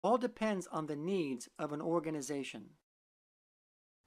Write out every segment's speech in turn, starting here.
all depends on the needs of an organization.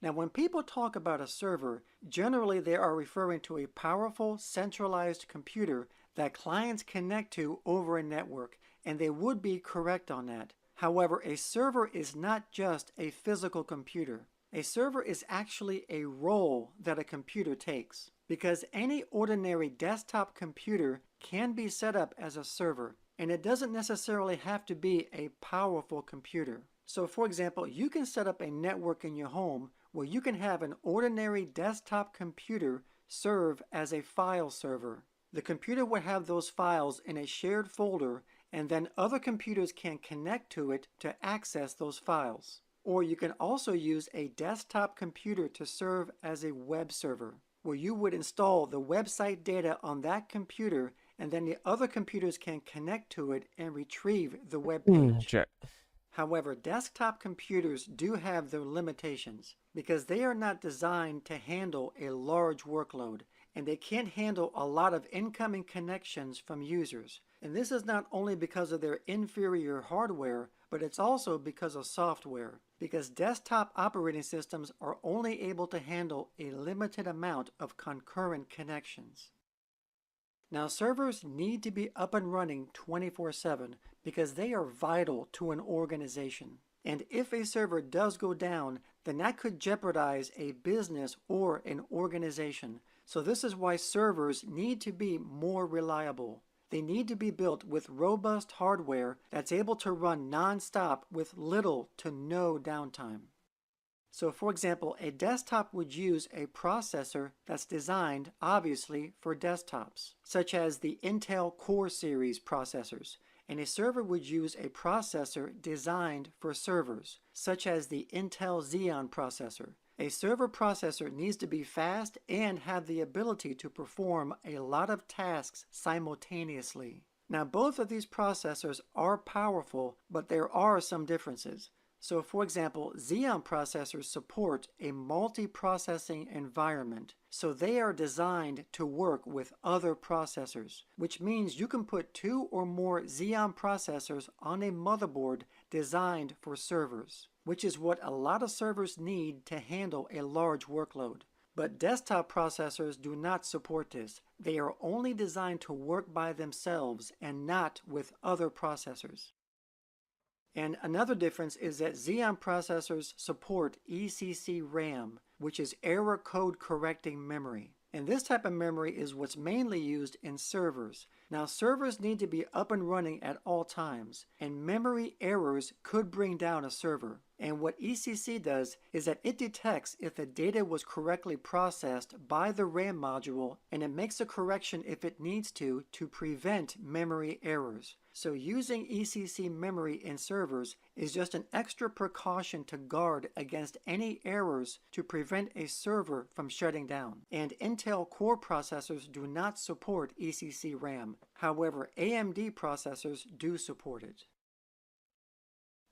Now, when people talk about a server, generally they are referring to a powerful, centralized computer that clients connect to over a network, and they would be correct on that. However, a server is not just a physical computer. A server is actually a role that a computer takes, because any ordinary desktop computer can be set up as a server, and it doesn't necessarily have to be a powerful computer. So for example, you can set up a network in your home where you can have an ordinary desktop computer serve as a file server. The computer would have those files in a shared folder, and then other computers can connect to it to access those files. Or you can also use a desktop computer to serve as a web server, where you would install the website data on that computer, and then the other computers can connect to it and retrieve the web page. Check. However, desktop computers do have their limitations because they are not designed to handle a large workload, and they can't handle a lot of incoming connections from users. And this is not only because of their inferior hardware, but it's also because of software, because desktop operating systems are only able to handle a limited amount of concurrent connections. Now, servers need to be up and running 24/7 because they are vital to an organization. And if a server does go down, then that could jeopardize a business or an organization. So this is why servers need to be more reliable. They need to be built with robust hardware that's able to run non-stop with little to no downtime. So for example, a desktop would use a processor that's designed, obviously, for desktops, such as the Intel Core series processors, and a server would use a processor designed for servers, such as the Intel Xeon processor. A server processor needs to be fast and have the ability to perform a lot of tasks simultaneously. Now, both of these processors are powerful, but there are some differences. So for example, Xeon processors support a multi-processing environment, so they are designed to work with other processors, which means you can put 2 or more Xeon processors on a motherboard designed for servers, which is what a lot of servers need to handle a large workload. But desktop processors do not support this. They are only designed to work by themselves and not with other processors. And another difference is that Xeon processors support ECC RAM, which is error code correcting memory. And this type of memory is what's mainly used in servers. Now, servers need to be up and running at all times, and memory errors could bring down a server. And what ECC does is that it detects if the data was correctly processed by the RAM module, and it makes a correction if it needs to prevent memory errors. So using ECC memory in servers is just an extra precaution to guard against any errors to prevent a server from shutting down. And Intel Core processors do not support ECC RAM. However, AMD processors do support it.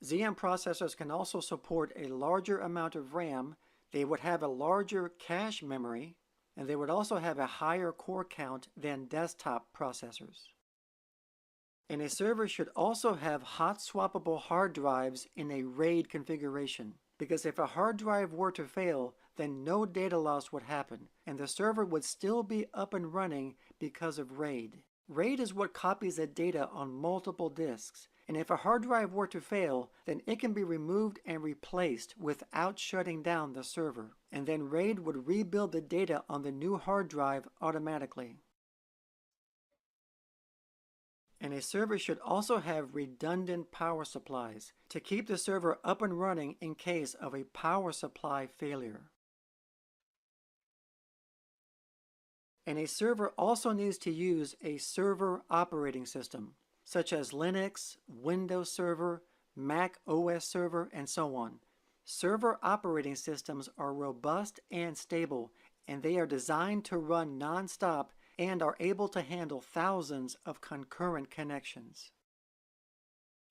Xeon processors can also support a larger amount of RAM. They would have a larger cache memory, and they would also have a higher core count than desktop processors. And a server should also have hot swappable hard drives in a RAID configuration, because if a hard drive were to fail, then no data loss would happen, and the server would still be up and running because of RAID. RAID is what copies the data on multiple disks, and if a hard drive were to fail, then it can be removed and replaced without shutting down the server, and then RAID would rebuild the data on the new hard drive automatically. And a server should also have redundant power supplies to keep the server up and running in case of a power supply failure. And a server also needs to use a server operating system, such as Linux, Windows Server, Mac OS Server, and so on. Server operating systems are robust and stable, and they are designed to run non-stop and are able to handle thousands of concurrent connections.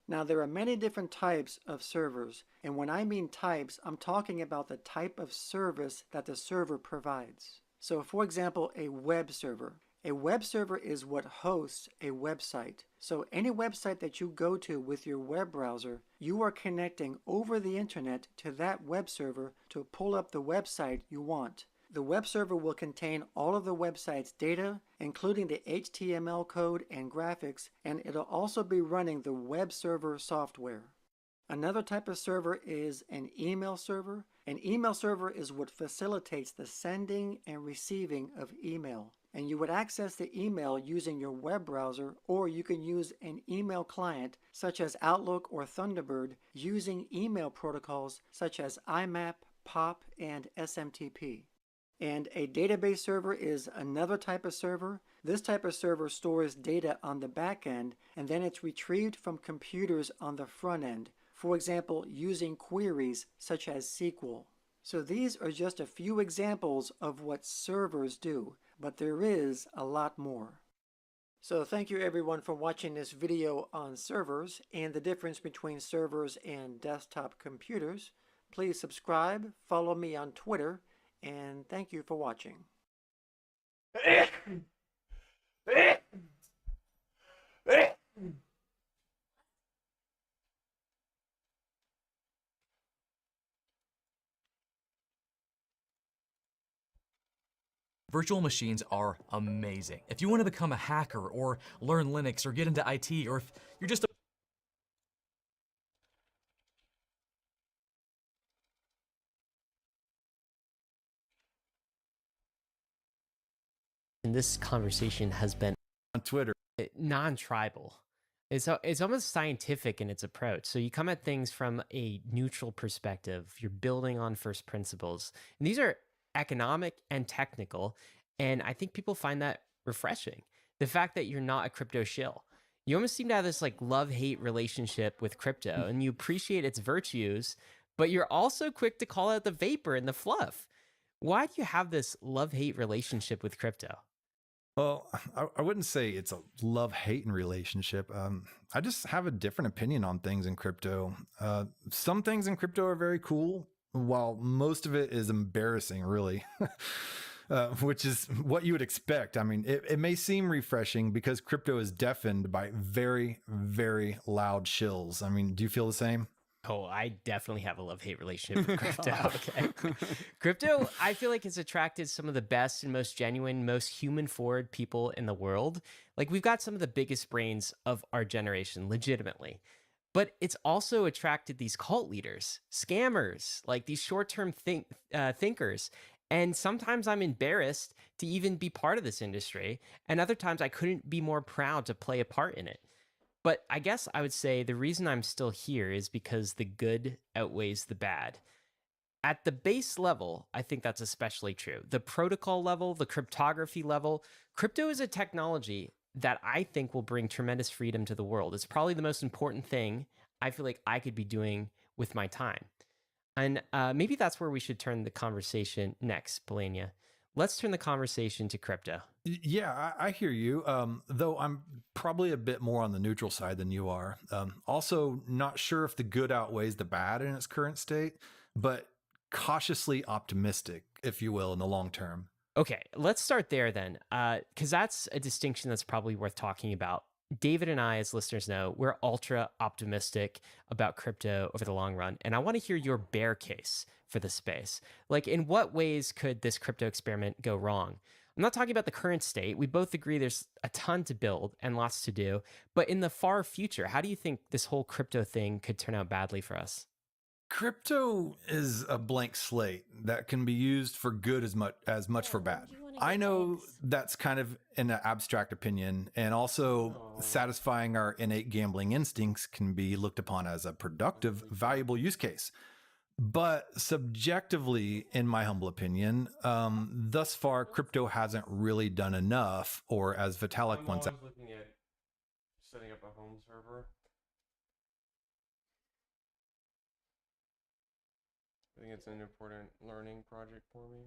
Now, there are many different types of servers, and when I mean types, I'm talking about the type of service that the server provides. So for example, a web server. A web server is what hosts a website. So any website that you go to with your web browser, you are connecting over the internet to that web server to pull up the website you want. The web server will contain all of the website's data, including the HTML code and graphics, and it'll also be running the web server software. Another type of server is an email server. An email server is what facilitates the sending and receiving of email. And you would access the email using your web browser, or you can use an email client such as Outlook or Thunderbird using email protocols such as IMAP, POP, and SMTP. And a database server is another type of server. This type of server stores data on the back end, and then it's retrieved from computers on the front end. For example, using queries such as SQL. So these are just a few examples of what servers do, but there is a lot more. So thank you everyone for watching this video on servers and the difference between servers and desktop computers. Please subscribe, follow me on Twitter, and thank you for watching. Virtual machines are amazing. If you want to become a hacker or learn Linux or get into IT, or if you're just a And this conversation has been on Twitter. Non-tribal. It's almost scientific in its approach. So you come at things from a neutral perspective. You're building on first principles. And these are economic and technical. And I think people find that refreshing. The fact that you're not a crypto shill. You almost seem to have this like love-hate relationship with crypto, and you appreciate its virtues, but you're also quick to call out the vapor and the fluff. Why do you have this love-hate relationship with crypto? Well, I wouldn't say it's a love-hate relationship. I just have a different opinion on things in crypto. Some things in crypto are very cool, while most of it is embarrassing, really. Which is what you would expect. I mean, it may seem refreshing because crypto is deafened by very, very loud shills. I mean, do you feel the same? Oh, I definitely have a love-hate relationship with crypto. Okay. Crypto, I feel like, has attracted some of the best and most genuine, most human-forward people in the world. Like, we've got some of the biggest brains of our generation, legitimately. But it's also attracted these cult leaders, scammers, like these short-term thinkers. And sometimes I'm embarrassed to even be part of this industry. And other times I couldn't be more proud to play a part in it. But I guess I would say the reason I'm still here is because the good outweighs the bad. At the base level, I think that's especially true. The protocol level, the cryptography level, crypto is a technology that I think will bring tremendous freedom to the world. It's probably the most important thing I feel like I could be doing with my time. And maybe that's where we should turn the conversation next, Belania. Let's turn the conversation to crypto. Yeah, I hear you. Though I'm probably a bit more on the neutral side than you are. Also, not sure if the good outweighs the bad in its current state, but cautiously optimistic, if you will, in the long term. Okay, let's start there then, because that's a distinction that's probably worth talking about. David and I, as listeners know, we're ultra optimistic about crypto over the long run. And I want to hear your bear case for the space. Like, in what ways could this crypto experiment go wrong? I'm not talking about the current state. We both agree there's a ton to build and lots to do. But in the far future, how do you think this whole crypto thing could turn out badly for us? Crypto is a blank slate that can be used for good as much for bad. I know that's kind of an abstract opinion, and also satisfying our innate gambling instincts can be looked upon as a productive, valuable use case. But subjectively, in my humble opinion, thus far, crypto hasn't really done enough, or as Vitalik once said, looking at setting up a home server. I think it's an important learning project for me.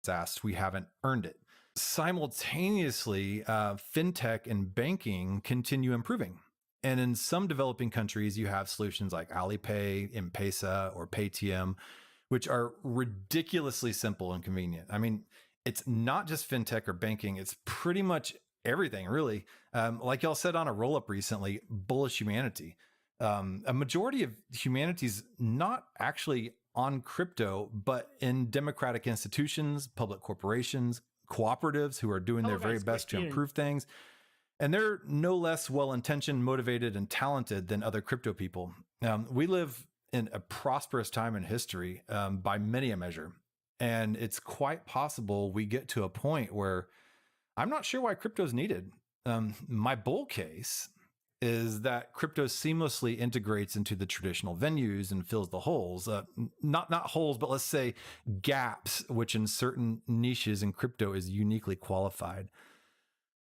asked, we haven't earned it. Simultaneously, fintech and banking continue improving. And in some developing countries, you have solutions like Alipay, M-Pesa, or Paytm, which are ridiculously simple and convenient. I mean, it's not just fintech or banking, it's pretty much everything, really. Like y'all said on a roll up recently, bullish humanity. A majority of humanity's not actually on crypto, but in democratic institutions, public corporations, cooperatives who are doing their very best to improve things. And they're no less well-intentioned, motivated, and talented than other crypto people. We live in a prosperous time in history by many a measure. And it's quite possible we get to a point where I'm not sure why crypto is needed. My bull case is that crypto seamlessly integrates into the traditional venues and fills the holes. Not holes, but let's say gaps, which in certain niches in crypto is uniquely qualified.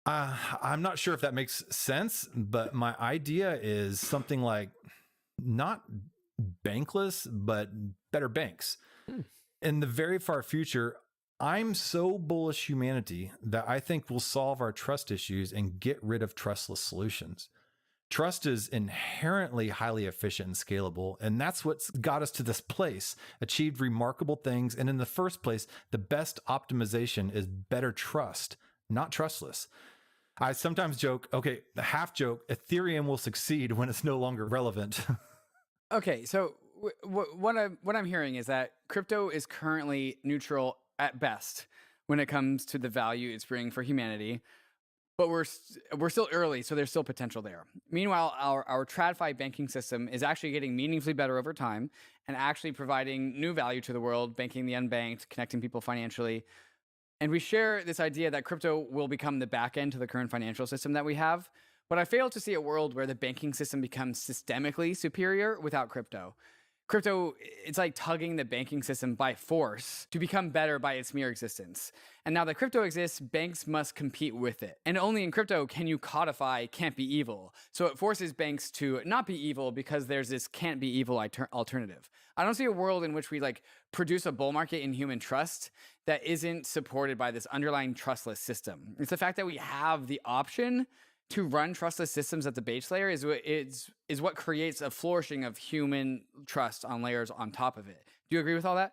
I'm not sure if that makes sense, but my idea is something like not bankless, but better banks. In the very far future, I'm so bullish humanity that I think we'll solve our trust issues and get rid of trustless solutions. Trust is inherently highly efficient and scalable, and that's what's got us to this place, achieved remarkable things. And in the first place, the best optimization is better trust, not trustless. I sometimes joke, okay, the half joke, Ethereum will succeed when it's no longer relevant. Okay, so what I'm hearing is that crypto is currently neutral at best when it comes to the value it's bringing for humanity, but we're still early, so there's still potential there. Meanwhile, our TradFi banking system is actually getting meaningfully better over time and actually providing new value to the world, banking the unbanked, connecting people financially. And we share this idea that crypto will become the back end to the current financial system that we have. But I fail to see a world where the banking system becomes systemically superior without crypto. Crypto, it's like tugging the banking system by force to become better by its mere existence. And now that crypto exists, banks must compete with it. And only in crypto can you codify can't be evil. So it forces banks to not be evil because there's this can't be evil alternative. I don't see a world in which we produce a bull market in human trust that isn't supported by this underlying trustless system. It's the fact that we have the option to run trustless systems at the base layer is what creates a flourishing of human trust on layers on top of it. Do you agree with all that?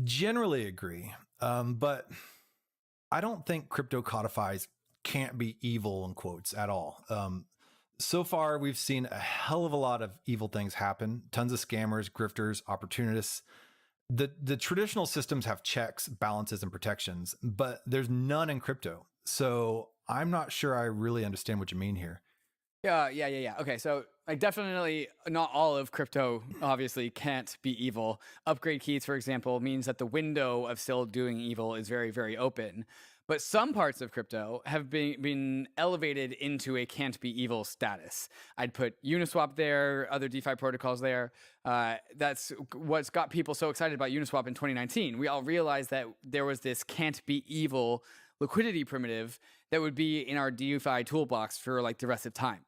Generally agree. But I don't think crypto codifies can't be evil in quotes at all. So far, we've seen a hell of a lot of evil things happen. Tons of scammers, grifters, opportunists. The traditional systems have checks, balances, and protections, but there's none in crypto. So I'm not sure I really understand what you mean here. Yeah. Okay, so definitely not all of crypto obviously can't be evil. Upgrade keys, for example, means that the window of still doing evil is very, very open. But some parts of crypto have been elevated into a can't be evil status. I'd put Uniswap there, other DeFi protocols there. That's what's got people so excited about Uniswap in 2019. We all realized that there was this can't be evil liquidity primitive that would be in our DeFi toolbox for the rest of time.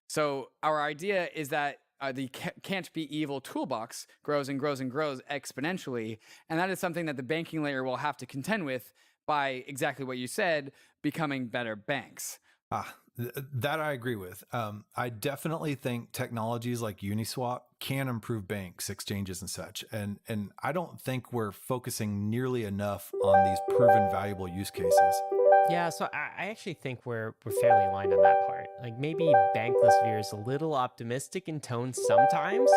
So our idea is that the can't be evil toolbox grows and grows and grows exponentially. And that is something that the banking layer will have to contend with by exactly what you said, becoming better banks. That I agree with. I definitely think technologies like Uniswap can improve banks, exchanges, and such. And I don't think we're focusing nearly enough on these proven valuable use cases. Yeah, so I actually think we're fairly aligned on that part. Maybe Bankless Veer is a little optimistic in tone sometimes.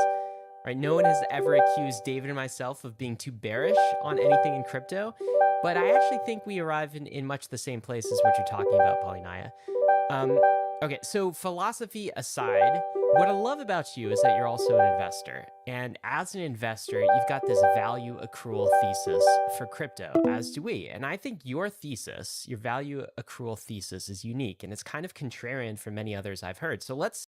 Right? No one has ever accused David and myself of being too bearish on anything in crypto, but I actually think we arrive in much the same place as what you're talking about, Polynaya. Okay, so philosophy aside, what I love about you is that you're also an investor. And as an investor, you've got this value accrual thesis for crypto, as do we. And I think your thesis, your value accrual thesis, is unique, and it's kind of contrarian for many others I've heard. So let's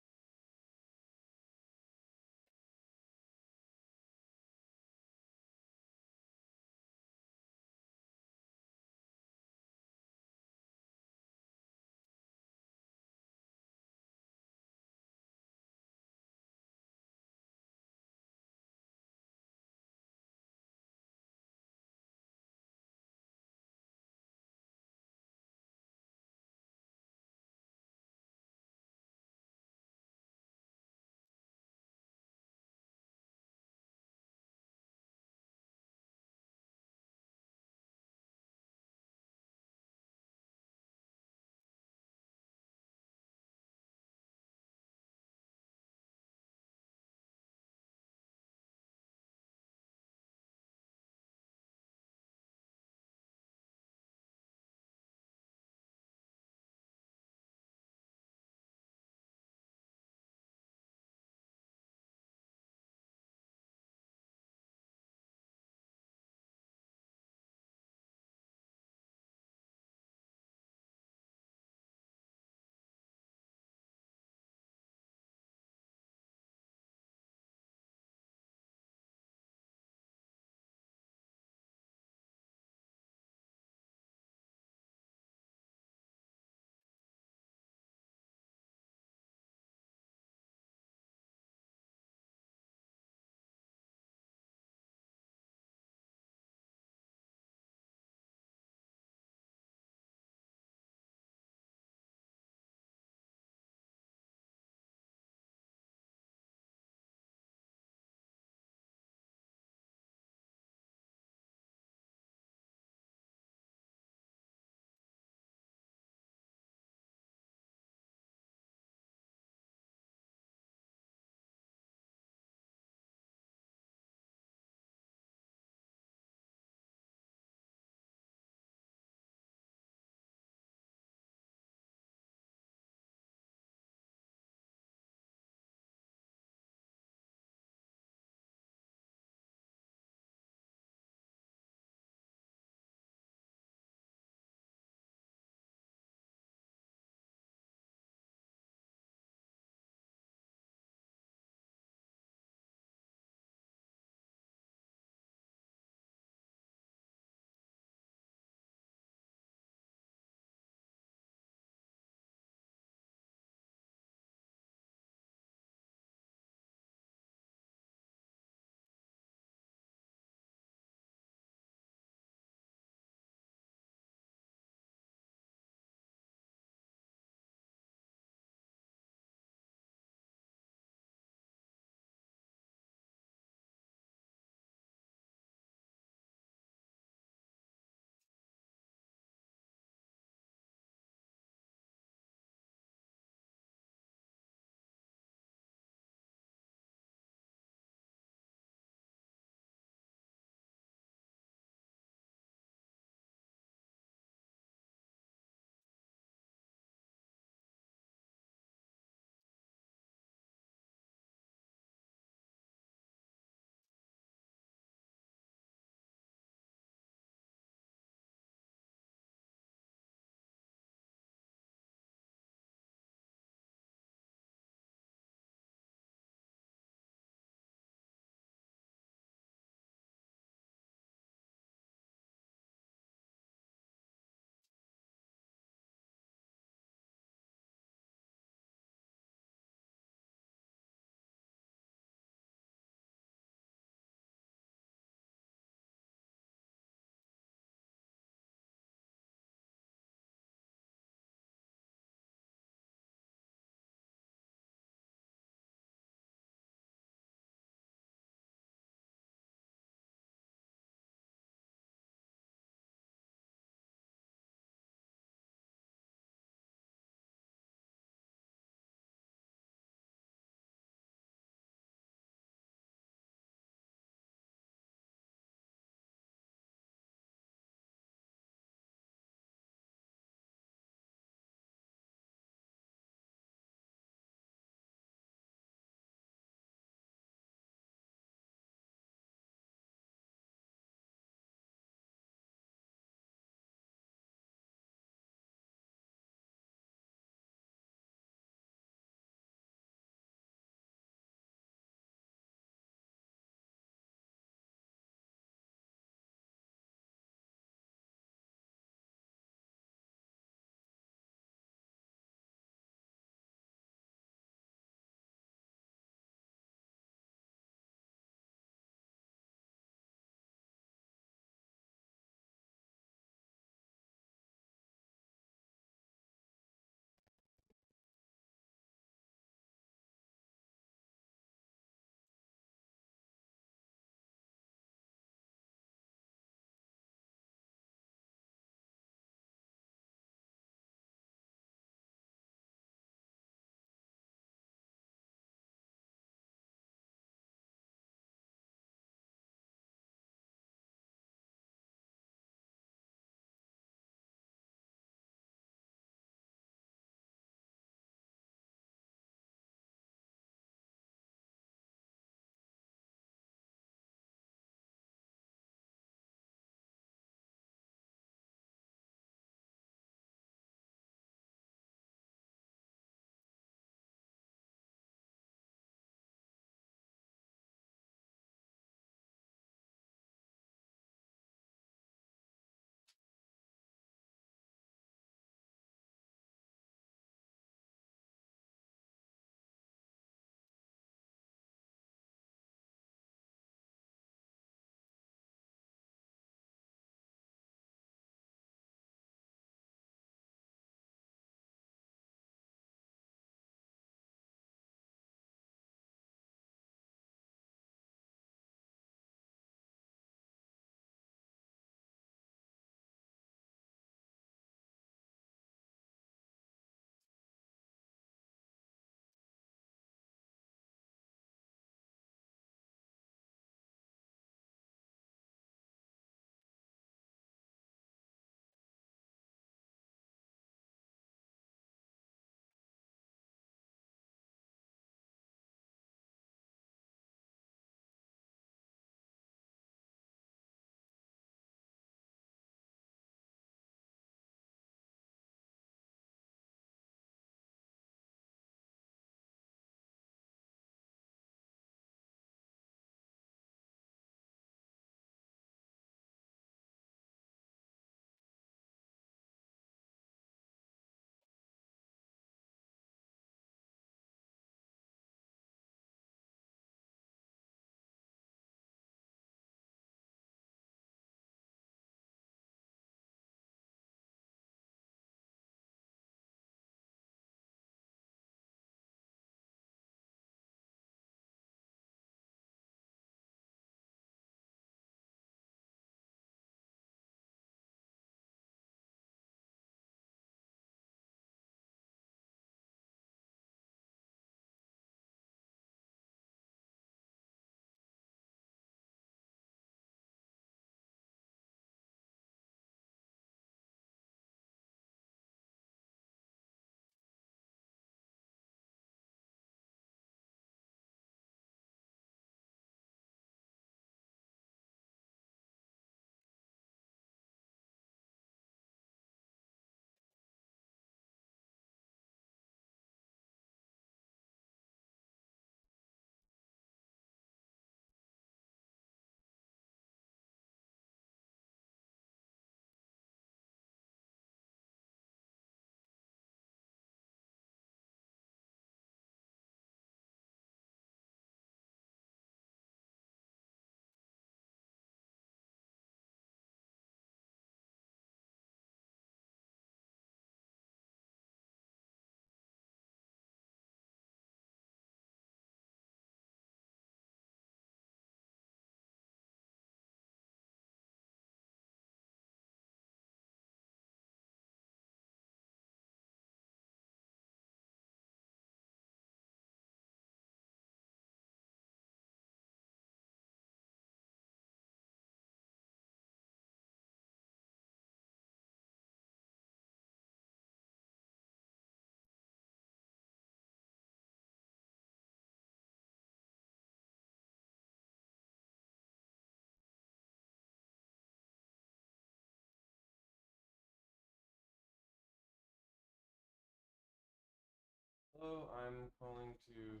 Hello, I'm calling to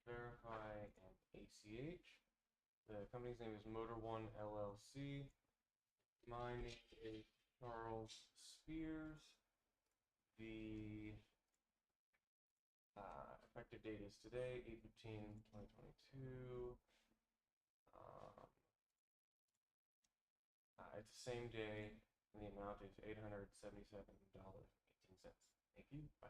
verify an ACH. The company's name is Motor One LLC. My name is Charles Spears. The effective date is today, 8/15/2022. It's the same day, and the amount is $877.18. Thank you. Bye.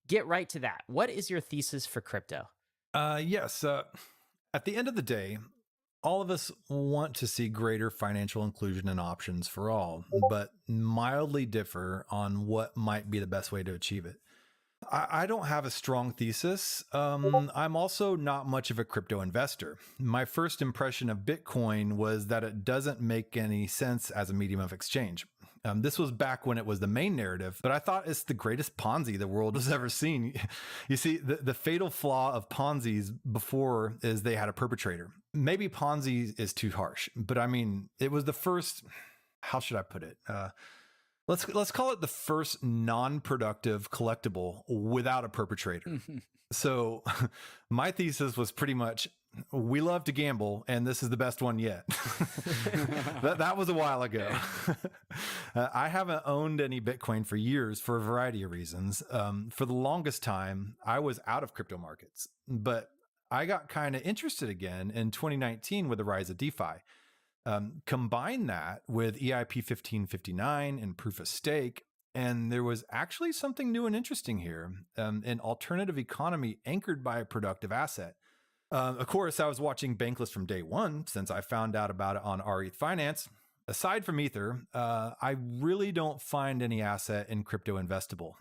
Get right to that. What is your thesis for crypto? Yes. At the end of the day, all of us want to see greater financial inclusion and options for all, but mildly differ on what might be the best way to achieve it. I don't have a strong thesis. I'm also not much of a crypto investor. My first impression of Bitcoin was that it doesn't make any sense as a medium of exchange. This was back when it was the main narrative, but I thought it's the greatest Ponzi the world has ever seen. You see, the fatal flaw of Ponzi's before is they had a perpetrator. Maybe Ponzi is too harsh, but I mean, it was the first, how should I put it? Let's call it the first non-productive collectible without a perpetrator. So my thesis was pretty much, we love to gamble and this is the best one yet. that was a while ago. I haven't owned any Bitcoin for years for a variety of reasons. For the longest time, I was out of crypto markets, but I got kind of interested again in 2019 with the rise of DeFi. Combine that with EIP 1559 and proof of stake, and there was actually something new and interesting here, an alternative economy anchored by a productive asset. Of course, I was watching Bankless from day one since I found out about it on rETH Finance. Aside from Ether, I really don't find any asset in crypto investable.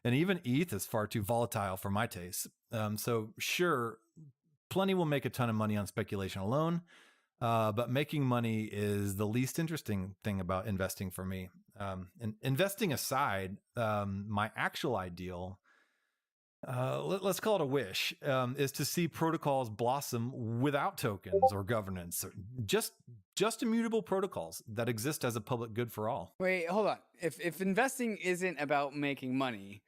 And even ETH is far too volatile for my taste. So sure, plenty will make a ton of money on speculation alone. But making money is the least interesting thing about investing for me. And investing aside, my actual ideal, let's call it a wish, is to see protocols blossom without tokens or governance, or just immutable protocols that exist as a public good for all. Wait, hold on. If investing isn't about making money,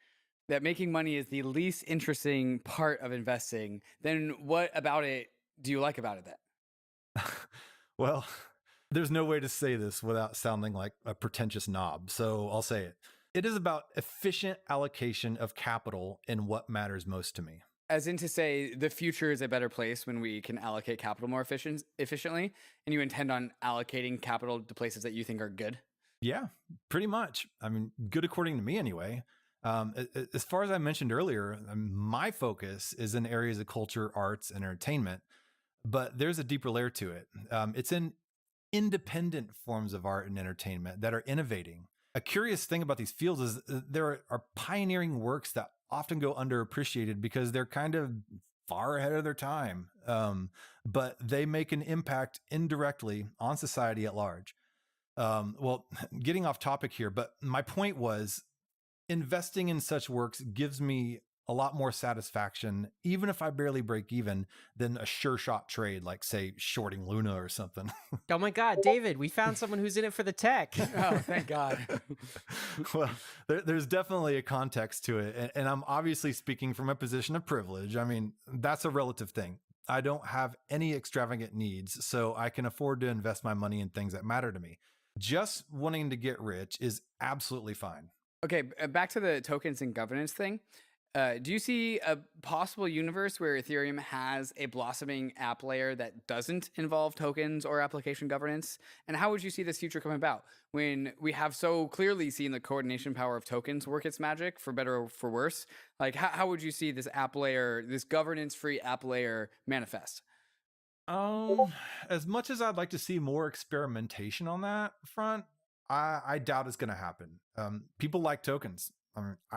that making money is the least interesting part of investing, then what about it do you like about it then? Well, there's no way to say this without sounding like a pretentious knob, so I'll say it. It is about efficient allocation of capital in what matters most to me. As in to say, the future is a better place when we can allocate capital more efficiently, and you intend on allocating capital to places that you think are good? Yeah, pretty much. I mean, good according to me anyway. As far as I mentioned earlier, my focus is in areas of culture, arts, and entertainment. But there's a deeper layer to it. It's in independent forms of art and entertainment that are innovating. A curious thing about these fields is there are pioneering works that often go underappreciated because they're kind of far ahead of their time. But they make an impact indirectly on society at large. Well, getting off topic here, but my point was investing in such works gives me a lot more satisfaction, even if I barely break even, than a sure shot trade, like say shorting Luna or something. Oh my God, David, we found someone who's in it for the tech. Oh, thank God. Well, there's definitely a context to it. And I'm obviously speaking from a position of privilege. I mean, that's a relative thing. I don't have any extravagant needs, so I can afford to invest my money in things that matter to me. Just wanting to get rich is absolutely fine. Okay, back to the tokens and governance thing. Do you see a possible universe where Ethereum has a blossoming app layer that doesn't involve tokens or application governance? And how would you see this future come about when we have so clearly seen the coordination power of tokens work its magic, for better or for worse? Like, how would you see this app layer, this governance-free app layer manifest? As much as I'd like to see more experimentation on that front, I doubt it's going to happen. People like tokens.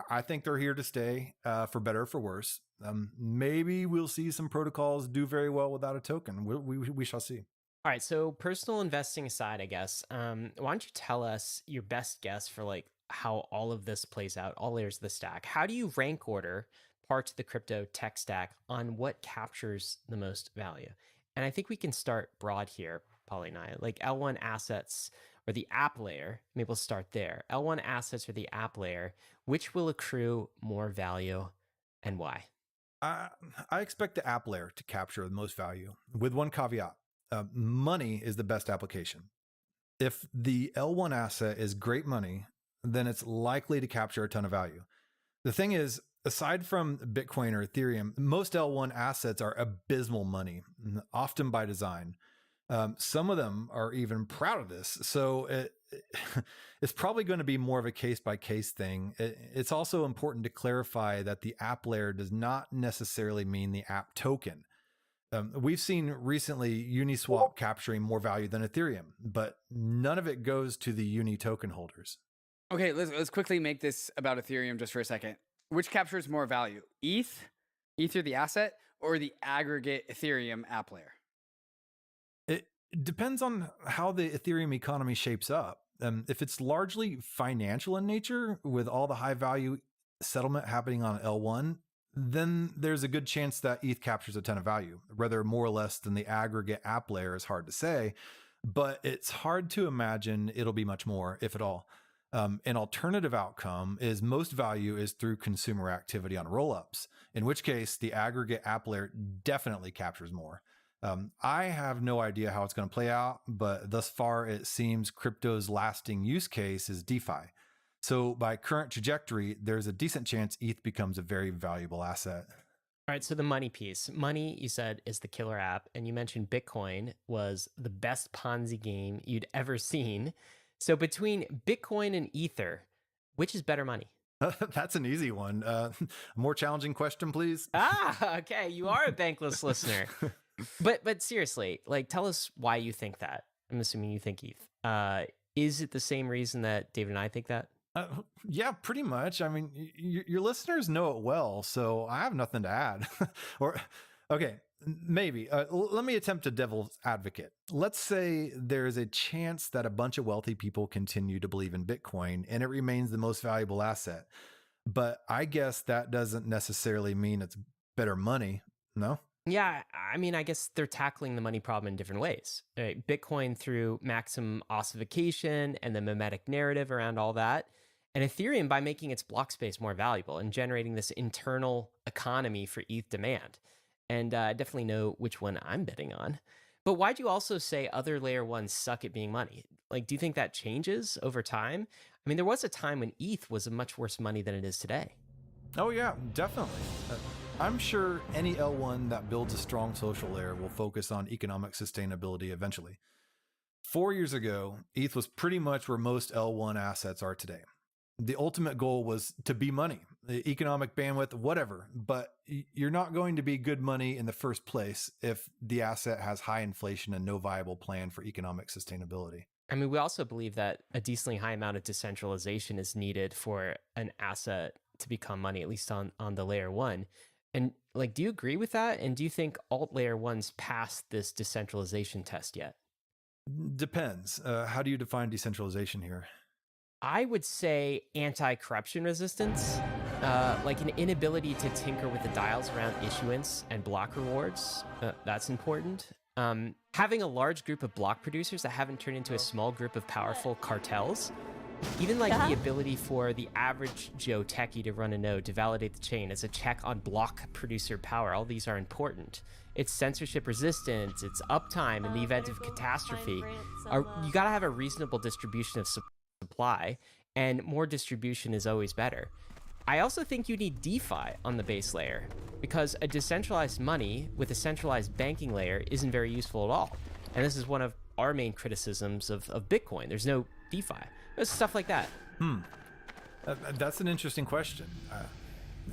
I think they're here to stay, for better or for worse. Maybe we'll see some protocols do very well without a token. We shall see. All right, so personal investing aside, I guess, why don't you tell us your best guess for like how all of this plays out, all layers of the stack? How do you rank order parts of the crypto tech stack on what captures the most value? And I think we can start broad here, Polly and I, like L1 assets or the app layer. Maybe we'll start there. L1 assets or the app layer, which will accrue more value and why? I expect the app layer to capture the most value, with one caveat. Money is the best application. If the L1 asset is great money, then it's likely to capture a ton of value. The thing is, aside from Bitcoin or Ethereum, most L1 assets are abysmal money, often by design. Some of them are even proud of this. So it's probably going to be more of a case-by-case thing. It's also important to clarify that the app layer does not necessarily mean the app token. We've seen recently Uniswap capturing more value than Ethereum, but none of it goes to the Uni token holders. Okay, let's quickly make this about Ethereum just for a second. Which captures more value, Ether the asset, or the aggregate Ethereum app layer? It depends on how the Ethereum economy shapes up. If it's largely financial in nature, with all the high value settlement happening on L1, then there's a good chance that ETH captures a ton of value. Whether more or less than the aggregate app layer is hard to say, but it's hard to imagine it'll be much more, if at all. An alternative outcome is most value is through consumer activity on rollups, in which case the aggregate app layer definitely captures more. I have no idea how it's going to play out, but thus far it seems crypto's lasting use case is DeFi. So by current trajectory, there's a decent chance ETH becomes a very valuable asset. All right, so the money piece. Money, you said, is the killer app, and you mentioned Bitcoin was the best Ponzi game you'd ever seen. So between Bitcoin and Ether, which is better money? That's an easy one. A more challenging question, please. Okay, you are a bankless listener. But seriously, like, tell us why you think that. I'm assuming you think ETH. Is it the same reason that David and I think that? Yeah, pretty much. I mean, your listeners know it well, so I have nothing to add. Or, okay, maybe. Let me attempt a devil's advocate. Let's say there is a chance that a bunch of wealthy people continue to believe in Bitcoin and it remains the most valuable asset. But I guess that doesn't necessarily mean it's better money, no? Yeah, I mean, I guess they're tackling the money problem in different ways. Right? Bitcoin through maximum ossification and the mimetic narrative around all that, and Ethereum by making its block space more valuable and generating this internal economy for ETH demand. And I definitely know which one I'm betting on. But why'd you also say other layer ones suck at being money? Like, do you think that changes over time? I mean, there was a time when ETH was a much worse money than it is today. Oh, yeah, definitely. I'm sure any L1 that builds a strong social layer will focus on economic sustainability eventually. 4 years ago, ETH was pretty much where most L1 assets are today. The ultimate goal was to be money, economic bandwidth, whatever, but you're not going to be good money in the first place if the asset has high inflation and no viable plan for economic sustainability. I mean, we also believe that a decently high amount of decentralization is needed for an asset to become money, at least on the layer one. And like, do you agree with that? And do you think alt layer one's passed this decentralization test yet? Depends. How do you define decentralization here? I would say anti-corruption resistance, like an inability to tinker with the dials around issuance and block rewards. That's important. Having a large group of block producers that haven't turned into a small group of powerful cartels. Even like the ability for the average Joe techie to run a node to validate the chain as a check on block producer power. All these are important. It's censorship resistance, it's uptime in the event of catastrophe. You gotta have a reasonable distribution of supply, and more distribution is always better. I also think you need DeFi on the base layer, because a decentralized money with a centralized banking layer isn't very useful at all. And this is one of our main criticisms of Bitcoin. There's no DeFi. There's stuff like that. That's an interesting question.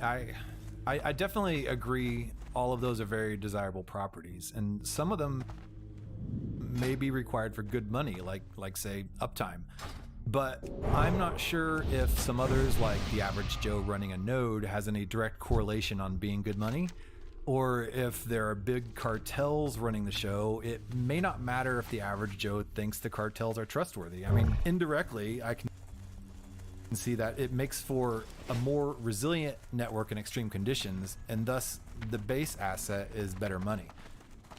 I definitely agree all of those are very desirable properties, and some of them may be required for good money, like say uptime. But I'm not sure if some others, like the average Joe running a node, has any direct correlation on being good money. Or if there are big cartels running the show, it may not matter if the average Joe thinks the cartels are trustworthy. I mean, indirectly, I can see that it makes for a more resilient network in extreme conditions, and thus the base asset is better money.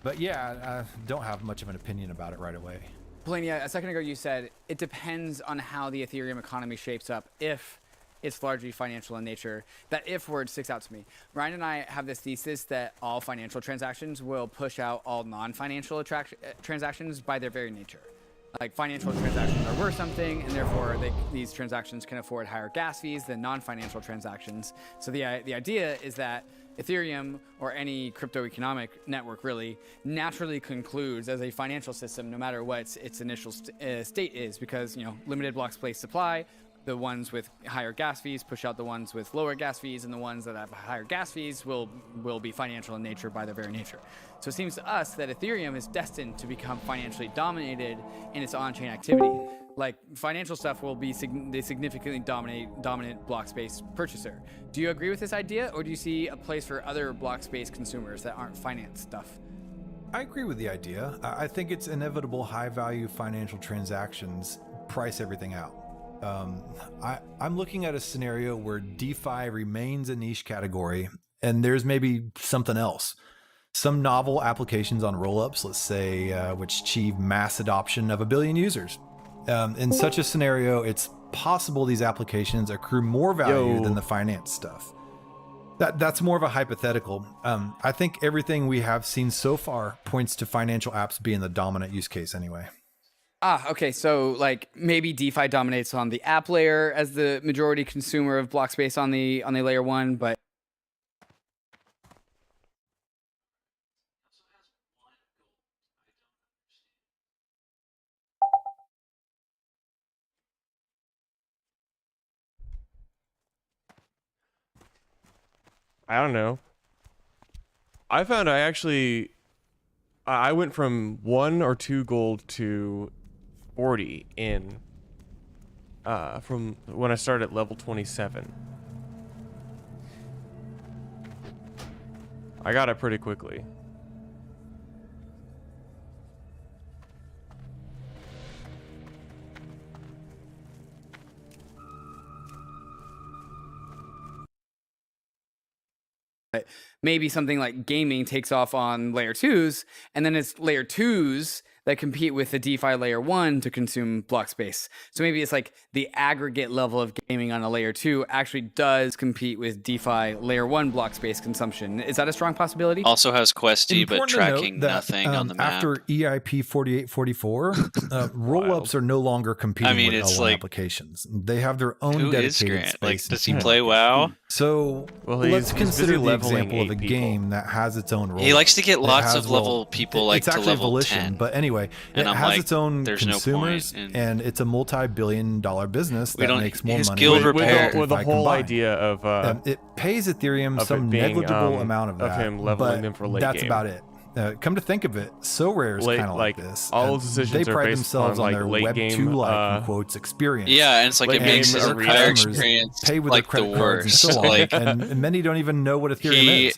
But yeah, I don't have much of an opinion about it right away. Blaney, a second ago you said it depends on how the Ethereum economy shapes up if it's largely financial in nature. That if word sticks out to me. Ryan and I have this thesis that all financial transactions will push out all non-financial transactions by their very nature. Like financial transactions are worth something, and therefore these transactions can afford higher gas fees than non-financial transactions. So the idea is that Ethereum, or any crypto economic network really, naturally concludes as a financial system no matter what its initial state is, because limited block space supply, the ones with higher gas fees push out the ones with lower gas fees, and the ones that have higher gas fees will be financial in nature by their very nature. So it seems to us that Ethereum is destined to become financially dominated in its on-chain activity. Like financial stuff will be the significantly dominant block space purchaser. Do you agree with this idea, or do you see a place for other block space consumers that aren't finance stuff? I agree with the idea. I think it's inevitable high-value financial transactions price everything out. I'm looking at a scenario where DeFi remains a niche category, and there's maybe something else. Some novel applications on rollups, let's say, which achieve mass adoption of 1 billion users. In such a scenario, it's possible these applications accrue more value than the finance stuff. That's more of a hypothetical. I think everything we have seen so far points to financial apps being the dominant use case anyway. Okay. So like maybe DeFi dominates on the app layer as the majority consumer of block space on the layer one, but I don't know. I found I went from 1 or 2 gold to 40 in from when I started at level 27. I got it pretty quickly. maybe something like gaming takes off on layer 2s, and then it's layer 2s that compete with the DeFi layer 1 to consume block space. So maybe it's like the aggregate level of gaming on a layer 2 actually does compete with DeFi layer 1 block space consumption. Is that a strong possibility? Also has Questy, but Important to note tracking that, nothing on the map. After EIP 4844, roll-ups are no longer competing with it's L1 like, applications. They have their own who is dedicated Grant? space. Like, and does he team play market. WoW? So Well, let's he's consider busy the leveling example of a 8 people. game that has its own roll. He likes to get It lots has, of level people like it's to actually level volition, 10. but anyway, And it I'm has like, its own there's no consumers, point in- and it's a multi-billion-dollar business We that don't- makes more his money. guild than repair- with the DeFi whole combined. idea of It pays Ethereum of some it being, negligible amount of that, him leveling but them for late that's game. about it. Come to think of it, So Rare is Late- kind of like like, this. all and those decisions they are pride based themselves on, on like, their late Web game, 2 like in quotes experience. Yeah, and it's like Late it makes game his arena. entire Customers experience pay with like their the credit cards and worst. so on, Like, and many don't even know what Ethereum He is.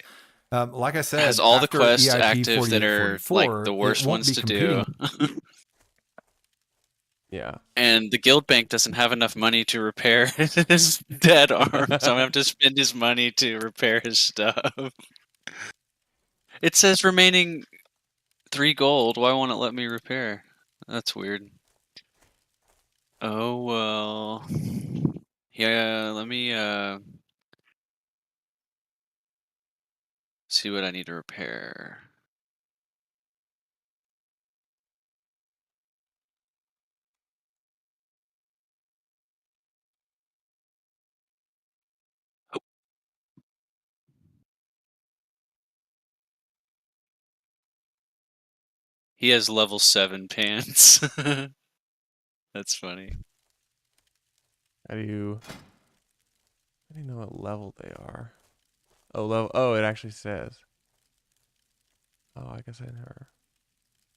Like I said, has all the after quests EIP active that are 4844, like the worst it won't ones be to competing do. yeah. And the guild bank doesn't have enough money to repair his dead arm, so I'm gonna have to spend his money to repair his stuff. It says remaining 3 gold. Why won't it let me repair? That's weird. Oh well. Yeah, let me see what I need to repair. He has level 7 pants. That's funny. How do you know what level they are? Oh, level. Oh, it actually says. Oh, I guess I never.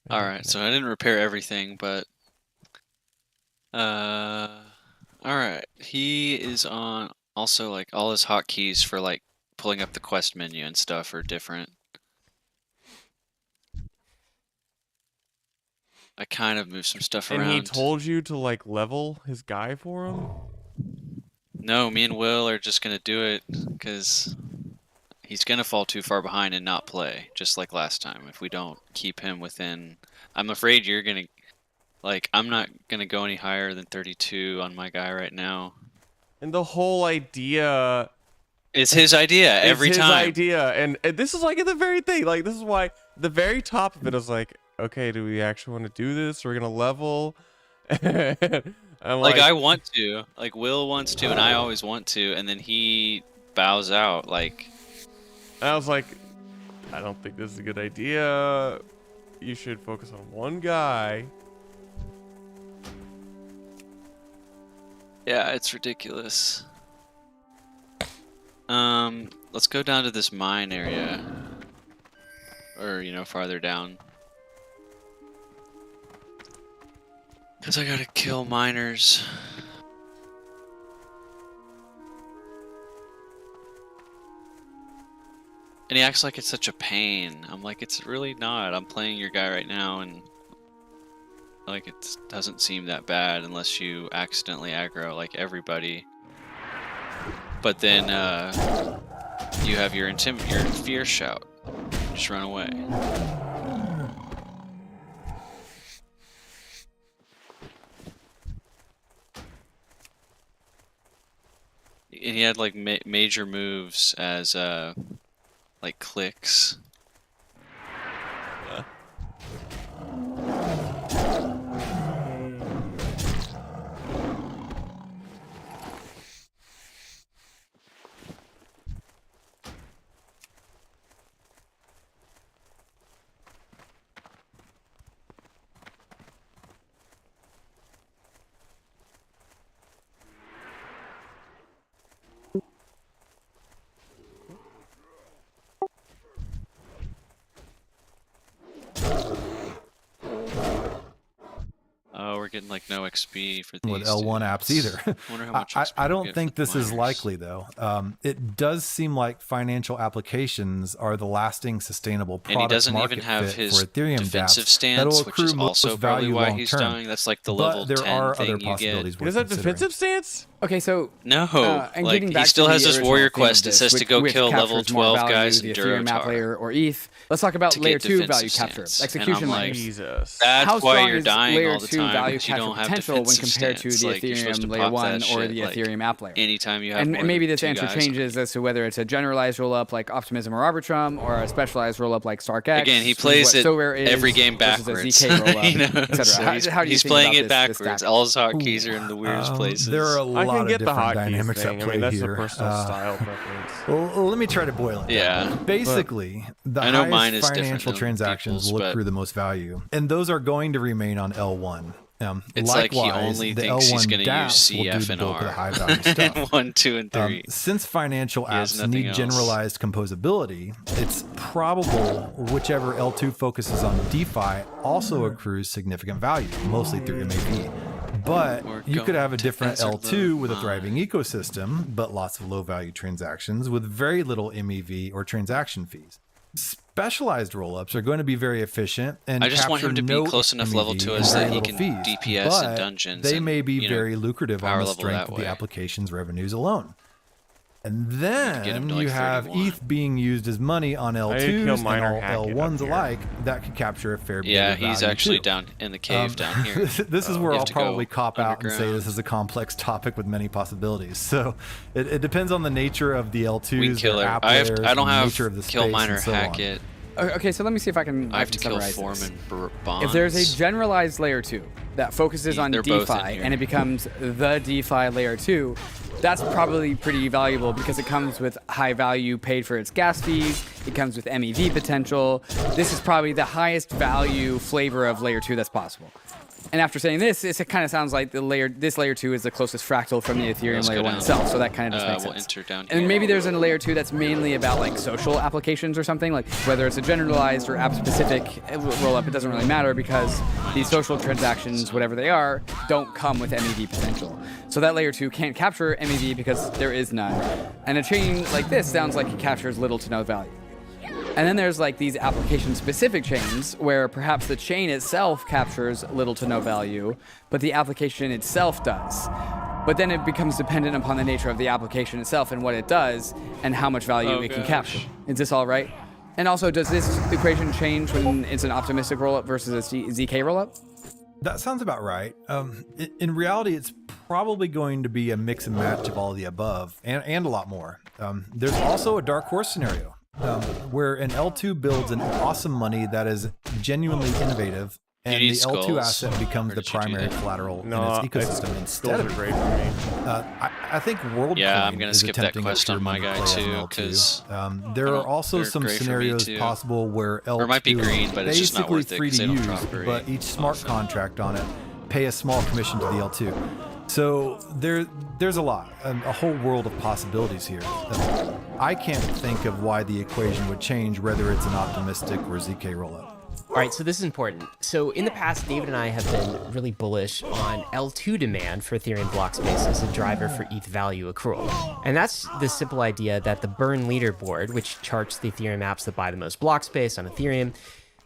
maybe I Alright, can- so I didn't repair everything, but alright. He is on also like all his hotkeys for like pulling up the quest menu and stuff are different. I kind of moved some stuff And around. he told you to like level his guy for him. No, me and Will are just gonna do it because he's gonna fall too far behind and not play, just like last time. If we don't keep him within, I'm afraid you're gonna, like, I'm not gonna go any higher than 32 on my guy right now. And the whole idea It's his idea every it's his time. idea, and this is like the very thing. Like this is why the very top of it is like, okay, do we actually want to do this? We're gonna level. I'm Like I want to, like Will wants to, and I always want to, and then he bows out. Like, and I was like, I don't think this is a good idea. You should focus on one guy. yeah, it's ridiculous. Let's go down to this mine area, or farther down. Cause I gotta kill miners. And he acts like it's such a pain. I'm like, it's really not. I'm playing your guy right now, and like it doesn't seem that bad unless you accidentally aggro like everybody. But then you have your fear shout. Just run away. he had like major moves as like clicks. Oh, we're getting like no XP for these with L1 apps either. Wonder how much XP I we'll don't get think for the this is miners. likely though. It does seem like financial applications are the lasting sustainable product And he doesn't market even have fit his for Ethereum defensive dApps that'll stance, which is accrue most also probably value why long he's term. dying. That's like the But level there 10 are thing other you get. possibilities He worth does have considering. defensive stance? Okay, so No, and like getting he back still to has the his original warrior theme of quest. It this, says to go which kill level captures more 12 value, guys the in Ethereum app Durotar layer or ETH. Let's talk about to layer get 2 value defensive capture, stance. execution And I'm layers. like, Jesus. How that's why strong you're is dying layer all the 2 time value because you capture don't have potential when defensive compared stance. to the Like, you're supposed Ethereum to layer pop 1 that or shit, the like, Ethereum app layer? anytime you have And more maybe than this 2 answer guys. changes as to whether it's a generalized rollup like Optimism or Arbitrum or a specialized rollup like Stark X. Again, he which is plays what it So Rare is every game versus a backwards. ZK rollup, You know, etc. so How do you he's think playing about it this backwards. stack? All his hotkeys are in the weirdest places. There are a I lot can of get the different hotkeys dynamics thing. at I play mean, that's here. a personal style preference. Well, let me try to boil it down. Yeah. Basically, the I know mine highest is different financial than transactions people's, will but- accrue the most value, and those are going to remain on L1. It's like he Likewise, only the thinks he's L1 going to use dApps will do CF the and bulk of the R. high value stuff. 1, 2, and 3. Since financial He has apps nothing need else. generalized composability, it's probable whichever L2 focuses on DeFi also accrues significant value, mostly through MAV. But We're you could going have a to different Desert L2 with a Mine. thriving ecosystem, but lots of low value transactions with very little MEV or transaction fees. Specialized rollups are going to be very efficient and I just want him capture to be no close enough level MEV to and us very that he little can fees, DPS in but dungeons they and, may be you know, very lucrative on power the level strength that of the way. application's revenues alone. And get him then to, you like, have 31. ETH being used as money on I need to kill L2s and Miner all Hackett up L1s here. alike that could capture a fair bit Yeah, of he's value actually too. down in the cave down here. This is where You I'll have to probably go cop out and say underground. this is a complex topic with many possibilities. So it depends on the nature of the L2s, We can kill their her. app I layers, don't the have nature of the kill space, miner and so on. Hackett. Okay, so let me see if I can I have to kill summarize Foreman this. Bonds. If there's a generalized layer 2 that focuses on They're both in DeFi here. and it becomes the DeFi layer 2, that's probably pretty valuable because it comes with high value paid for its gas fees, it comes with MEV potential. This is probably the highest value flavor of layer 2 that's possible. And after saying this, it kind of sounds like this layer 2 is the closest fractal from the Ethereum Let's go layer 1 down. itself, so that kind of just makes We'll sense. enter down And here. maybe there's a layer 2 that's mainly about like social applications or something, like whether it's a generalized or app specific rollup, it doesn't really matter because these social transactions, whatever they are, don't come with MEV potential. So that layer 2 can't capture MEV because there is none. And a chain like this sounds like it captures little to no value. And then there's like these application specific chains where perhaps the chain itself captures little to no value, but the application itself does. But then it becomes dependent upon the nature of the application itself and what it does and how much value it can capture. Is this all right? And also, does this equation change when it's an optimistic rollup versus a ZK rollup? That sounds about right. In reality, it's probably going to be a mix and match of all of the above and a lot more. There's also a dark horse scenario where an L2 builds an awesome money that is genuinely innovative, and need the L2 skulls? asset becomes Or the did you do primary that? collateral No, in its ecosystem Skulls instead are of great for me. I think WorldCoin Yeah, I'm gonna is skip that attempting quest a on my pure guy money play as too, an L2. 'cause There I are don't- also they're some great for me scenarios too. possible where L2 Or it might be green, but it's just not basically worth it free 'cause to they don't use, drop very but each smart often. contract on it pay a small commission to the L2. So there's a lot, a whole world of possibilities here. I can't think of why the equation would change whether it's an optimistic or ZK rollup. All right, so this is important. So in the past, David and I have been really bullish on L2 demand for Ethereum block space as a driver for ETH value accrual. And that's the simple idea that the burn leaderboard, which charts the Ethereum apps that buy the most block space on Ethereum,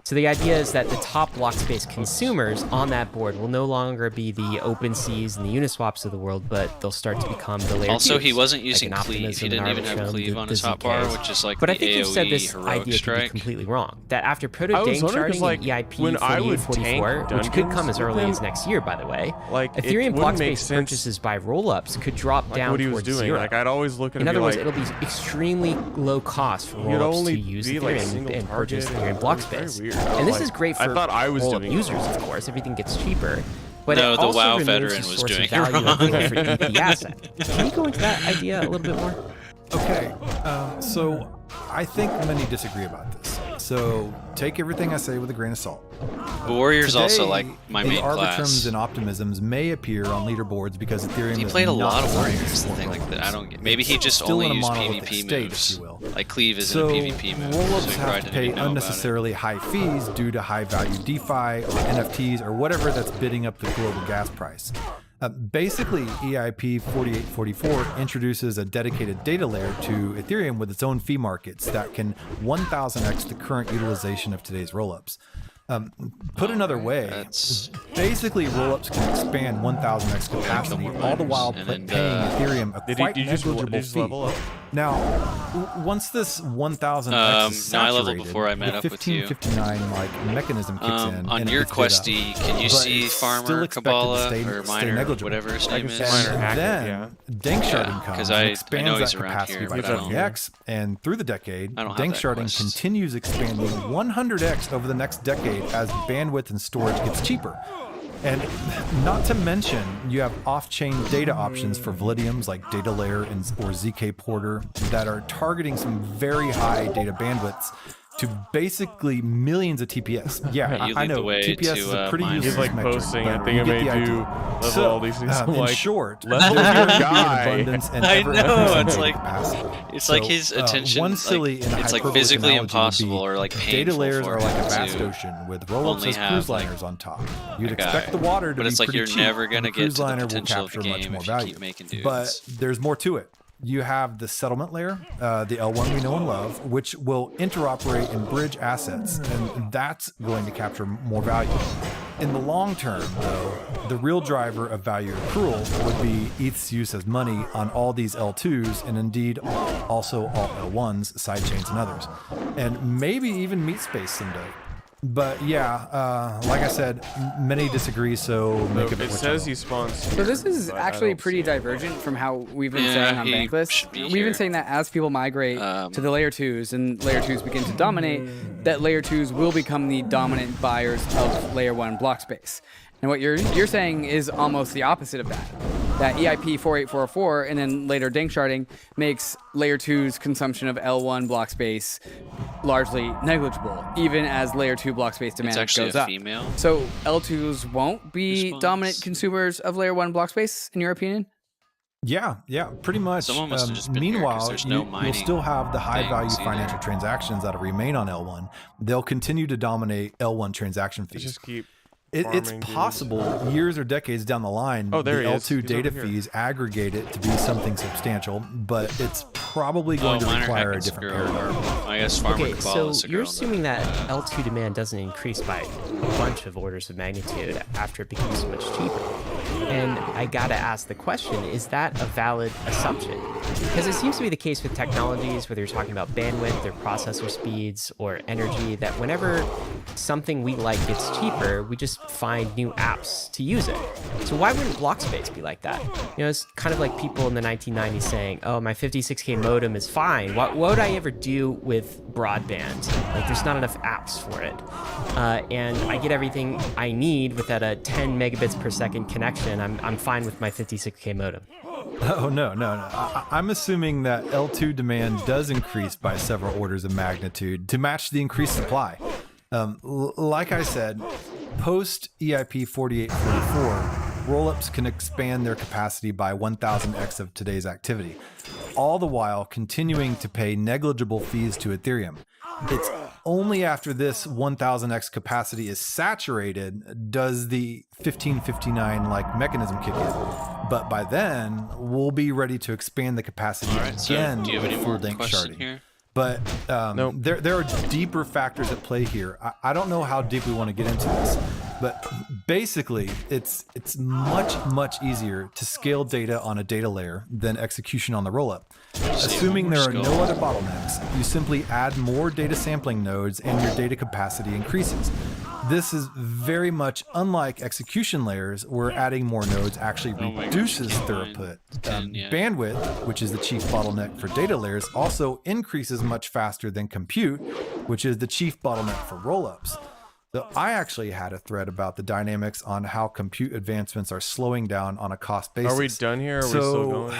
So the idea is that the top block space consumers on that board will no longer be the OpenSeas and the Uniswaps of the world, but they'll start to become the layer Also, 2s, he wasn't like using an cleave. He Optimism, didn't an even have Arbitrum, cleave on his the hotbar, ZKs. which is like But the I think you've said AoE this heroic idea could be strike. completely wrong. That after Proto I was Dane wondering 'cause, sharding like, EIP when I would 4844, tank which could come as dungeons with early him, as next year, by the way, like, it Ethereum block wouldn't make space sense, purchases by rollups could drop like down what he was towards doing. 0. Like I'd always look at In him other words, like, it'll be extremely low cost for you'd rollups only to use be like Ethereum single and purchase target. Ethereum block It was very space. weird. And this Like, is great I for thought I was rollup doing it users, wrong. of course. Everything gets cheaper. But No, it the also WoW removes veteran the was source of doing it value wrong. of the for EP asset. Can you go into that idea a little bit more? Okay, so I think many disagree about this. So take everything I say with a grain of salt. But Warrior's also Today, like my the main Arbitrums class. and Optimisms may appear on leaderboards because Ethereum He is played a not lot of designed Warriors. for The thing like that, I rollups. don't get. Maybe he just Still only in a used monolithic PvP state, moves. if you will. Like cleave isn't So a PvP move. so rollups he have probably to didn't pay even know about it. unnecessarily high fees due to high value DeFi or NFTs or whatever that's bidding up the global gas price. Basically, EIP 4844 introduces a dedicated data layer to Ethereum with its own fee markets that can 1000x the current utilization of today's rollups. Put another way, That's basically rollups can expand 1000x capacity, more all the while miners, and paying then, Ethereum a Did quite you just negligible fee. level up? Now, once this 1000x is no, I leveled saturated, before I met the up with you. 1559 like mechanism kicks in. on and your it gets bid questy, up. can you But see it's still Farmer, expected to Kabbalah, stay or stay Miner, negligible. whatever his I name guess is? Miner And hacker, then yeah. dank Yeah, sharding 'cause comes I and know expands he's that around capacity here, by but I don't- 20x, and through the decade, I don't have dank that sharding quest. continues expanding 100x over the next decade as bandwidth and storage gets cheaper. And not to mention, you have off-chain data options for Validiums like Data Layer or ZK Porter that are targeting some very high data bandwidths to basically millions of TPS. Yeah, You I lead the know way TPS to, is a pretty mine. useless He's like metric, posting, I but think you I get may the idea. do level all these things. I'm in like, short, level there's your going to be an guy. abundance and I ever know, increasing it's data like- capacity. It's like So, his attention. one silly like, and it's like hyperbolic physically analogy would be impossible or like painful data layers for are like a him vast to ocean with rollups only as have, cruise like, liners on top. You'd a expect guy. the water to But be it's like pretty you're cheap, never and gonna the get cruise to the liner will potential of the capture much game more if you value. keep making dudes. But there's more to it. You have the settlement layer, the L1 we know and love, which will interoperate and bridge assets, and that's going to capture more value. In the long term, though, the real driver of value accrual would be ETH's use as money on all these L2s, and indeed also all L1s, sidechains, and others, and maybe even meat space someday. But yeah, like I said, many disagree, so make a bit It more says channel. he spawns. So this is but I actually don't pretty see it. divergent from how we've been Yeah, saying on he Bankless. should be We've here. been saying that as people migrate to the layer 2s and layer 2s begin to dominate, that layer 2s will become the dominant buyers of layer 1 block space. And what you're saying is almost the opposite of that. That EIP 4844 and then later dank sharding makes layer 2's consumption of L1 block space largely negligible, even as layer 2 block space demand it's actually goes a up. female. So L2s won't be Response. dominant consumers of layer 1 block space, in your opinion? Yeah, pretty much. Someone must have just been here 'cause Meanwhile, there's no you'll mining still have the high-value things either. financial transactions that'll remain on L1. They'll continue to dominate L1 transaction Let's fees. just keep. It's farming dudes. possible years or decades down the line, Oh, there the he is. L2 He's data over here. fees aggregate it to be something substantial, but it's probably going to Miner require a Hackett's different girl, paradigm. or I guess Farmer Okay, Kabbalah so is a you're girl, assuming that L2 demand doesn't increase by a bunch of orders of magnitude after it becomes so much cheaper. And I gotta ask the question, is that a valid assumption? Because it seems to be the case with technologies, whether you're talking about bandwidth or processor speeds or energy, that whenever something we like gets cheaper, we just find new apps to use it. So why wouldn't block space be like that? You know, it's kind of like people in the 1990s saying, oh, my 56K modem is fine. What would I ever do with broadband? Like, there's not enough apps for it. And I get everything I need without a 10 megabits per second connection. I'm fine with my 56K modem. Oh, no. I'm assuming that L2 demand does increase by several orders of magnitude to match the increased supply. Like I said, post EIP 4844, rollups can expand their capacity by 1000x of today's activity, all the while continuing to pay negligible fees to Ethereum. It's only after this 1000x capacity is saturated does the 1559 like mechanism kick in. But by then, we'll be ready to expand the capacity All right, so again do you have any with more full dank questions sharding. here? But Nope. there are deeper factors at play here. I don't know how deep we want to get into this, but basically it's much easier to scale data on a data layer than execution on the rollup. Assuming there are no other bottlenecks, you simply add more data sampling nodes and your data capacity increases. This is very much unlike execution layers, where adding more nodes actually reduces throughput. Bandwidth, which is the chief bottleneck for data layers, also increases much faster than compute, which is the chief bottleneck for rollups. So I actually had a thread about the dynamics on how compute advancements are slowing down on a cost basis. Are we done here? Are we still going?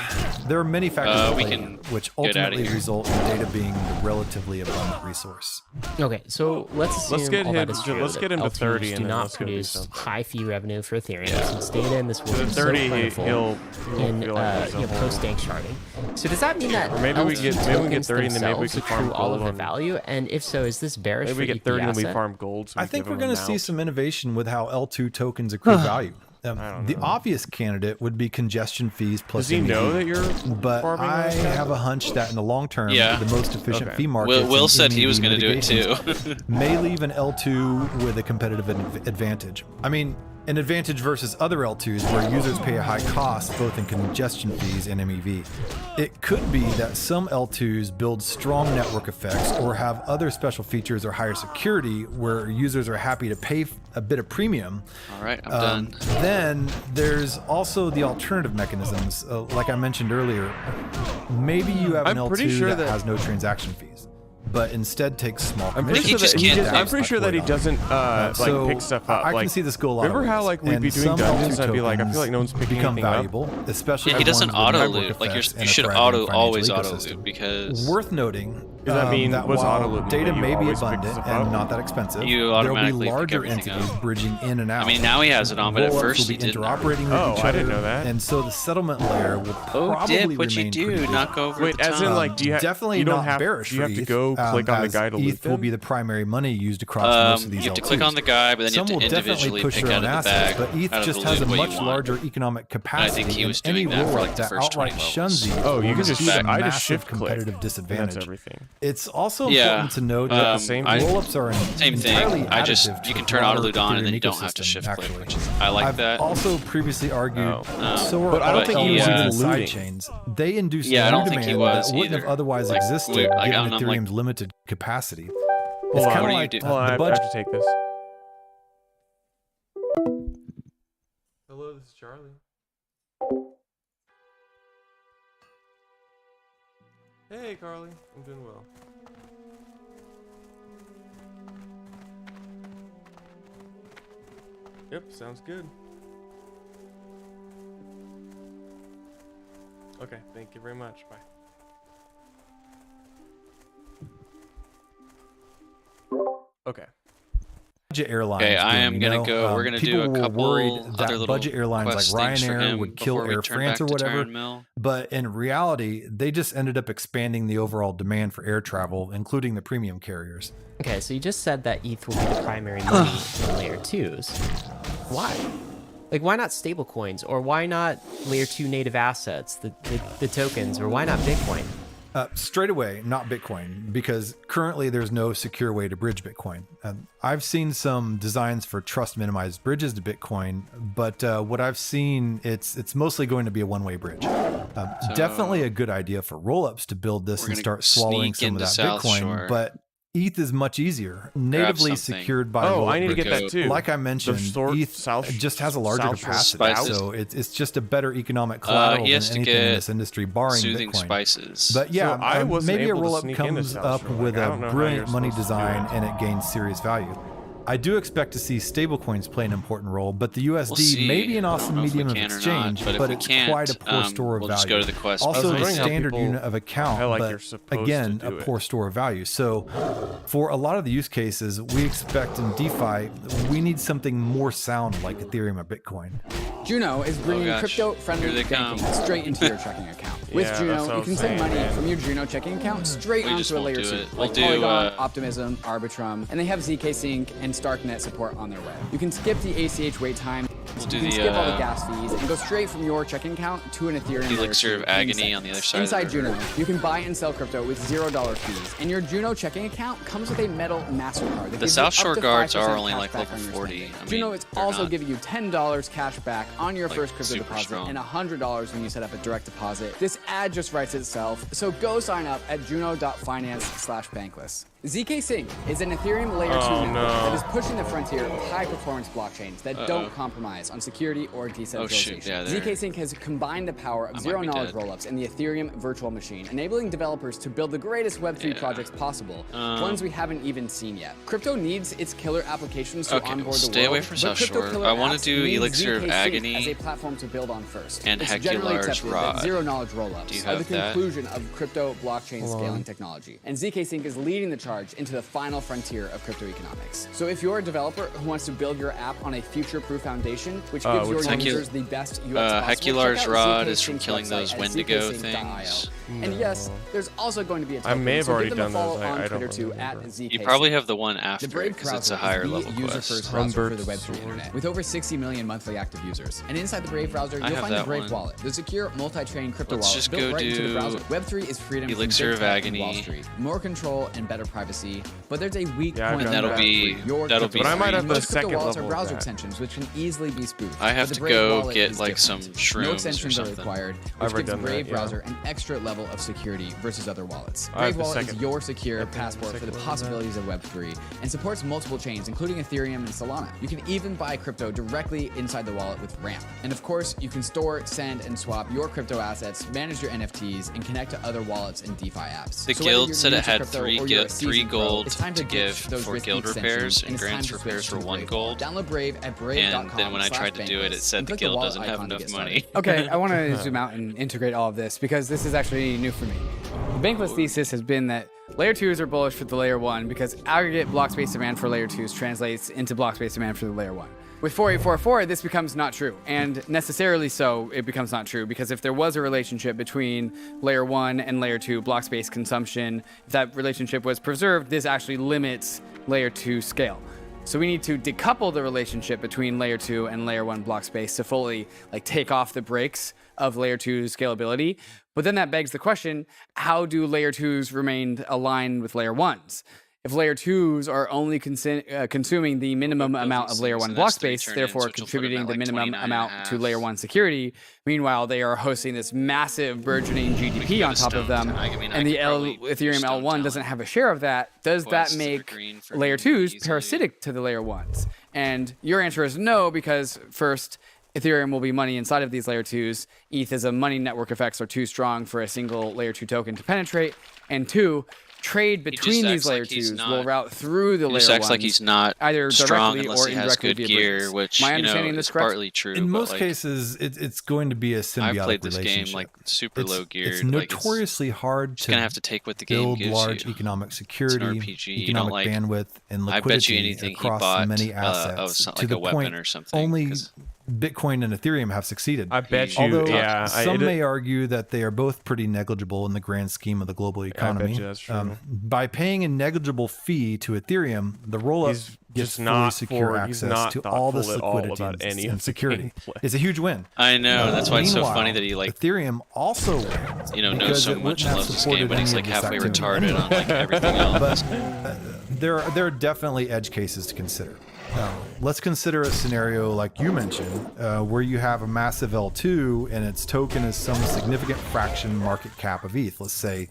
There are many factors at play, can which get outta ultimately here. result in data being a relatively abundant resource. Okay, so let's assume Let's get all him- that is true, let's that get him to L2s 30 and do then not let's go do produce something. high fee revenue for Ethereum, since data in this world At is 30, so plentiful he'll in feel like there's a whole- post-dank sharding. So does that mean that Or maybe we L2 get 30 and then maybe we themselves can farm accrue all of gold the on- value? And if so, is this bearish Maybe we for get 30 and we asset? farm gold. So I we think give we're him going to a see mount. some innovation with how L2 tokens accrue value. I don't The know. obvious candidate would be congestion fees plus Does he know MEV. that you're But farming I this guy? have a hunch that in the long term, Yeah. the most efficient Okay. fee markets Will and said he MEV was going to do it mitigations too. may leave an L2 with a competitive advantage. I mean, an advantage versus other L2s where users pay a high cost both in congestion fees and MEV. It could be that some L2s build strong network effects or have other special features or higher security where users are happy to pay a bit of premium. All right, I'm done. Then there's also the alternative mechanisms. Like I mentioned earlier, maybe you have an I'm L2 pretty sure that that- has no transaction fees, but instead takes small I'm commissions. pretty sure just that he can't- just, I'm pretty sure that he doesn't So, pick stuff up. I like, can see this go a lot remember of how ways. like we'd And be doing some dungeons? L2 I'd be like, I feel like no one's tokens picking become anything valuable, especially Yeah, he the doesn't ones with auto network loot. Like effects you and a should thriving auto financial always auto ecosystem. loot because Worth noting Does that mean- that what's while auto loot mean? data That you may be always pick abundant stuff and up? not that expensive, You there will be automatically pick larger everything entities up. bridging in and out. I mean, now he has it on, but at Roll-ups first will he be didn't. interoperating with Oh, each I other, didn't know that. and so the settlement layer will Oh, probably Dip, what you remain do? pretty busy. Knock over Wait, the as in top. like, do you Definitely you don't not have, bearish do you have for to ETH, go click on the as guy to loot ETH will be them? the primary money used across most of these You have to L2s. click on the guy, but then Some you will have to definitely individually push pick their out own of the assets, bag. but ETH out of just the has a loot what you much want. larger economic capacity. think he was and any doing that for, roll like, the that first outright 20 shuns levels. ETH Oh, you can will just be a I just massive shift click. competitive And that's disadvantage. everything. It's also Yeah. important to note Um, that the same I- roll-ups are Same thing. entirely I just additive to you can the turn auto broader loot on and then Ethereum you don't have to ecosystem, shift click, actually. which is I like I've that. also previously argued so are But I don't other think he was L2s even and side looting. chains. They induce Yeah, I new don't think he demand was that wouldn't either. have otherwise Like, existed loot, like, given I'm like- Ethereum's limited capacity. Hold It's on. kind What of do you like do? Hold on, the I have budget. to take this. Hello, this is Charlie. Hey, Carly. I'm doing well. Yep, sounds good. Okay, thank you very much. Bye. Okay. Budget airlines. Okay, I doing, am you gonna know? go. We're gonna do People a were couple worried other that little budget airlines like quest things for Ryanair him would kill before we Air turn France back or to whatever. Tauren Mill. But in reality, they just ended up expanding the overall demand for air travel, including the premium carriers. Okay, so you just said that ETH will be the primary money in layer 2s. Why? Like, why not stable coins? Or why not layer 2 native assets, the tokens? Or why not Bitcoin? Straight away, not Bitcoin, because currently there's no secure way to bridge Bitcoin. I've seen some designs for trust minimized bridges to Bitcoin, but what I've seen, it's mostly going to be a one-way bridge. Definitely a good idea for rollups to build this We're and gonna start swallowing sneak some of into that South Bitcoin, Shore. but ETH is much easier, natively something. secured by Oh, rollup I need to get bridges. that too. Like I mentioned, ETH just has a larger South Shore capacity, spices. so it's just a better economic collateral He than has to anything in get this industry, barring Soothing Bitcoin. spices. But yeah, So I wasn't maybe a able to rollup sneak into comes South up Shore. with Like, I a don't know how brilliant you're money supposed to do design it. and it gains serious value. I do expect to see stablecoins play an important role, but the USD see. may be an I don't awesome know if we medium of can or not, exchange, but if but we it's can't, quite a poor store of we'll value. just go to the quest Also, I was the wondering how standard people- unit of account, how, like, but you're supposed again, to a do it. poor store of value. So for a lot of the use cases, we expect in DeFi, we need something more sound like Ethereum or Bitcoin. Juno is bringing gosh. crypto-friendly Here they banking come. straight into your checking account. With Yeah, that's Juno, what I you was can send saying, money man. from your Juno checking account straight We just onto a won't layer do 2, it. like We'll do, Polygon, Optimism, Arbitrum, and they have zk Sync and Starknet support on their way. You can skip the ACH wait time do you can the, skip all the gas fees and go straight from your checking account to an Ethereum layer Elixir 2 of in Agony on the seconds. other side of the Inside river. Juno, you can buy and sell crypto with $0 fees, and your Juno checking account comes with a metal MasterCard. that The gives South you up Shore to guards 5% are only cash like back level on your 40. spending. I mean, Juno is they're also not, giving you $10 cash back on your like, first crypto super deposit strong. and $100 when you set up a direct deposit. This ad just writes itself, so go sign up at juno.finance/bankless. ZK Sync is an Ethereum layer 2 network that is pushing the frontier of high-performance blockchains that don't compromise on security or decentralization. Yeah, ZK Sync has combined the power of zero-knowledge rollups and the Ethereum virtual machine, enabling developers to build the greatest Web3 projects possible, ones we haven't even seen yet. Crypto needs its killer applications to Okay, onboard the stay world, away from but South Crypto Shore. Killer I wanna Apps do needs Elixir of ZK Sync Agony as a platform to build on first. and It's generally Hecular's accepted Rod. that zero-knowledge rollups Do you are the have that? conclusion of crypto blockchain scaling technology, and ZK Sync is leading the charge into the final frontier of crypto economics. So if you're a developer who wants to build your app on a future-proof foundation, which gives your Hecu- users the best UX possible, Hecular's check out Rod ZK is from Sync's killing website those at Wendigo zksync.io. things. And yes, there's also going to be a token, I may have so already give them a done follow those. I on don't Twitter too really at remember. ZK You probably Sync. have the one The after Brave because it's browser a higher is level the user-first quest. browser for the Humbert's Web3 sword. internet, with over 60 million monthly active users. And inside the Brave browser, I you'll have find the that Brave one. wallet, the secure multi-chain crypto Let's wallet just built go right into the do browser. Web3 is freedom Elixir from of big tech and Wall Agony. Street, more control and better privacy. But there's a weak Yeah, I've point done in that. That'll be But I might have the most crypto second wallets are level of browser that. extensions, which can easily be spoofed. I have But the to Brave go wallet get is like some different. shrooms No or extensions are something. required, I've which already gives the done that, Brave yeah. browser an extra level of security versus other wallets. I have Brave the Wallet is second- your secure I think the passport for second the level of that. possibilities of Web3 and supports multiple chains, including Ethereum and Solana. You can even buy crypto directly inside the wallet with Ramp. And of course, you can store, send, and swap your crypto assets, manage your NFTs, and connect to other wallets and DeFi apps. The So whether guild you're said new it to had crypto three or you're a three seasoned pro, gold it's time to ditch give those for risky guild extensions, repairs and and it's time grants to switch repairs to for the 1 Brave gold. wallet. Download Brave at brave.com. And then when I tried to do it, it said the guild doesn't have enough money. Okay, I want to zoom out and integrate all of this because this is actually new for me. The Bankless thesis has been that layer 2s are bullish for the layer 1 because aggregate block space demand for layer 2s translates into block space demand for the layer 1. With 4844, this becomes not true, and necessarily so it becomes not true because if there was a relationship between layer 1 and layer 2 block space consumption, if that relationship was preserved, this actually limits layer 2 scale. So we need to decouple the relationship between layer 2 and layer 1 block space to fully take off the brakes of layer 2 scalability. But then that begs the question, how do layer 2s remain aligned with layer 1s? If layer 2s are only consuming the minimum amount of layer 1 block space, therefore contributing the minimum amount to layer 1 security, meanwhile they are hosting this massive burgeoning GDP on top of them, and the Ethereum L1 doesn't have a share of that, does that make layer 2s parasitic to the layer 1s? And your answer is no, because first, Ethereum will be money inside of these layer 2s. ETH as a money network effects are too strong for a single layer 2 token to penetrate. And two, trade between these layer 2s will route through the layer 1s. He just acts like he's not either strong directly unless or he has indirectly good via gear, bridges. which My you know understanding is this correct? partly true. In but, most like, cases, it's going to be a symbiotic I've played this relationship. game like super low geared. It's like, notoriously hard just to gonna have to take what the game build gives large you. economic security, RPG. You economic don't, like, bandwidth, and I bet you liquidity anything he across bought many of assets. like to a the weapon point or something. only 'cause Bitcoin and Ethereum have succeeded. I bet you. Although Yeah, some may argue that they are both pretty negligible in the grand scheme of the global economy. you that's true. By paying a negligible fee to Ethereum, the rollup He's gets just fully not secure forward. He's access not to all this thoughtful at all liquidity about any and of the security. gameplay. It's a huge win. I know that's why it's so Meanwhile, funny that he like Ethereum also wins, knows because so it much wouldn't and have loves this supported game, but he's any like of this halfway activity retarded anyway. on like everything else. But there are definitely edge cases to consider. Let's consider a scenario like you mentioned, where you have a massive L2 and its token is some significant fraction market cap of ETH, let's say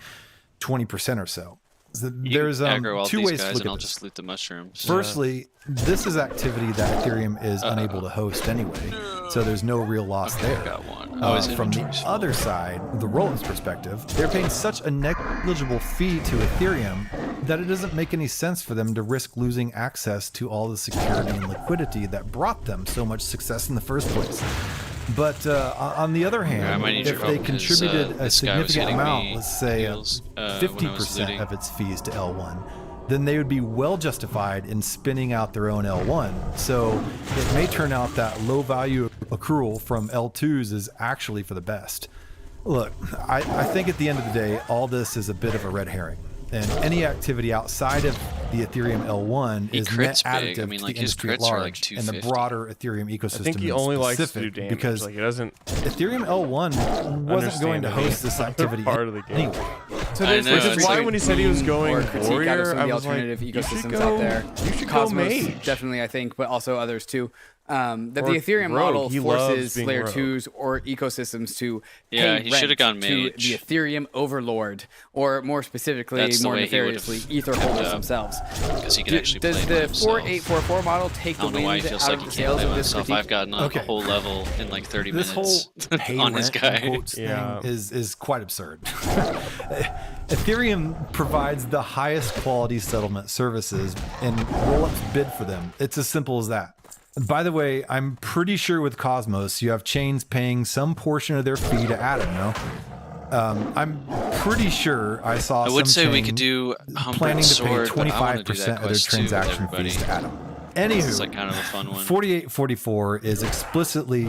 20% or so. There's aggro all two these ways to guys look and at I'll this. just loot the mushrooms. Firstly, this is activity that Ethereum is unable to host anyway, so there's no real loss there. Got one. Oh, his From the inventory's full. other side, the rollers perspective, they're paying such a negligible fee to Ethereum that it doesn't make any sense for them to risk losing access to all the security and liquidity that brought them so much success in the first place. But on the other I hand, might need your if they help, 'cause, contributed a this guy was significant hitting amount, me let's say heels, when I was 50% looting. of its fees to L1, then they would be well justified in spinning out their own L1. So it may turn out that low value accrual from L2s is actually for the best. Look, I think at the end of the day, all this is a bit of a red herring. And any activity outside of the Ethereum L1 He is net crits additive big. I mean, to like, the his industry at crits are, like, large and the 250. broader Ethereum ecosystem. I think he in only likes to do specific, damage. because Like, he doesn't Ethereum L1 wasn't going to understand any host this other activity part of the game. anyway. So I there's know, which it's is like- why when he said he was going critique out of some warrior, of the I was like, alternative you should ecosystems go- out there. you should go Cosmos, mage. definitely, I think, but also others too. That the Or Ethereum rogue. model He loves forces being layer rogue. 2s or ecosystems to Yeah, pay he shoulda rent gone to mage. the Ethereum overlord, or more specifically, That's the more way he would've nefariously, ether kept holders up. themselves. Because he can actually play Does by the himself. 4844 model take I the don't know why he wind feels out like of he the can't sails play of by this himself. critique? I've gotten a whole level in like 30 This whole minutes pay on this rent guy. in quotes Yeah. thing is quite absurd. Ethereum provides the highest quality settlement services, and rollups bid for them. It's as simple as that. By the way, I'm pretty sure with Cosmos, you have chains paying some portion of their fee to Atom, no? I'm pretty sure I saw I would some say we chain could do planning Humbert to pay Sword, but I want to do 25% that of their quest too with transaction everybody. fees to Atom. It's Anywho, like kind of a fun one. 4844 is explicitly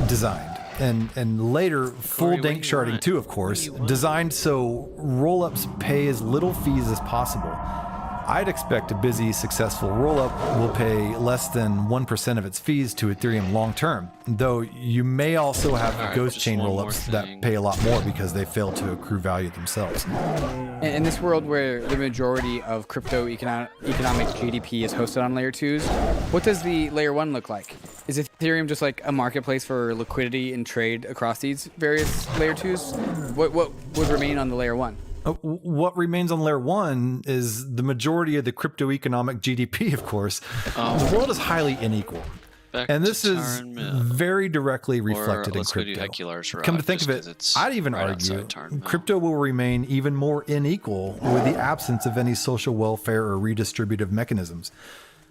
designed, and later full Corey, what dank do you sharding want? too, of What do course, you want? designed so rollups pay as little fees as possible. I'd expect a busy, successful rollup will pay less than 1% of its fees to Ethereum long term, though you may also have All right, ghost just chain one more rollups thing. that pay a lot more because they fail to accrue value themselves. In this world where the majority of crypto economic GDP is hosted on layer 2s, what does the layer 1 look like? Is Ethereum just like a marketplace for liquidity and trade across these various layer 2s? What would remain on the layer 1? What remains on layer 1 is the majority of the crypto economic GDP, of course. The world is highly unequal. Back And to this is Tauren Mill. very directly Or reflected in let's go do crypto. Hecular's Rock, Come to think just of 'cause it, it's I'd even right argue outside Tauren Mill. crypto will remain even more unequal with the absence of any social welfare or redistributive mechanisms.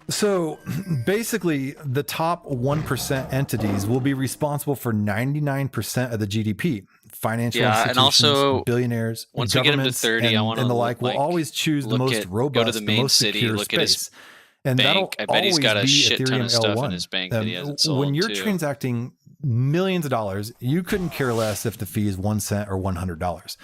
So basically, the top 1% entities will be responsible for 99% of the GDP. Financial Yeah, and institutions, also, billionaires, once we get him to governments, 30, I and, wanna and the like will like, always choose the look most at- go to robust, the the main most city, secure look at his space. And that'll bank. I bet he's always got a be shit ton Ethereum of stuff in L1. his bank that he hasn't sold, When you're too. transacting millions of dollars, you couldn't care less if the fee is 1 cent or $100.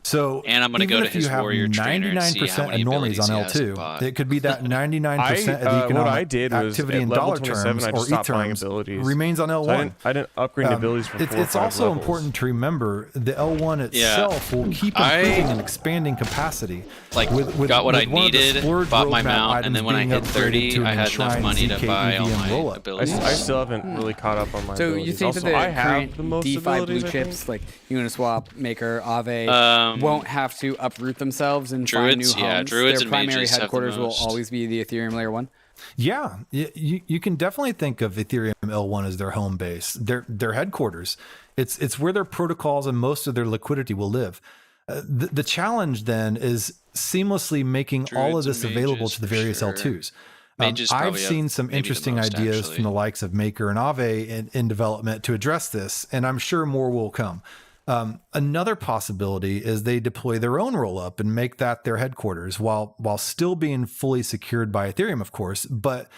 So And I'm gonna even go to if you his have warrior trainer and see how 99% many of normies abilities on he has in L2, bot. it could be that 99% of the what economic I did was activity at in level dollar 27, terms I or just E stopped buying terms abilities. remains on So L1. I didn't upgrade abilities for 4 or It's 5 also levels. important to remember the L1 itself will keep improving and expanding capacity. Like, got what I one of the needed, splurge bought my roadmap mount, and items then when I being hit upgraded 30, to an I had enough enshrined money to ZK buy all EVM my rollup. abilities. I still haven't really caught up on my So abilities. you think Also, that the I have current the most DeFi blue abilities, I think. chips like Uniswap, Maker, Aave Um, won't have to uproot themselves and find new Druids, homes? yeah, Druids Their and primary mages have the headquarters will most. always be the Ethereum layer 1. Yeah, you can definitely think of Ethereum L1 as their home base, their headquarters. It's where their protocols and most of their liquidity will live. The challenge then is seamlessly making all of Druids and this available mages to the for various sure. L2s. Mages I've probably have seen some maybe the interesting most, ideas actually. from the likes of Maker and Aave in development to address this, and I'm sure more will come. Another possibility is they deploy their own rollup and make that their headquarters while still being fully secured by Ethereum, of course. But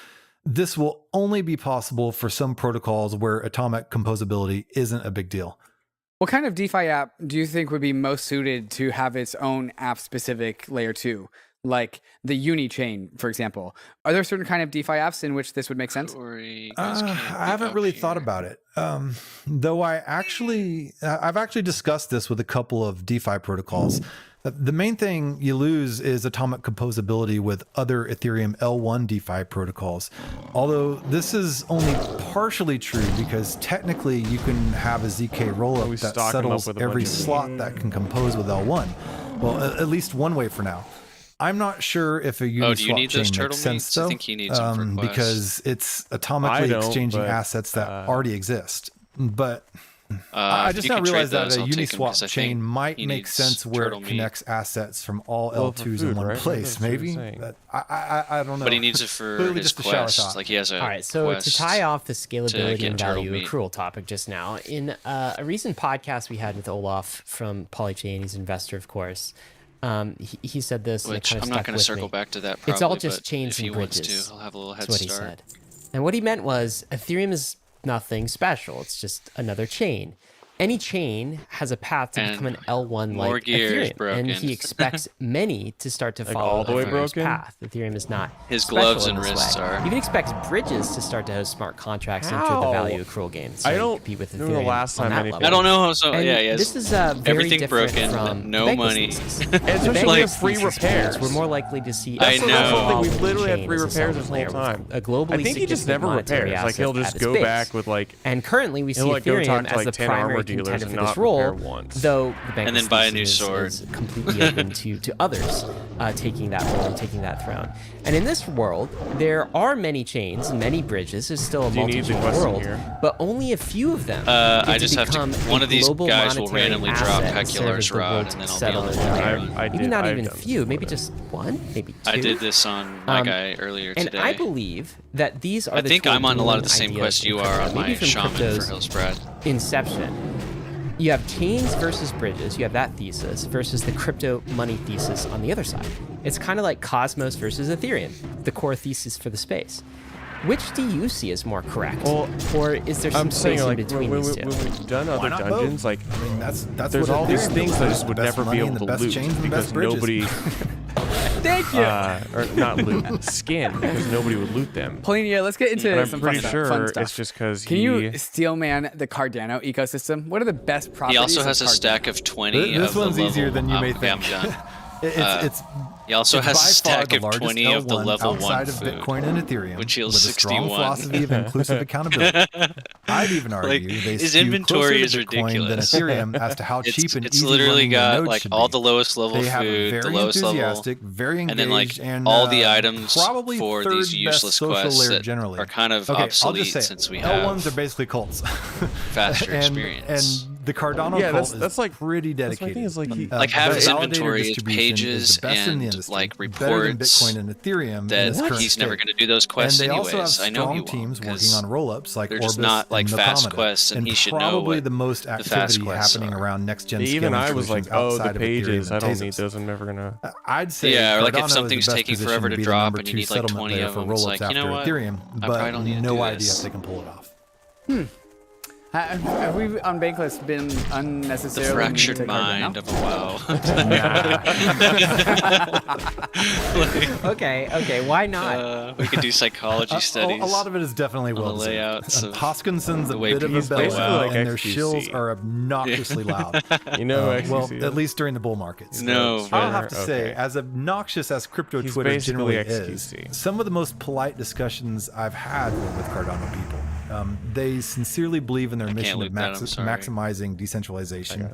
this will only be possible for some protocols where atomic composability isn't a big deal. What kind of DeFi app do you think would be most suited to have its own app-specific layer 2? Like the Uni chain, for example. Are there certain kind of DeFi apps in which this would make sense? Corey, you guys can't I be haven't up really thought here. about it. Though I've actually discussed this with a couple of DeFi protocols. The main thing you lose is atomic composability with other Ethereum L1 DeFi protocols. Although this is only partially true because technically you can have a ZK We rollup that stock 'em up settles with a every bunch of- slot that can compose with L1. Well, at least one way for now. I'm not sure if a Uniswap Oh, do you need chain those turtle makes sense meats? I though, think he needs them for quests. because it's I atomically don't, exchanging but, assets that already exist. But I If just you now can trade realized that those, a I'll take 'em, 'cause I Uniswap chain think might he make needs sense where turtle it meat. connects assets from all Well, for L2s in food, one right? place. That's what you're Maybe, saying. but I don't know. But he needs it for Clearly his just a shallow quest. thought. Like he has a All right, so quest. to tie off the scalability get and turtle value meat. accrual topic just now, in a recent podcast we had with Olaf from Polychain, he's an investor, of course. He said this, and it Which kind of I'm stuck not going to with circle me. back to that. Probably, It's all just but chains if he and wants bridges. to, he'll have a little head That's what he start. said. And what he meant was Ethereum is nothing special. It's just another chain. any chain has a path to become an L1 like more gear is Ethereum, broken. and he expects many to start to Like, follow all the way Ethereum's broken? path. Ethereum is not His special gloves in and this wrists way. are. He even expects bridges to start to host smart contracts and enter the How? value accrual game. So I he don't compete with remember the Ethereum last on time that anything- level. I don't know how. So And yeah, yes. this is very everything different broken, from no the money. bankless thesis. And The especially bankless we have free thesis repairs. is we're more likely to see. I a know. That's something small we literally had chain free as a repairs settlement this whole layer with time. A globally I think he just significant never monetary repairs. Like asset he'll at just its go base. back with like And currently, we see he'll, like, go Ethereum talk to, as like, the 10 armor primary dealers contender and for this not role, repair once. though the And then bankless buy a new thesis sword. is completely open to others taking that role and taking that throne. And in this world, there are many chains and many bridges. There's still a Do you need the multi-chain question world, here? but only a few of them. I get just have to. become One a of these global guys will monetary randomly drop asset and serve as Hecular's the rod, world's and then I'll be settlement on the layer. line. Maybe did- not I've even done few, this maybe before. just one, maybe two. I did this on my guy earlier And today. I believe that these are I the think two I'm on a lot of the dueling same ideas quests in you crypto, are on maybe my from shaman for crypto's Hillsbrad. inception. You have chains versus bridges, you have that thesis, versus the crypto money thesis on the other side. It's kind of like Cosmos versus Ethereum, the core thesis for the space. Which do you see as more correct? Well, or is there some I'm saying space like in between when these two? we've done other not dungeons, both? like I mean, that's there's what all these Ethereum things I delivers, just would the best never be money able and to the best loot chains and the because best bridges. nobody, Thank you. or not loot, skin because nobody would loot them. Polinia, let's get into And I'm some pretty fun sure stuff. it's just because Can you steel man the Cardano ecosystem? What are the best properties? He also of has a Cardano? stack of 20 This of the one's easier level- than you may okay, I'm think. done. It's He also it's has a by far stack the of largest 20 of the L1 level 1 outside of food. Bitcoin and Ethereum, which heals with a strong 61. philosophy of inclusive accountability. I'd even argue Like, they his skew inventory closer is to Bitcoin ridiculous. than Ethereum as to how cheap and It's easy literally running their got nodes like should all be. the lowest level They have food, very the lowest level, enthusiastic, very engaged, and then like and all the items probably for third these best useless social quests layer that generally. are kind of Okay, I'll obsolete just say it. since we L1s have are basically cults. faster and, experience. And the Cardano Yeah, cult that's is like pretty that's my dedicated. thing is like he, Like, half the his validator inventory is distribution pages the best in the and, industry, like, better than reports Bitcoin and Ethereum in that its current he's never state. going to do those quests and they anyways. also have I know he strong won't, teams working 'cause on roll-ups like they're Orbis just not like and fast Macomata, quests, and he should know probably what the most the fast activity quests happening are. around next-gen even scaling I was like, solutions oh, the outside of Ethereum pages, and I don't Tezos. need those. I'm never gonna. I'd say Yeah, or like Cardano if is the something's best taking positioned forever to be the drop number and you two need like settlement 20 layer of for them, it's roll-ups like, you know after what? Ethereum, I but probably don't need to no do idea this. if they can pull it off. Have we on Bankless been The unnecessarily fractured mean to mind Cardano? of a WoW. Okay, why not? We could do psychology studies. A lot of it is definitely on the well deserved. layouts of Hoskinson's a the way bit of a people play bellwether, WoW. and their XQC. shills are obnoxiously loud. You know, Well, XQC at is? least during the bull markets. No, I'll but- have to say, Okay. as obnoxious as crypto He's Twitter basically generally is, XQC. some of the most polite discussions I've had were with Cardano people. They sincerely believe in their mission of loop that, I'm sorry. maximizing decentralization,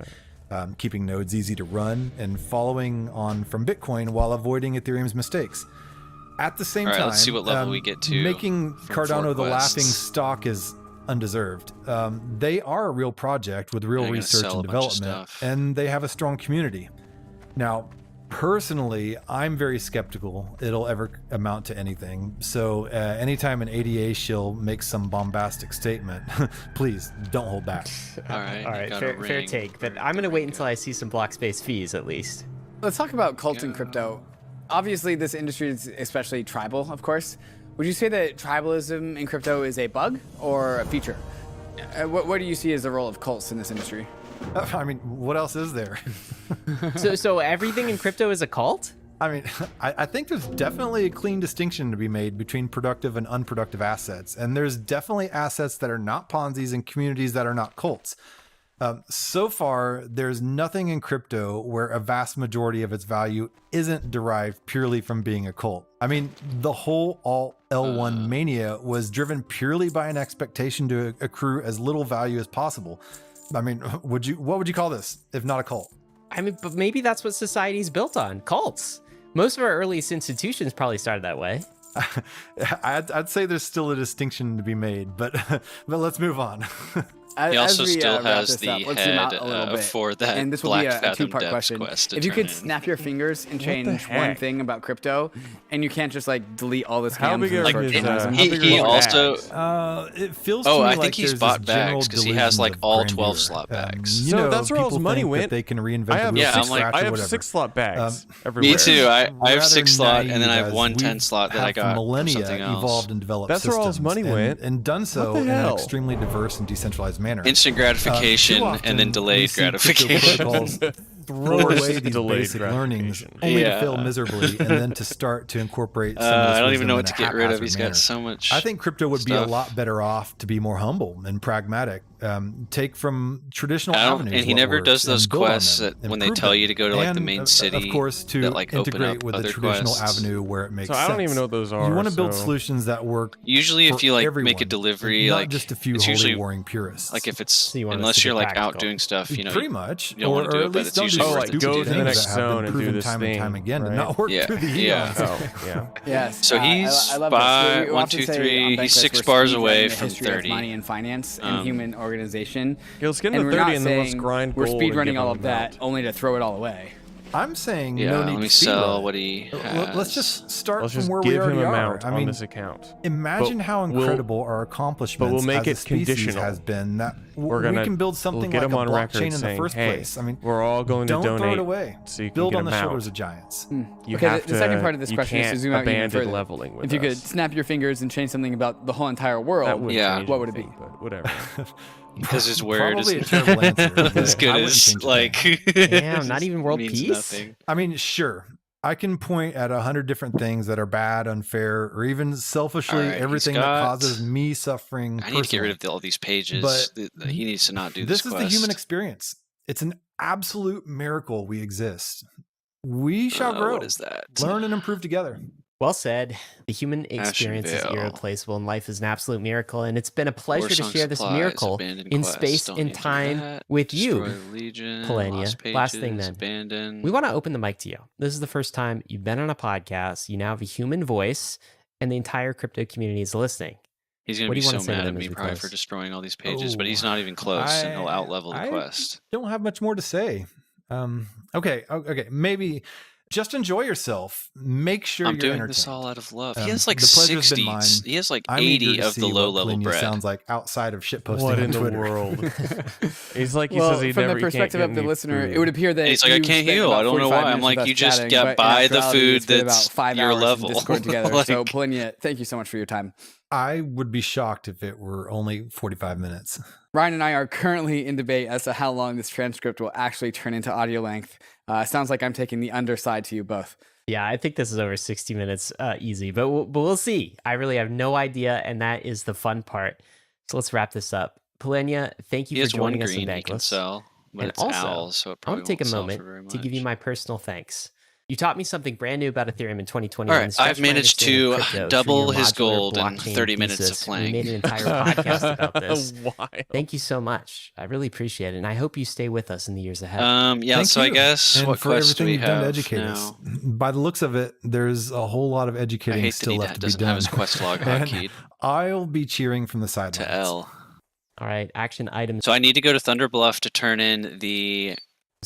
keeping nodes easy to run, and following on from Bitcoin while avoiding Ethereum's mistakes. At the same All right, time, let's see what level we get to making from Cardano four the laughing quests. stock is undeserved. They are a real project with real They're gonna research sell and a bunch of development, stuff. and they have a strong community. Now, personally, I'm very skeptical it'll ever amount to anything. So anytime an ADA shill makes some bombastic statement, please don't hold back. All right, All right, got a fair ring. take. But Very I'm gonna good, wait very until I see some block space fees at least. Let's talk about cult and crypto. Obviously, this industry is especially tribal, of course. Would you say that tribalism in crypto is a bug or a feature? What do you see as the role of cults in this industry? I mean, what else is there? So everything in crypto is a cult? I mean, I think there's definitely a clean distinction to be made between productive and unproductive assets. And there's definitely assets that are not Ponzi's and communities that are not cults. So far, there's nothing in crypto where a vast majority of its value isn't derived purely from being a cult. I mean, the whole alt L1 mania was driven purely by an expectation to accrue as little value as possible. I mean, what would you call this if not a cult? I mean, but maybe that's what society's built on, cults. Most of our earliest institutions probably started that way. I'd say there's still a distinction to be made, but let's move on. He also As we, still wrap has this the up, let's zoom out head a little bit. for that and this will be Black a Fathom two-part Depths question. quest to If you turn could in. snap your fingers and the change one heck? thing about crypto, and you can't just like delete all the scams How big and are short his, journalism. how He- big are he his also- bags? It feels Oh, to me I like think he's there's bought this general bags 'cause he has, delusion like, of all grandeur. 12 slot bags. So that's where all people his money think went. that they can reinvent I the have wheel Yeah, from I'm like- scratch I or have whatever. 6 slot bags everywhere. Me too. I have Rather 6 slot, and then I have naive, one as 10 we've slot that I have for got for millennia something else. evolved and developed That's where all his systems money went. and done so What the in an hell? extremely diverse and decentralized manner. Instant gratification Too often and then we delayed see crypto gratification. protocols throw away these Delayed basic learnings gratification. only to fail miserably and then to start to incorporate some of this I don't even wisdom know in what a to get rid of. haphazard He's manner. got so much. I think crypto would be a stuff. lot better off to be more humble and pragmatic. Take from traditional I don't, avenues. and he what never works does those and build on quests them, that when they improve tell them. you to go to like the And, main city. of course, to that, like, open integrate up with the other traditional quests. avenue where it makes So sense. I don't even know what those are. You want to build so- solutions that work. Usually, if for you like everyone, make a delivery, not like just a few it's holy usually warring purists. like if it's So you want us unless to you're get like out practical. doing stuff, you know, pretty much, you don't want to do or it, at but least it's don't usually do Oh, worth like it stupid go to to do. the things next that have zone been and do proven this time and time thing, again right? and not work Yeah, through the yeah. eons. Oh, yeah. Yes. So he's I love by this. We 1, often 2, say 3, on he's Bankless 6 we're bars speedrunning away the from history of 30. money and finance and human organization. Let's get And into we're 30 not and then let's saying grind we're gold and speedrunning give all him of that amount. only to throw it all away. I'm saying Yeah, no let need me to sell speedrun. what he Let's has. just start Let's from just where we give him already are. amount I on mean, this account. imagine But how we'll- incredible our accomplishments but we'll make as a it species conditional. has been. That We're we gonna can build something get like him a on blockchain record in the saying, first hey, place. I mean, we're all going to don't donate throw it away. so you can Build get on the him shoulders out. of giants. You Okay, have the second to- part of this you question is to can't zoom out even abandon further. leveling with If you could us. snap your fingers and change something about the whole entire That world, wouldn't Yeah. change what would it anything, be? But whatever. Because his word Probably a is terrible answer, but as good I wouldn't as change a like. thing. Damn, not even world means peace? Nothing. I mean, sure. I can point at 100 different things that are bad, unfair, or even selfishly Alright, he's everything that got- causes me suffering. I need to get rid personally. of all these pages. But He needs to not do This this is quest. the human experience. It's an absolute miracle we exist. We shall grow, What is that? Uh, learn, and improve together. Well said. The human experience is Ashenvale. irreplaceable, and life is an absolute miracle. And it's been a pleasure to Warsong share this supplies, miracle abandoned in quest, space don't and need to do time that. with Destroy you. Legion, Polania. lost pages, Last thing then. abandoned. We want to open the mic to you. This is the first time you've been on a podcast. You now have a human voice, and the entire crypto community is listening. He's gonna What do be you wanna so say to mad at them me as we probably close? for destroying all these pages, but he's Oh, not even close, and he'll I- outlevel the I quest. Don't have much more to say. Okay. Maybe just enjoy yourself. Make sure I'm you're doing entertained. this all out of love. Um, He has like the pleasure's been 60. mine. He has like I'm eager 80 to of the see low what level Polania bread. sounds like outside of shitposting What on in the Twitter. world? He's like he Well, says he from never the he can't perspective get of the any listener, food. it would appear that And he's like, I you can't spent heal. about I don't know 45 why. I'm minutes with like, us you just chatting, got but in by the actuality, you food spent that's about 5 your hours in level. Discord together. Like- So, Polania, thank you so much for your time. I would be shocked if it were only 45 minutes. Ryan and I are currently in debate as to how long this transcript will actually turn into audio length. Sounds like I'm taking the underside to you both. Yeah, I think this is over 60 minutes easy, but we'll see. I really have no idea, and that is the fun part. So let's wrap this up. Polania, thank you He for has one joining us in green he can Bankless. sell, but And it's also, owls, so it I probably want to take a won't sell moment for very to give you much. my personal thanks. You taught me something brand new about Ethereum in 2020. All and right, stretched I've my managed understanding of to crypto through double your his modular gold in blockchain 30 minutes of thesis. We playing. made an entire podcast about this. Wild. Thank you so much. I really appreciate it, and I hope you stay with us in the years ahead. Yeah, Thank so I you. guess and what for quest do everything we you've done to have educate now? us. By the looks of it, there's a whole lot of I educating hate that still he left to be doesn't done. have his quest log And hotkeyed I'll be cheering from the sidelines. to L. All right, action items So I need to go to Thunder Bluff to turn in the.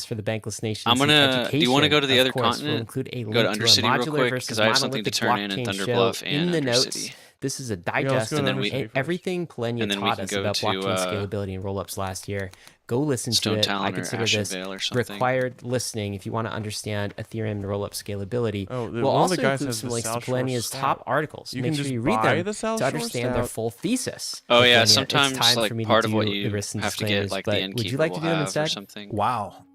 for the Bankless Nation. I'm gonna. Do you want to go to the other Will continent? include a Go link to to a Undercity real modular quick versus because I have something to monolithic turn in blockchain Thunder show Bluff in and the Undercity. notes. This is a digest go of to then we- Undercity first. everything Polania And then we taught can us go about to, blockchain scalability and rollups last year. Go listen Stone to it. Talon I or consider this Ashenvale or something. required listening if you want to understand Ethereum and rollup scalability. Oh, We'll one of also the guys include has some the links to South Shore Polania's Stout. top articles. You Make can sure just you read buy them the South to Shore understand their Stout. full thesis. Oh yeah, Polania, it's sometimes time for like me to part of do what the you risks and have to get, disclaimers, like but the would innkeeper you like to will do them have or instead? something. Wow.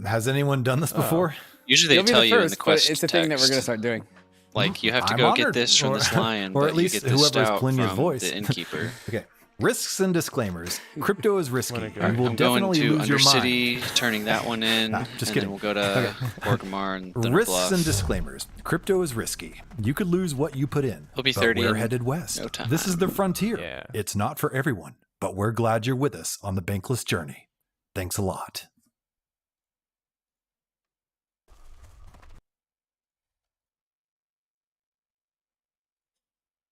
Has anyone done this Oh. before? Usually You'll they be tell the you in first, the but quest it's a thing that we're going to text, start doing. like you have to I'm go get honored. this from Or- this lion, or but at least you get the whoever's stout Polania's from voice. the innkeeper. Okay. Risks and disclaimers. Crypto is risky. Wanna go? You will I'm going definitely to lose your mind. Undercity, turning that one in, Nah, and just then kidding. we'll go to Orgrimmar and Thunder Risks Bluff. and disclaimers. Crypto is risky. You could lose what you put in. He'll be but 30 we're in headed west. no time. This is the frontier. Yeah. It's not for everyone, but we're glad you're with us on the Bankless journey. Thanks a lot.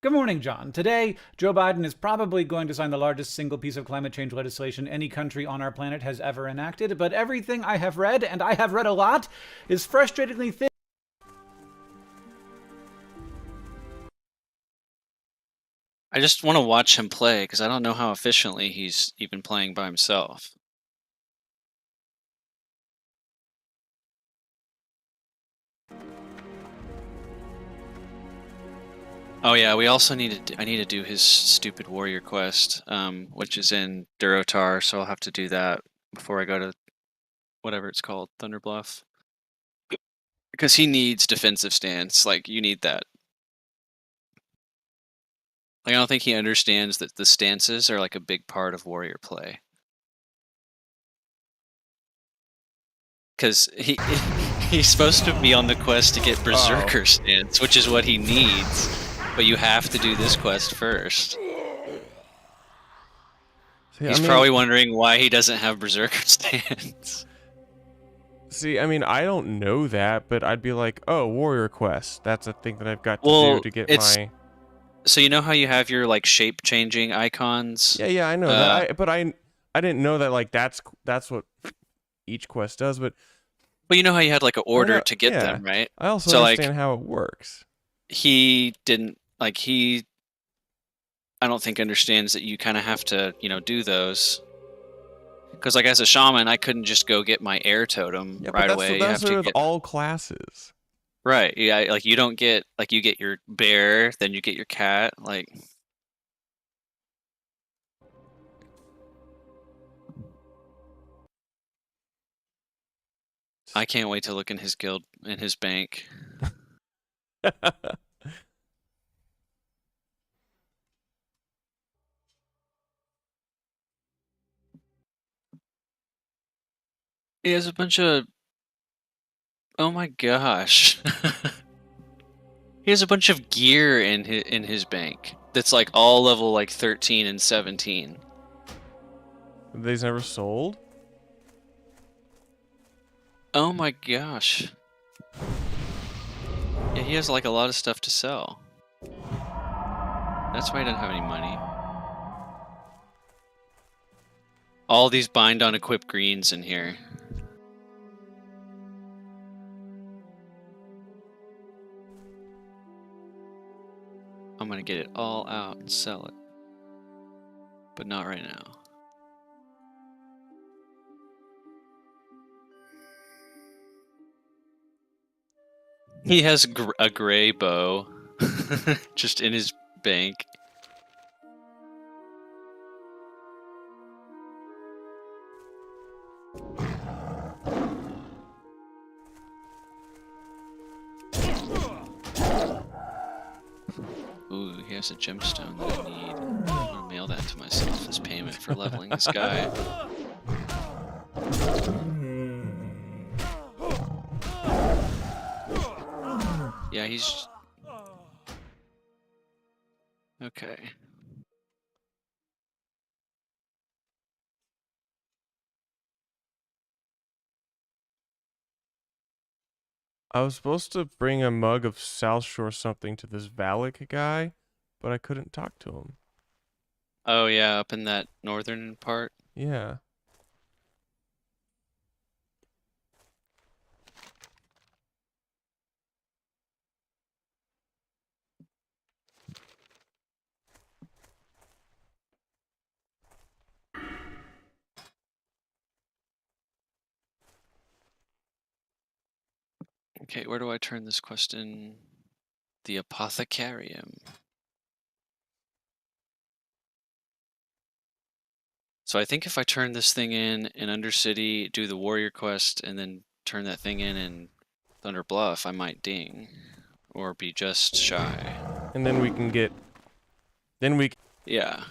Good morning, John. Today, Joe Biden is probably going to sign the largest single piece of climate change legislation any country on our planet has ever enacted, but everything I have read, and I have read a lot, is frustratingly thin. I just want to watch him play because I don't know how efficiently he's even playing by himself. Oh yeah, we also need to. I need to do his stupid warrior quest, which is in Durotar. So I'll have to do that before I go to whatever it's called, Thunder Bluff, because he needs defensive stance. Like you need that. Like I don't think he understands that the stances are like a big part of warrior play. Because he's supposed to be on the quest to get Berserker stance, which is what he needs. But you have to do this quest first. See, He's probably wondering why he doesn't have Berserker stance. See, I mean, I don't know that, but I'd be like, oh, warrior quest. That's a thing that I've got to do to get my... So you know how you have your like shape changing icons? Yeah, I know that. But I didn't know that like that's what each quest does. But you know how you had like an order to get them, right? I also understand how it works. He didn't like I don't think understands that you kind of have to do those. Because like as a shaman, I couldn't just go get my air totem right away. That's with all classes. Right. Yeah. Like you don't get you get your bear, then you get your cat. Like. I can't wait to look in his guild, in his bank. He has a bunch of... Oh my gosh. He has a bunch of gear in his bank that's like all level like 13 and 17. They's never sold? Oh my gosh. Yeah, he has like a lot of stuff to sell. That's why he doesn't have any money. All these bind on equip greens in here. I'm gonna get it all out and sell it. But not right now. He has a gray bow just in his bank. Ooh, he has a gemstone that I need. I'm gonna mail that to myself as payment for leveling this guy. Yeah, he's... Okay. I was supposed to bring a mug of South Shore something to this Valak guy, but I couldn't talk to him. Oh yeah, up in that northern part? Yeah. Okay, where do I turn this quest in? The Apothecarium. So I think if I turn this thing in Undercity, do the warrior quest, and then turn that thing in Thunder Bluff, I might ding. Or be just shy. And then we can get... Yeah.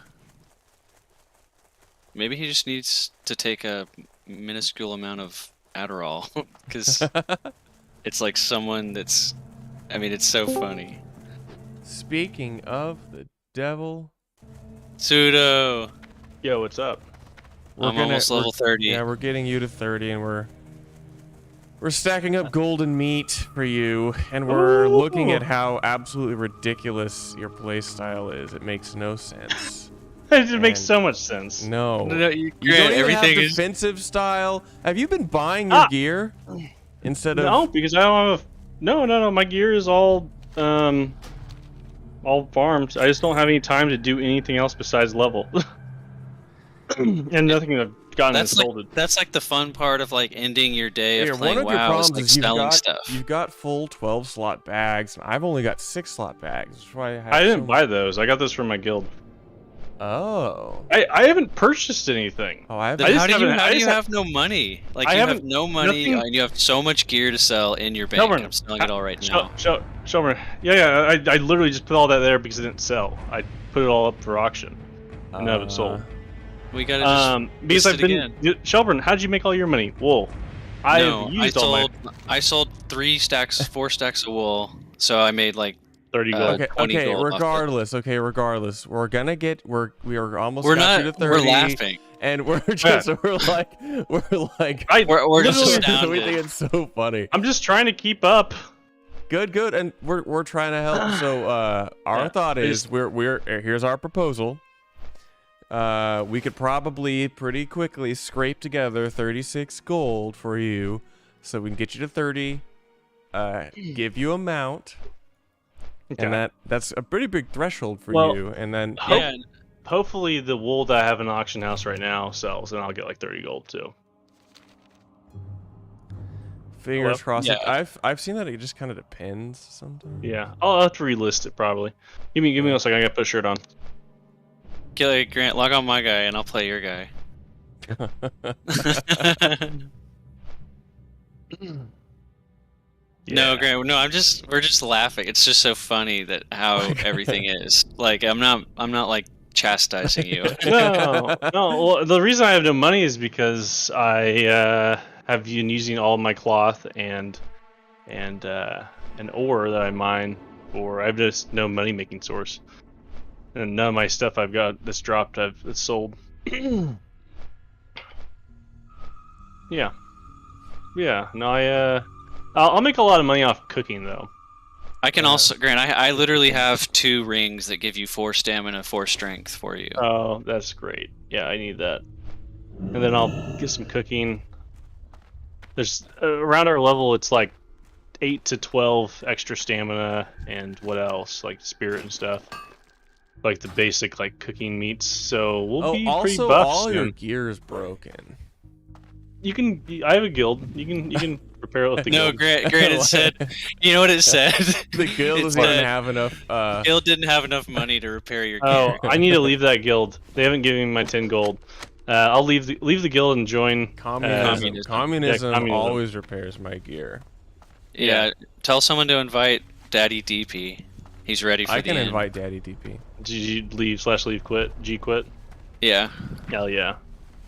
Maybe he just needs to take a minuscule amount of Adderall. Because it's like someone that's... I mean, it's so funny. Speaking of the devil... Pseudo! Yo, what's up? I'm almost level 30. Yeah, we're getting you to 30, and we're stacking up golden meat for you, and we're looking at how absolutely ridiculous your playstyle is. It makes no sense. It just makes so much sense. No. No, You don't even have defensive style. Have you been buying your gear instead of... No, because I don't have a... No. My gear is all farmed. I just don't have any time to do anything else besides level. and nothing had gotten That's installed. like the fun part of like ending your day Here, of playing one of your WoW is problems like is selling stuff. you've got full 12 slot bags, and I've only got 6 slot bags. That's why I have I didn't so buy those. I got those from my guild. Oh. I haven't purchased anything. Oh, I have. Then I just how do you haven't- I just have no money? Like I you have haven't- no money nothing- and you have so much gear to sell in your bank. Shelburne, I'm selling it all right now. Shelburne. Yeah. I literally just put all that there because it didn't sell. I put it all up for auction and have it sold. We gotta just Because list I've it been again. Shelburne. How'd you make all your money? Wool. No, I've used all my I sold 4 stacks of wool, so I made like 30 gold. 20 Okay. gold off it. Regardless. We're gonna get. We are almost. We're got not. you to 30, We're laughing. and we're just. We're like. We're just literally astounded. we think it's so funny. I'm just trying to keep up. Good, and we're trying to help. So our thought is here's our proposal. We could probably pretty quickly scrape together 36 gold for you, so we can get you to 30. Give you a mount, and that's a pretty big threshold for you. And then Hopefully the wool that I have in the auction house right now sells, and I'll get like 30 gold too. fingers crossed. Yeah. I've seen that it just kind of depends sometimes. Yeah, I'll have to relist it probably. Give me a second. I gotta put a shirt on. Grant, log on my guy and I'll play your guy. No, Grant. No, we're just laughing. It's just so funny that how everything is. Like I'm not like chastising you. No. Well, the reason I have no money is because I have been using all my cloth and an ore that I mine for. I have just no money making source, and none of my stuff I've got that's dropped it's sold. Yeah. No, I'll make a lot of money off cooking though. I can also, Grant. I literally have 2 rings that give you 4 stamina, 4 strength for you. Oh, that's great. Yeah, I need that. And then I'll get some cooking. There's around our level, it's like 8 to 12 extra stamina, and what else? Like spirit and stuff. Like the basic like cooking meats. So we'll be pretty also buff all soon. your gear is broken. You can. I have a guild. You can prepare it with the No, guild. Grant. It said. You know what it said? The guild It doesn't said, even have enough. Guild didn't have enough money to repair your Oh, gear. I need to leave that guild. They haven't given me my 10 gold. I'll leave the guild and join Communism. Yeah, communism. Always repairs my gear. Yeah. Tell someone to invite Daddy DP. He's ready for I the can end. invite Daddy DP. G leave quit. G quit. Yeah. Hell yeah.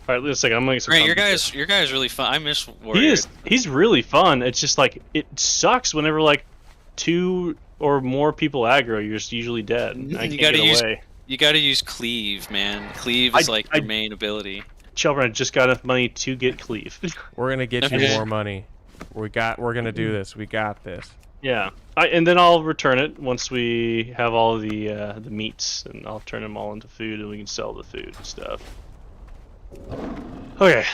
All right, let's second. I'm gonna get some. Grant, pumpkin your guy is really fun. I miss Warrior. He is. He's really fun. It's just like it sucks whenever like 2 or more people aggro. You're just usually dead. I can't gotta get away. You gotta use Cleave, man. Cleave is like your main ability. Children, I just got enough money to get cleave. We're gonna get you Okay. more money. We're gonna do this. We got this. Yeah, and then I'll return it once we have all the meats, and I'll turn them all into food, and we can sell the food and stuff. Okay,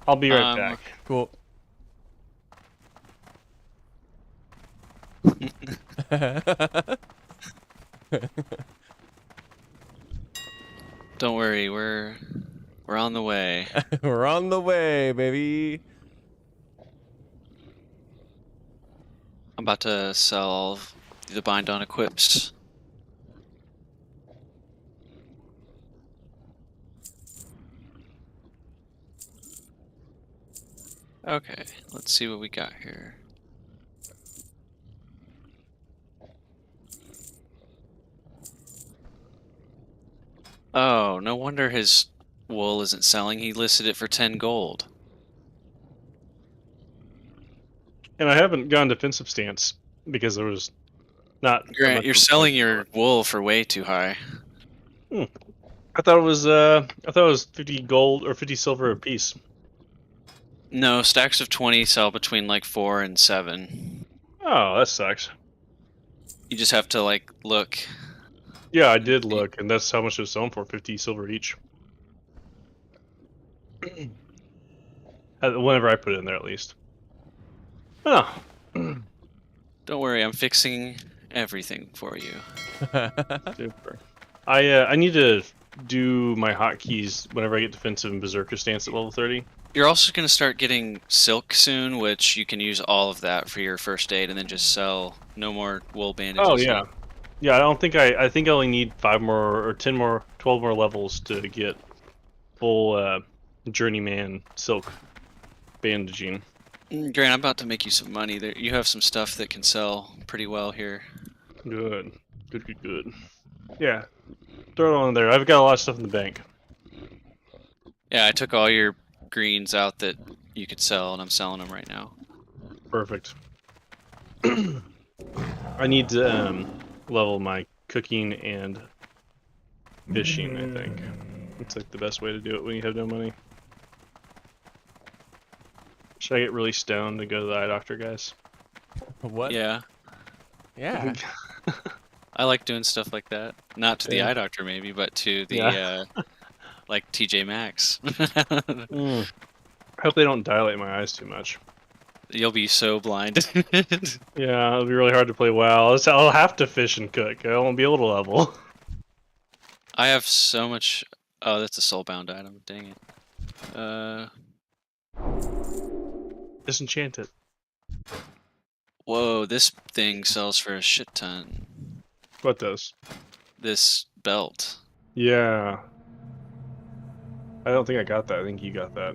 I'll be right back. Cool. Don't worry, we're on the way. We're on the way, baby. I'm about to sell the bind on equips. Okay, let's see what we got here. Oh, no wonder his wool isn't selling. He listed it for 10 gold. And I haven't gone defensive stance because there was not. Grant, you're selling your wool for way too high. I thought it was 50 gold or 50 silver a piece. No, stacks of 20 sell between like 4 and 7. Oh, that sucks. You just have to like look. Yeah, I did look, and that's how much it was selling for, 50 silver each. Whenever I put it in there, at least. Oh. Don't worry, I'm fixing everything for you. Super. I need to do my hotkeys whenever I get defensive and berserker stance at level 30. You're also going to start getting silk soon, which you can use all of that for your first aid and then just sell. No more wool bandages. Oh yeah, yeah. I don't think I think I only need 5 more or 10 more, 12 more levels to get full journeyman silk bandaging. Grant, I'm about to make you some money. There, you have some stuff that can sell pretty well here. Good, good, good, good. Yeah, throw it on there. I've got a lot of stuff in the bank. Yeah, I took all your greens out that you could sell, and I'm selling them right now. Perfect. I need to level my cooking and fishing, I think. It's like the best way to do it when you have no money. Should I get really stoned and go to the eye doctor, guys? What? Yeah, Yeah. I like doing stuff like that. Not to the Yeah. eye doctor, maybe, but to the, Yeah. like TJ Maxx. I hope they don't dilate my eyes too much. You'll be so blind. Yeah, it'll be really hard to play WoW. I'll have to fish and cook. I won't be able to level. I have so much... Oh, that's a soulbound item. Dang it. Disenchant it. Whoa, this thing sells for a shit ton. What does? This belt. Yeah. I don't think I got that. I think you got that.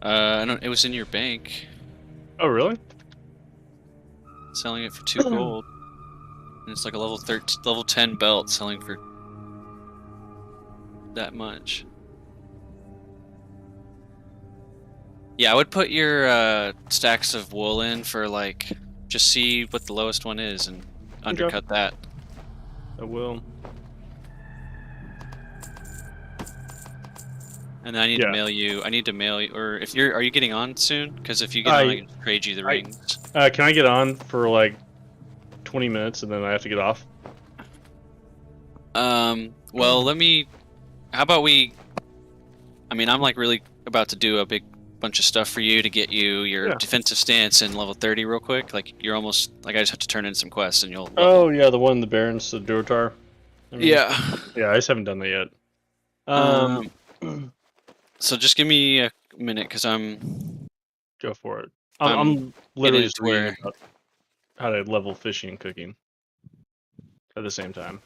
I don't... It was in your bank. Oh, really? Selling it for 2 gold. And it's like a level 10 belt selling for that much. Yeah, I would put your stacks of wool in for like, just see what the lowest one is and undercut that. I will. And then I need to mail you. I need to mail you, or if are you getting on soon? Because if you get on, I can trade you the rings. Can I get on for like 20 minutes and then I have to get off? Well, let me. How about we? I mean, I'm like really about to do a big bunch of stuff for you to get you your defensive stance in level 30 real quick. Like you're almost like I just have to turn in some quests and you'll. Oh yeah, the one in the Barrens, the Durotar. Yeah. Yeah, I just haven't done that yet. So just give me a minute, cause I'm. Go for it. I'm literally just reading where... about how to level fishing and cooking at the same time.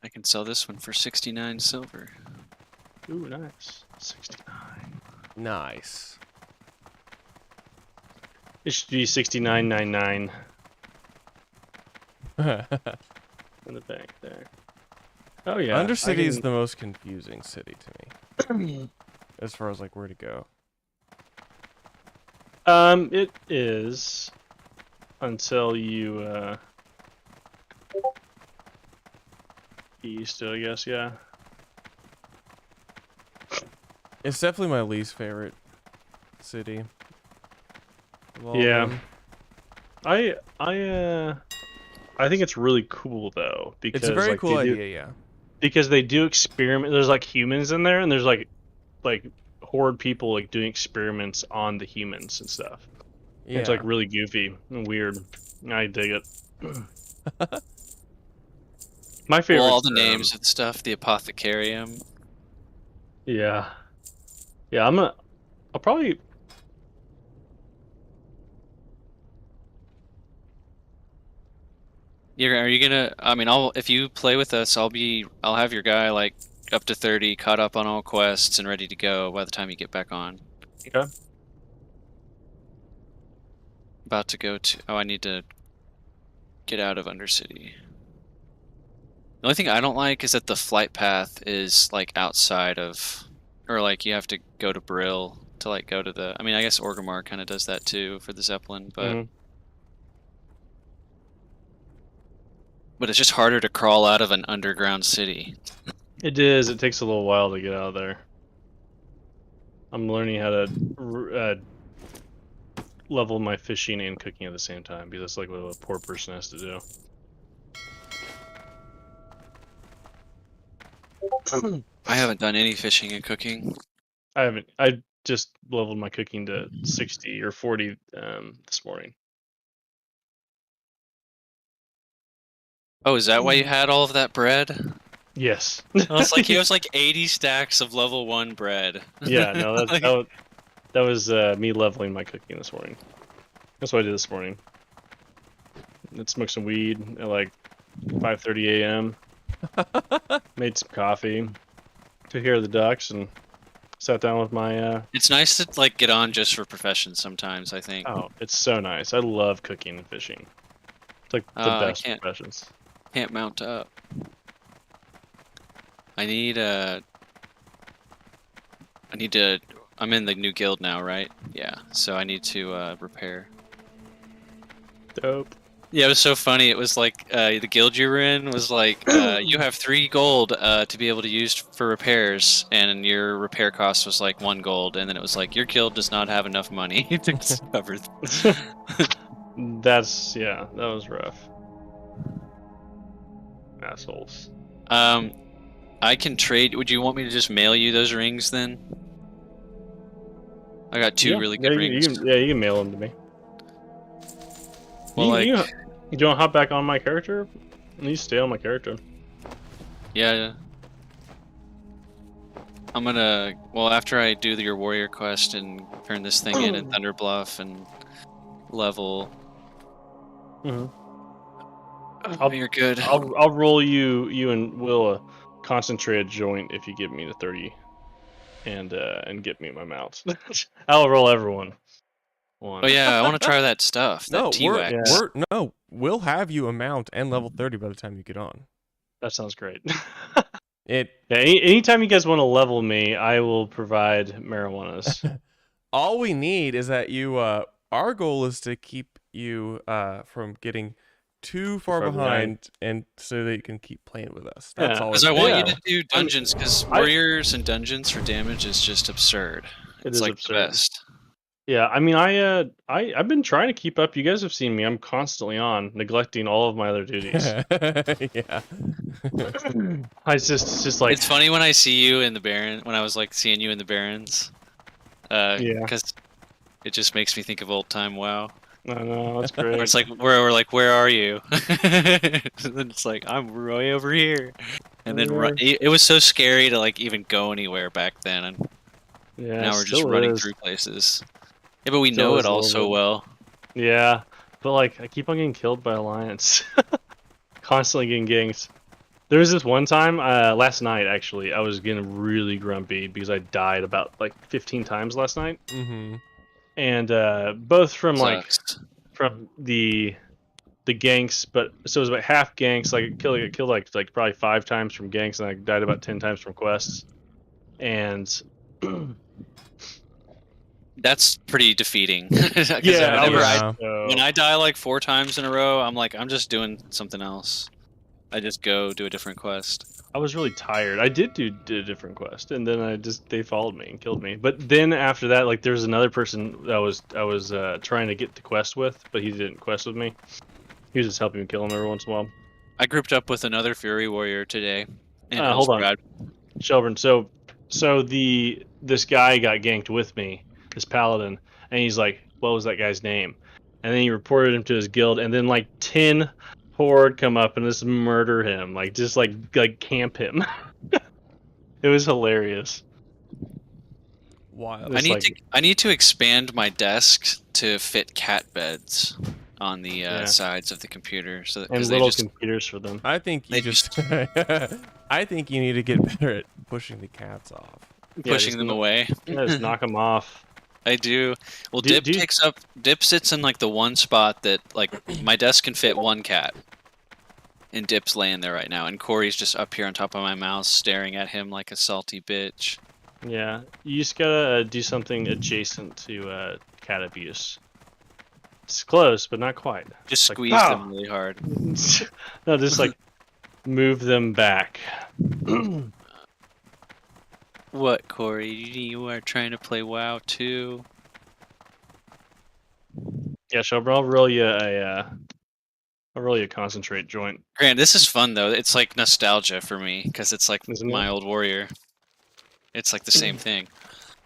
I can sell this one for 69 silver. Ooh, nice. 69. Nice. It should be 69.99 in the bank there. Oh yeah. Undercity is the most confusing city to me. As far as like where to go. It is until you east, I guess, yeah. It's definitely my least favorite city. Yeah. I think it's really cool though, because it's a very like, cool idea, yeah. Because they do experiment. There's like humans in there, and there's like horde people like doing experiments on the humans and stuff. Yeah. It's like really goofy and weird. I dig it. My favorite. Well, all the names of the stuff, the apothecarium. Yeah. Yeah, I'll probably. Are you gonna? I mean, if you play with us, I'll have your guy like up to 30, caught up on all quests and ready to go by the time you get back on. Okay. About to go to. Oh, I need to get out of Undercity. The only thing I don't like is that the flight path is like outside of, or like you have to go to Brill to like go to the. I mean, I guess Orgrimmar kind of does that too for the Zeppelin, but but it's just harder to crawl out of an underground city. It is. It takes a little while to get out of there. I'm learning how to level my fishing and cooking at the same time because that's like what a poor person has to do. I haven't done any fishing and cooking. I haven't. I just leveled my cooking to 60 or 40 this morning. Oh, is that why you had all of that bread? Yes. I was like, he has like 80 stacks of level 1 bread. Yeah, no, that was me leveling my cooking this morning. That's what I did this morning. Let's smoke some weed at like 5:30 a.m. Made some coffee, took care of the ducks, and sat down with my. It's nice to like get on just for profession sometimes, I think. Oh, it's so nice. I love cooking and fishing. It's like the best professions. Can't mount up. I'm in the new guild now, right? Yeah, so I need to repair. Dope. Yeah, it was so funny. It was like the guild you were in was like you have 3 gold to be able to use for repairs, and your repair cost was like 1 gold, and then it was like your guild does not have enough money to cover. That was rough. Assholes. I can trade. Would you want me to just mail you those rings then? I got 2 really good rings. You can mail them to me. Well, you want to hop back on my character? You stay on my character. Yeah. I'm gonna. Well, after I do your warrior quest and turn this thing in Thunder Bluff and level. You're good. I'll roll you and Will a concentrated joint if you give me the 30, and get me my mounts. I'll roll everyone. Oh yeah, I want to try that stuff. That T-Wax. We'll have you a mount and level 30 by the time you get on. That sounds great. Anytime you guys want to level me, I will provide marijuanas. All we need is that you. Our goal is to keep you from getting too far behind, and so that you can keep playing with us. That's all. Because I want you to do dungeons, because warriors and dungeons for damage is just absurd. It's like absurd. The best. Yeah, I mean, I've been trying to keep up. You guys have seen me. I'm constantly on, neglecting all of my other duties. Yeah. It's just like it's funny when I see you in the Baron. When I was like seeing you in the Barrens. Because it just makes me think of old time WoW. I know, that's great. It's like we're like, where are you? And then it's like I'm way over here. And then it was so scary to like even go anywhere back then. And now we're just running through places. Yeah, but we know it all so well. Yeah, but like I keep on getting killed by Alliance. Constantly getting ganks. There was this one time, last night actually, I was getting really grumpy because I died about like 15 times last night. And both from from the ganks, but so it was about half ganks. Like I killed like probably 5 times from ganks, and I died about 10 times from quests. And that's pretty defeating. Yeah, when I die like 4 times in a row, I'm like, I'm just doing something else. I just go do a different quest. I was really tired. I did do a different quest, and then they followed me and killed me. But then after that, like there's another person that I was trying to get the quest with, but he didn't quest with me. He was just helping me kill him every once in a while. I grouped up with another Fury Warrior today. Hold on, Shelburne. So this guy got ganked with me, this paladin, and he's like, what was that guy's name? And then he reported him to his guild, and then like 10 horde come up and just murder him, like just like camp him. It was hilarious. Wild. I need to expand my desk to fit cat beds on the sides of the computer, so that and little computers for them. I think you just I think you need to get better at pushing the cats off. Pushing them away. Yeah, just knock them off. I do. Well, Dip sits in like the one spot that like my desk can fit 1 cat, And Dip's laying there right now, and Corey's just up here on top of my mouse, staring at him like a salty bitch. Yeah, you just gotta do something adjacent to cat abuse. It's close, but not quite. Just Like, squeeze "Ah!" them really hard. No, just like move them back. What, Corey? You are trying to play WoW too? Yeah, Shelby, I'll roll you a concentrate joint. Grant, this is fun though. It's like nostalgia for me because it's like Isn't my it? old warrior. It's like the same thing.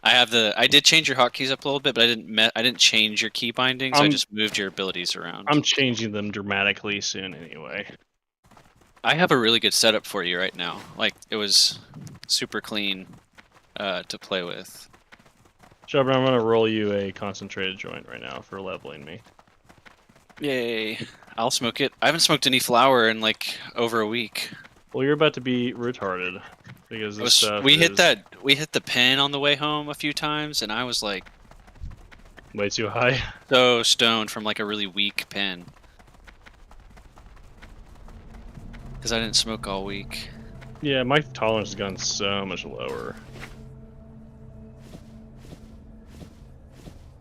I did change your hotkeys up a little bit, but I didn't change your key bindings. I just moved your abilities around. I'm changing them dramatically soon anyway. I have a really good setup for you right now. Like it was super clean to play with. Shelby, I'm gonna roll you a concentrated joint right now for leveling me. Yay! I'll smoke it. I haven't smoked any flower in like over a week. Well, you're about to be retarded because this stuff We hit is the pin on the way home a few times, and I was like way too high. so stoned from like a really weak pin. Because I didn't smoke all week. Yeah, my tolerance has gone so much lower.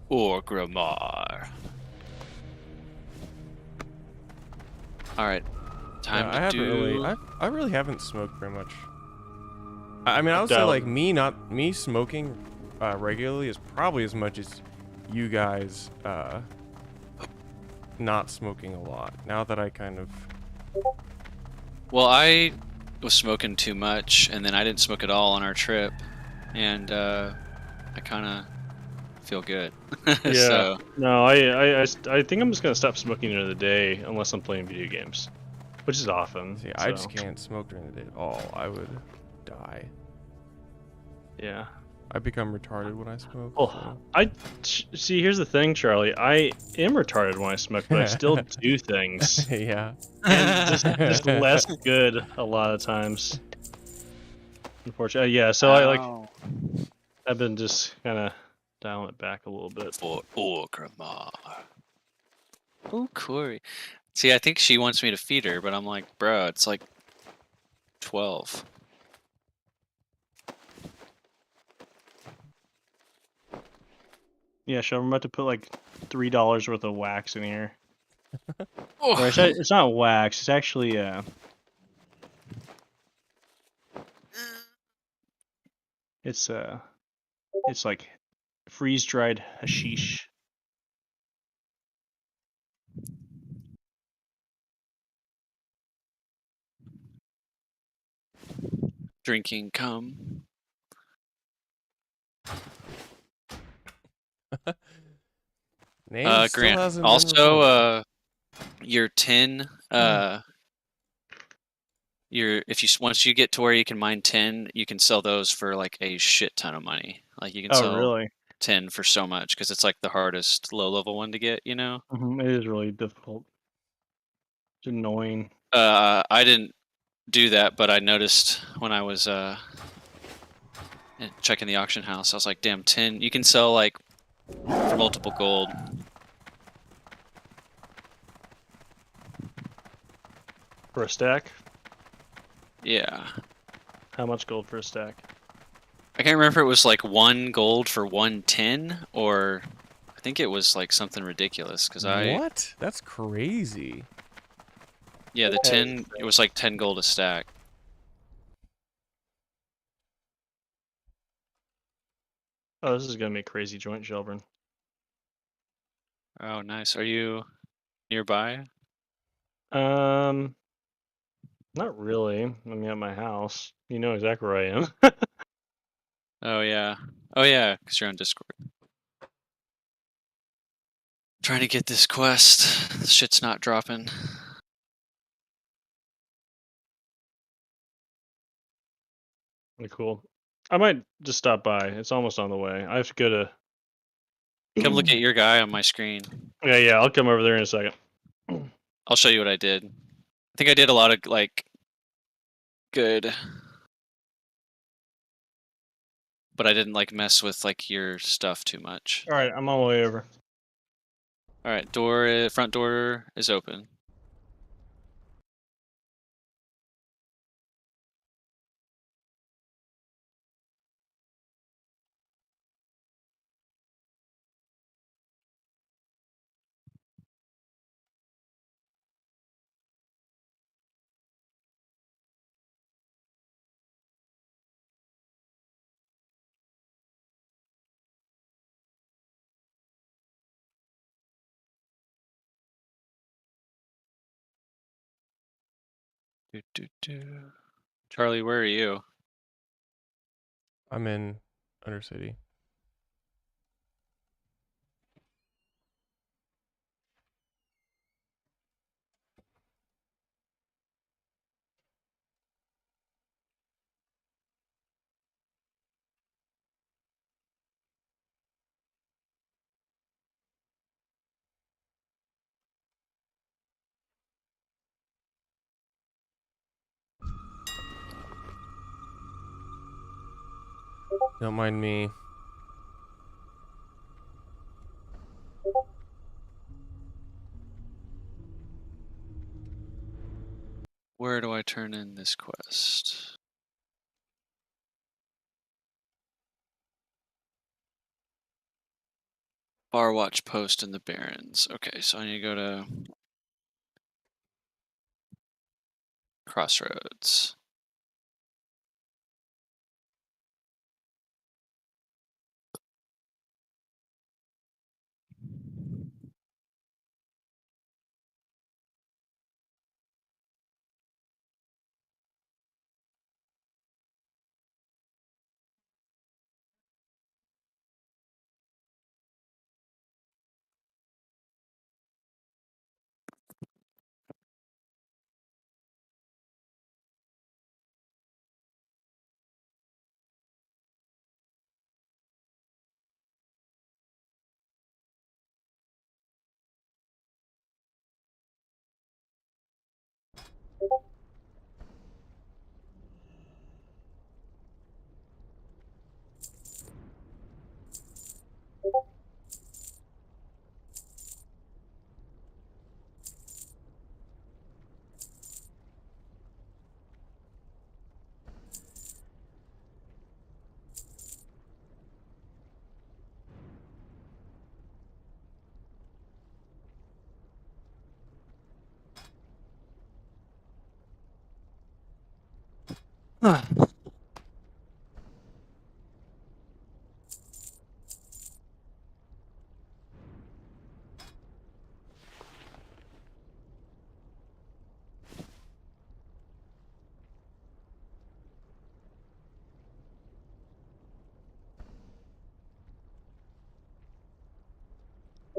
Or Grimar. Alright. Time Yeah, to I haven't do... really. I really haven't smoked very much. I mean, I would say Doubt like it. me smoking regularly is probably as much as you guys not smoking a lot. Now that I kind of. Well, I was smoking too much, and then I didn't smoke at all on our trip. And I kind of feel good. Yeah. So, No, I think I'm just gonna stop smoking during the day unless I'm playing video games, which is often. See, I so, just can't smoke during the day at all. I would die. Yeah. I become retarded when I smoke. Well, see. Here's the thing, Charlie. I am retarded when I smoke, but I still do things, so. Yeah. and just less good a lot of times. Unfortunately, yeah. So I've been just kind of dialing it back a little bit. for Grimar. Oh, Corey. See, I think she wants me to feed her, but I'm like, bro, it's like 12. Yeah, so I'm about to put like $3 worth of wax in here. Oh. Or it's not wax. It's actually it's like freeze dried hashish. Drinking cum. Name still Grant. hasn't been Also, revealed. your tin, once you get to where you can mine tin, you can sell those for like a shit ton of money. Like you can Oh, sell really? tin for so much because it's like the hardest low level one to get, you know? It is really difficult. It's annoying. I didn't do that, but I noticed when I was checking the auction house, I was like, damn, tin, you can sell like for multiple gold. For a stack? Yeah. How much gold for a stack? I can't remember if it was like 1 gold for 1 tin, or I think it was like something ridiculous because What? That's crazy. Yeah, the tin, it was like 10 gold a stack. Oh, this is gonna be a crazy joint, Shelburne. Oh, nice. Are you nearby? Not really. I'm at my house. You know exactly where I am. Oh, yeah. Oh, yeah, because you're on Discord. Trying to get this quest. This shit's not dropping. Really cool. I might just stop by. It's almost on the way. I have to go to. Come look at your guy on my screen. Yeah. I'll come over there in a second. I'll show you what I did. I think I did a lot of, like, good. But I didn't, like, mess with, like, your stuff too much. All right, I'm on the way over. All right, front door is open. Do, do, do. Charlie, where are you? I'm in Undercity. Don't mind me. Where do I turn in this quest? Barwatch post in the Barrens. Okay, so I need to go to Crossroads.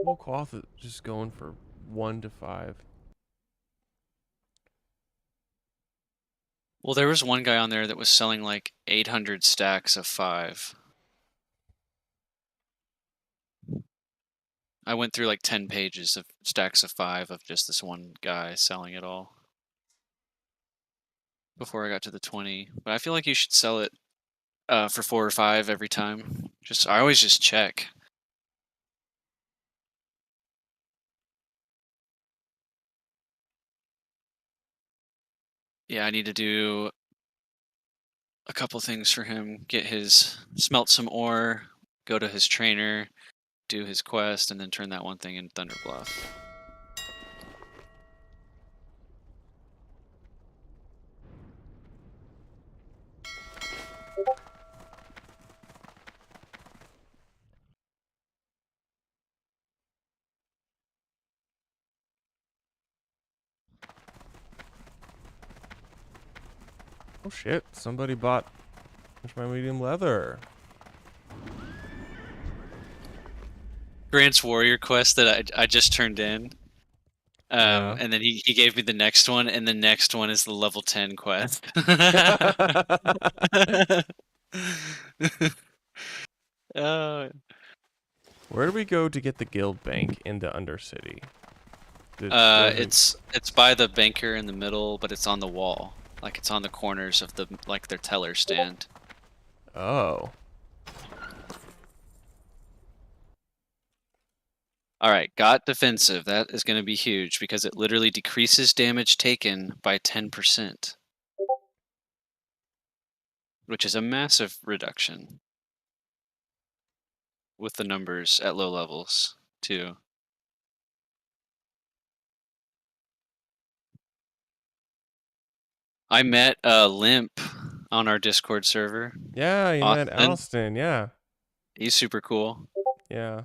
Whole cloth is just going for 1 to 5. Well, there was one guy on there that was selling like 800 stacks of 5. I went through like 10 pages of stacks of 5 of just this one guy selling it all before I got to the 20. But I feel like you should sell it for 4 or 5 every time. I always just check. Yeah, I need to do a couple things for him. Smelt some ore, go to his trainer, do his quest, and then turn that one thing in Thunder Bluff. Oh shit, somebody bought my medium leather. Grant's Warrior quest that I just turned in. Yeah. And then he gave me the next one, and the next one is the level 10 quest. Oh. Where do we go to get the guild bank in the Undercity? It's by the banker in the middle, but it's on the wall. Like it's on the corners of their teller stand. Oh. Alright, got defensive. That is going to be huge because it literally decreases damage taken by 10%. Which is a massive reduction. With the numbers at low levels, too. I met Limp on our Discord server. Yeah, you met Austin. Alston, yeah. He's super cool. Yeah.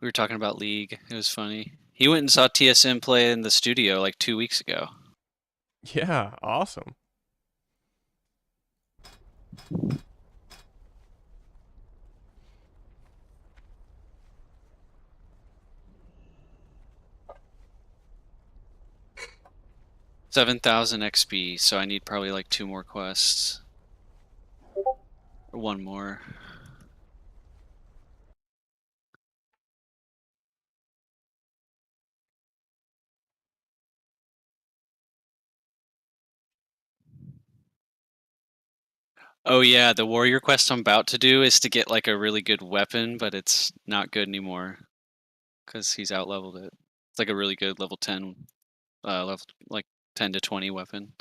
We were talking about League. It was funny. He went and saw TSM play in the studio like 2 weeks ago. Yeah, awesome. $7,000 XP, so I need probably like 2 more quests. Or 1 more. Oh yeah, the warrior quest I'm about to do is to get like a really good weapon, but it's not good anymore because he's out leveled it. It's like a really good level 10, level like 10 to 20 weapon.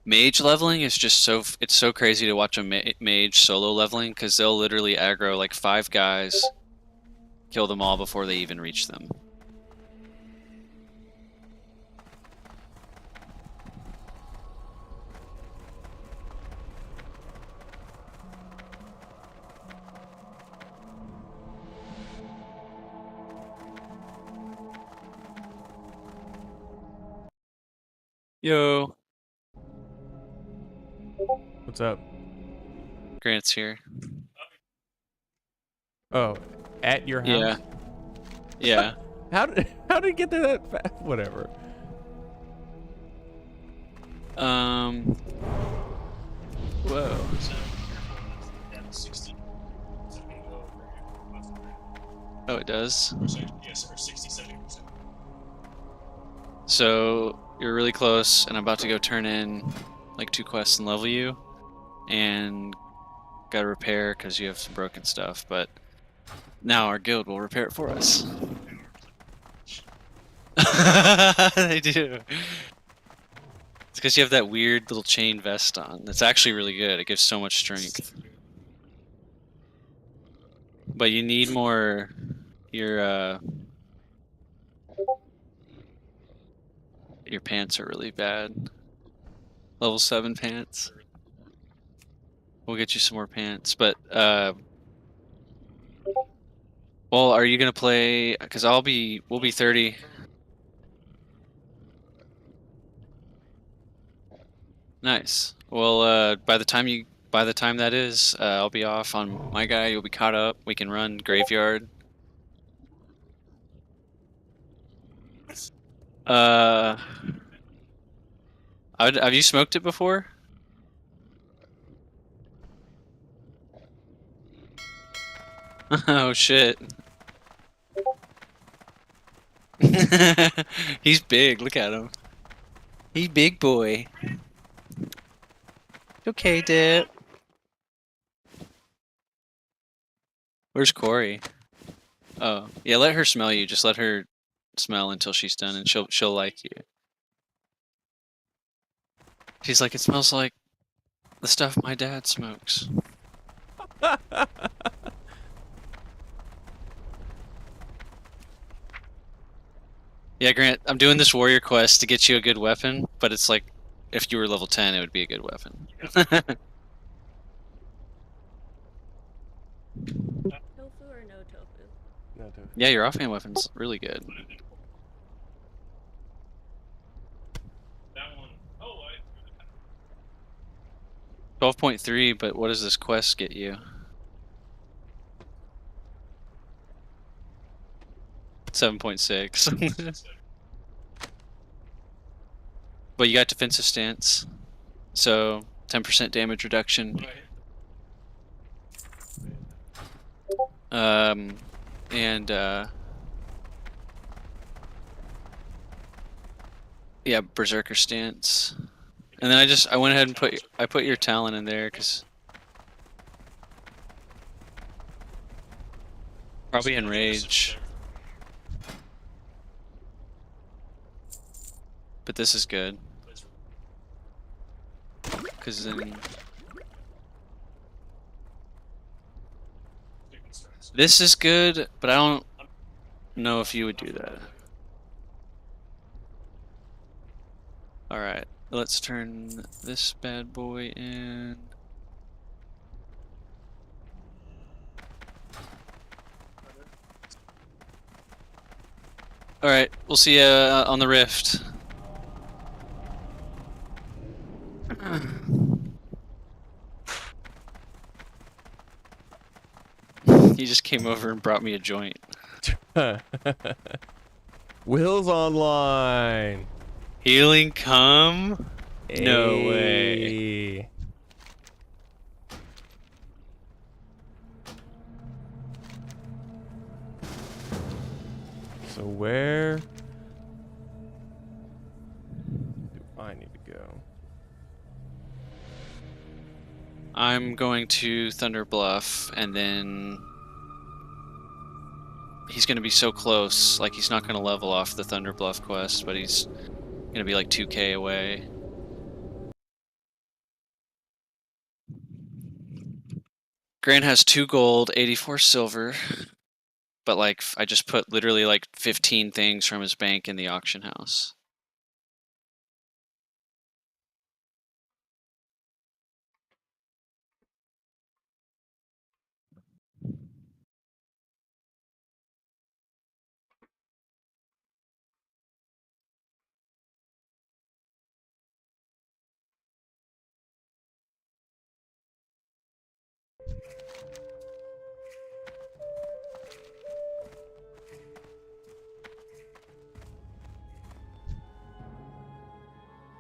Mage leveling is just it's so crazy to watch a mage solo leveling because they'll literally aggro like 5 guys, kill them all before they even reach them. Yo, What's up? Grant's here. Oh, at your house? Yeah. Yeah. How did it get there that fast? Whatever. Whoa. Oh, it does? So, you're really close, and I'm about to go turn in like 2 quests and level you. And gotta repair because you have some broken stuff, but now our guild will repair it for us. They do. It's because you have that weird little chain vest on. That's actually really good. It gives so much strength. But you need more. Your pants are really bad. Level 7 pants. We'll get you some more pants, but well, are you gonna play? Because we'll be 30. Nice. Well, by the time that is, I'll be off on my guy. You'll be caught up. We can run graveyard. Have you smoked it before? Oh shit. He's big. Look at him. He's big boy. Okay, Dip. Where's Corey? Oh, yeah. Let her smell you. Just let her smell until she's done, and she'll like you. She's like, it smells like the stuff my dad smokes. Yeah, Grant, I'm doing this warrior quest to get you a good weapon, but it's like, if you were level 10, it would be a good weapon. Tofu or no tofu? No, tofu. Yeah, your offhand weapon's really good. 12.3, but what does this quest get you? 7.6. But you got defensive stance, so 10% damage reduction. And yeah, berserker stance. And then I went ahead and put your talent in there because Probably enrage. But this is good. Because then... This is good, but I don't know if you would do that. Alright, let's turn this bad boy in. Alright, we'll see you on the rift. He just came over and brought me a joint. Will's online. Healing come? No way. Hey. So where do I need to go? I'm going to Thunder Bluff, and then he's going to be so close. Like, he's not going to level off the Thunder Bluff quest, but he's going to be like 2k away. Grant has 2 gold, 84 silver, but like I just put literally like 15 things from his bank in the auction house.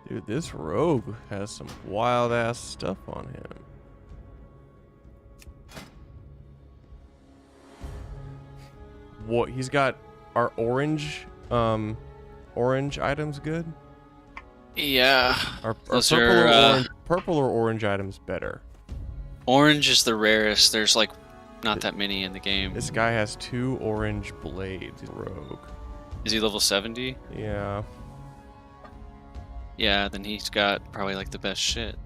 Dude, this rogue has some wild ass stuff on him. What he's got are orange items good? Yeah. Are Those purple are, or orange purple or orange items better? Orange is the rarest. There's like not that many in the game. This guy has 2 orange blades, rogue. Is he level 70? Yeah. Yeah, then he's got probably like the best shit.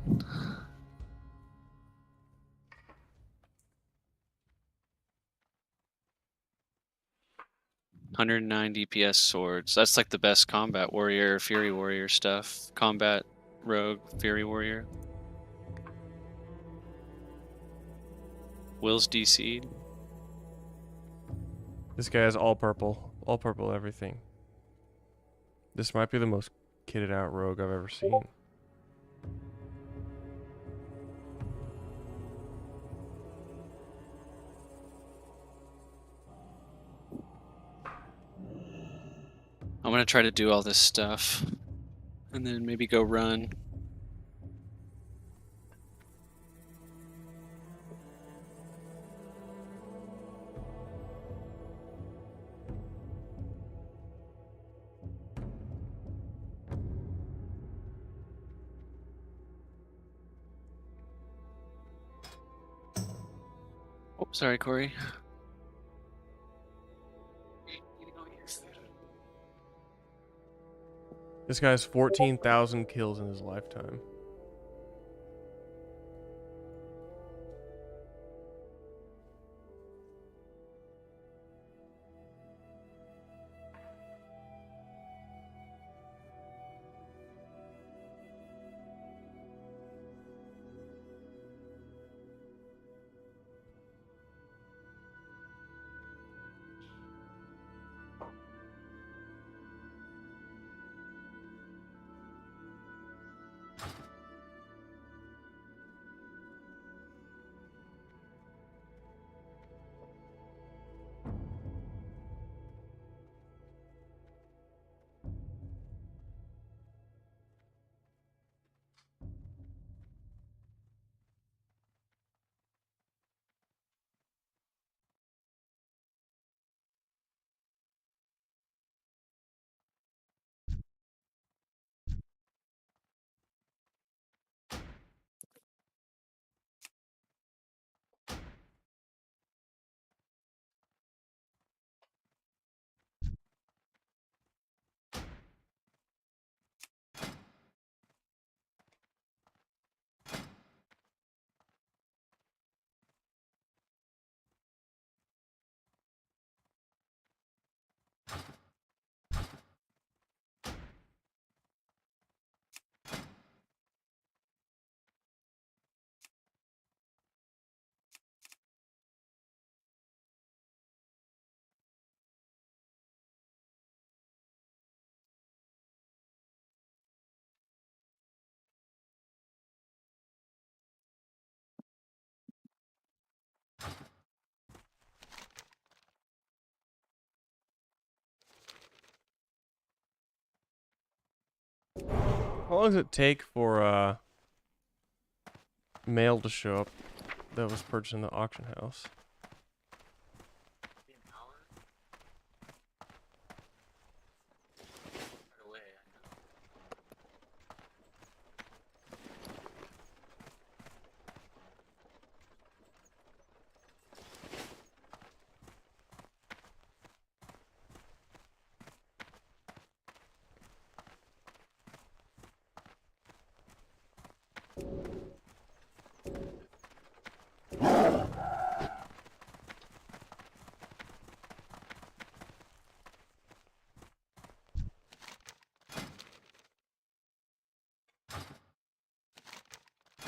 $109 DPS swords. That's like the best combat warrior, fury warrior stuff. Combat rogue, fury warrior. Will's DC'd. This guy has all purple everything. This might be the most kitted out rogue I've ever seen. I'm gonna try to do all this stuff and then maybe go run. Oh, sorry, Corey. This guy has 14,000 kills in his lifetime. How long does it take for mail to show up that was purchased in the auction house?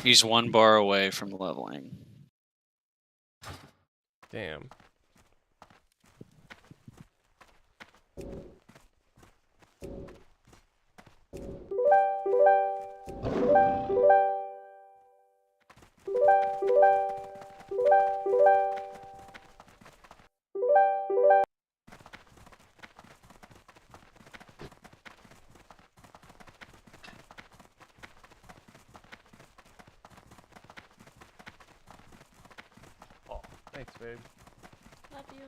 He's 1 bar away from leveling. Damn. Oh, thanks, babe. Love you.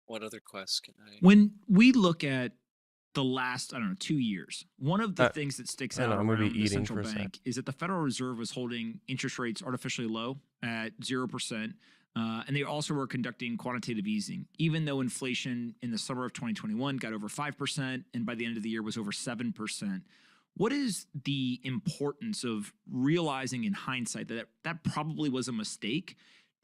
What other quests can I? When we look at the last, I don't know, 2 years, one of the Uh, things that sticks I know, out I'm gonna be around the eating central for a sec. bank is that the Federal Reserve was holding interest rates artificially low at 0%. And they also were conducting quantitative easing, even though inflation in the summer of 2021 got over 5%, and by the end of the year was over 7%. What is the importance of realizing in hindsight that that probably was a mistake?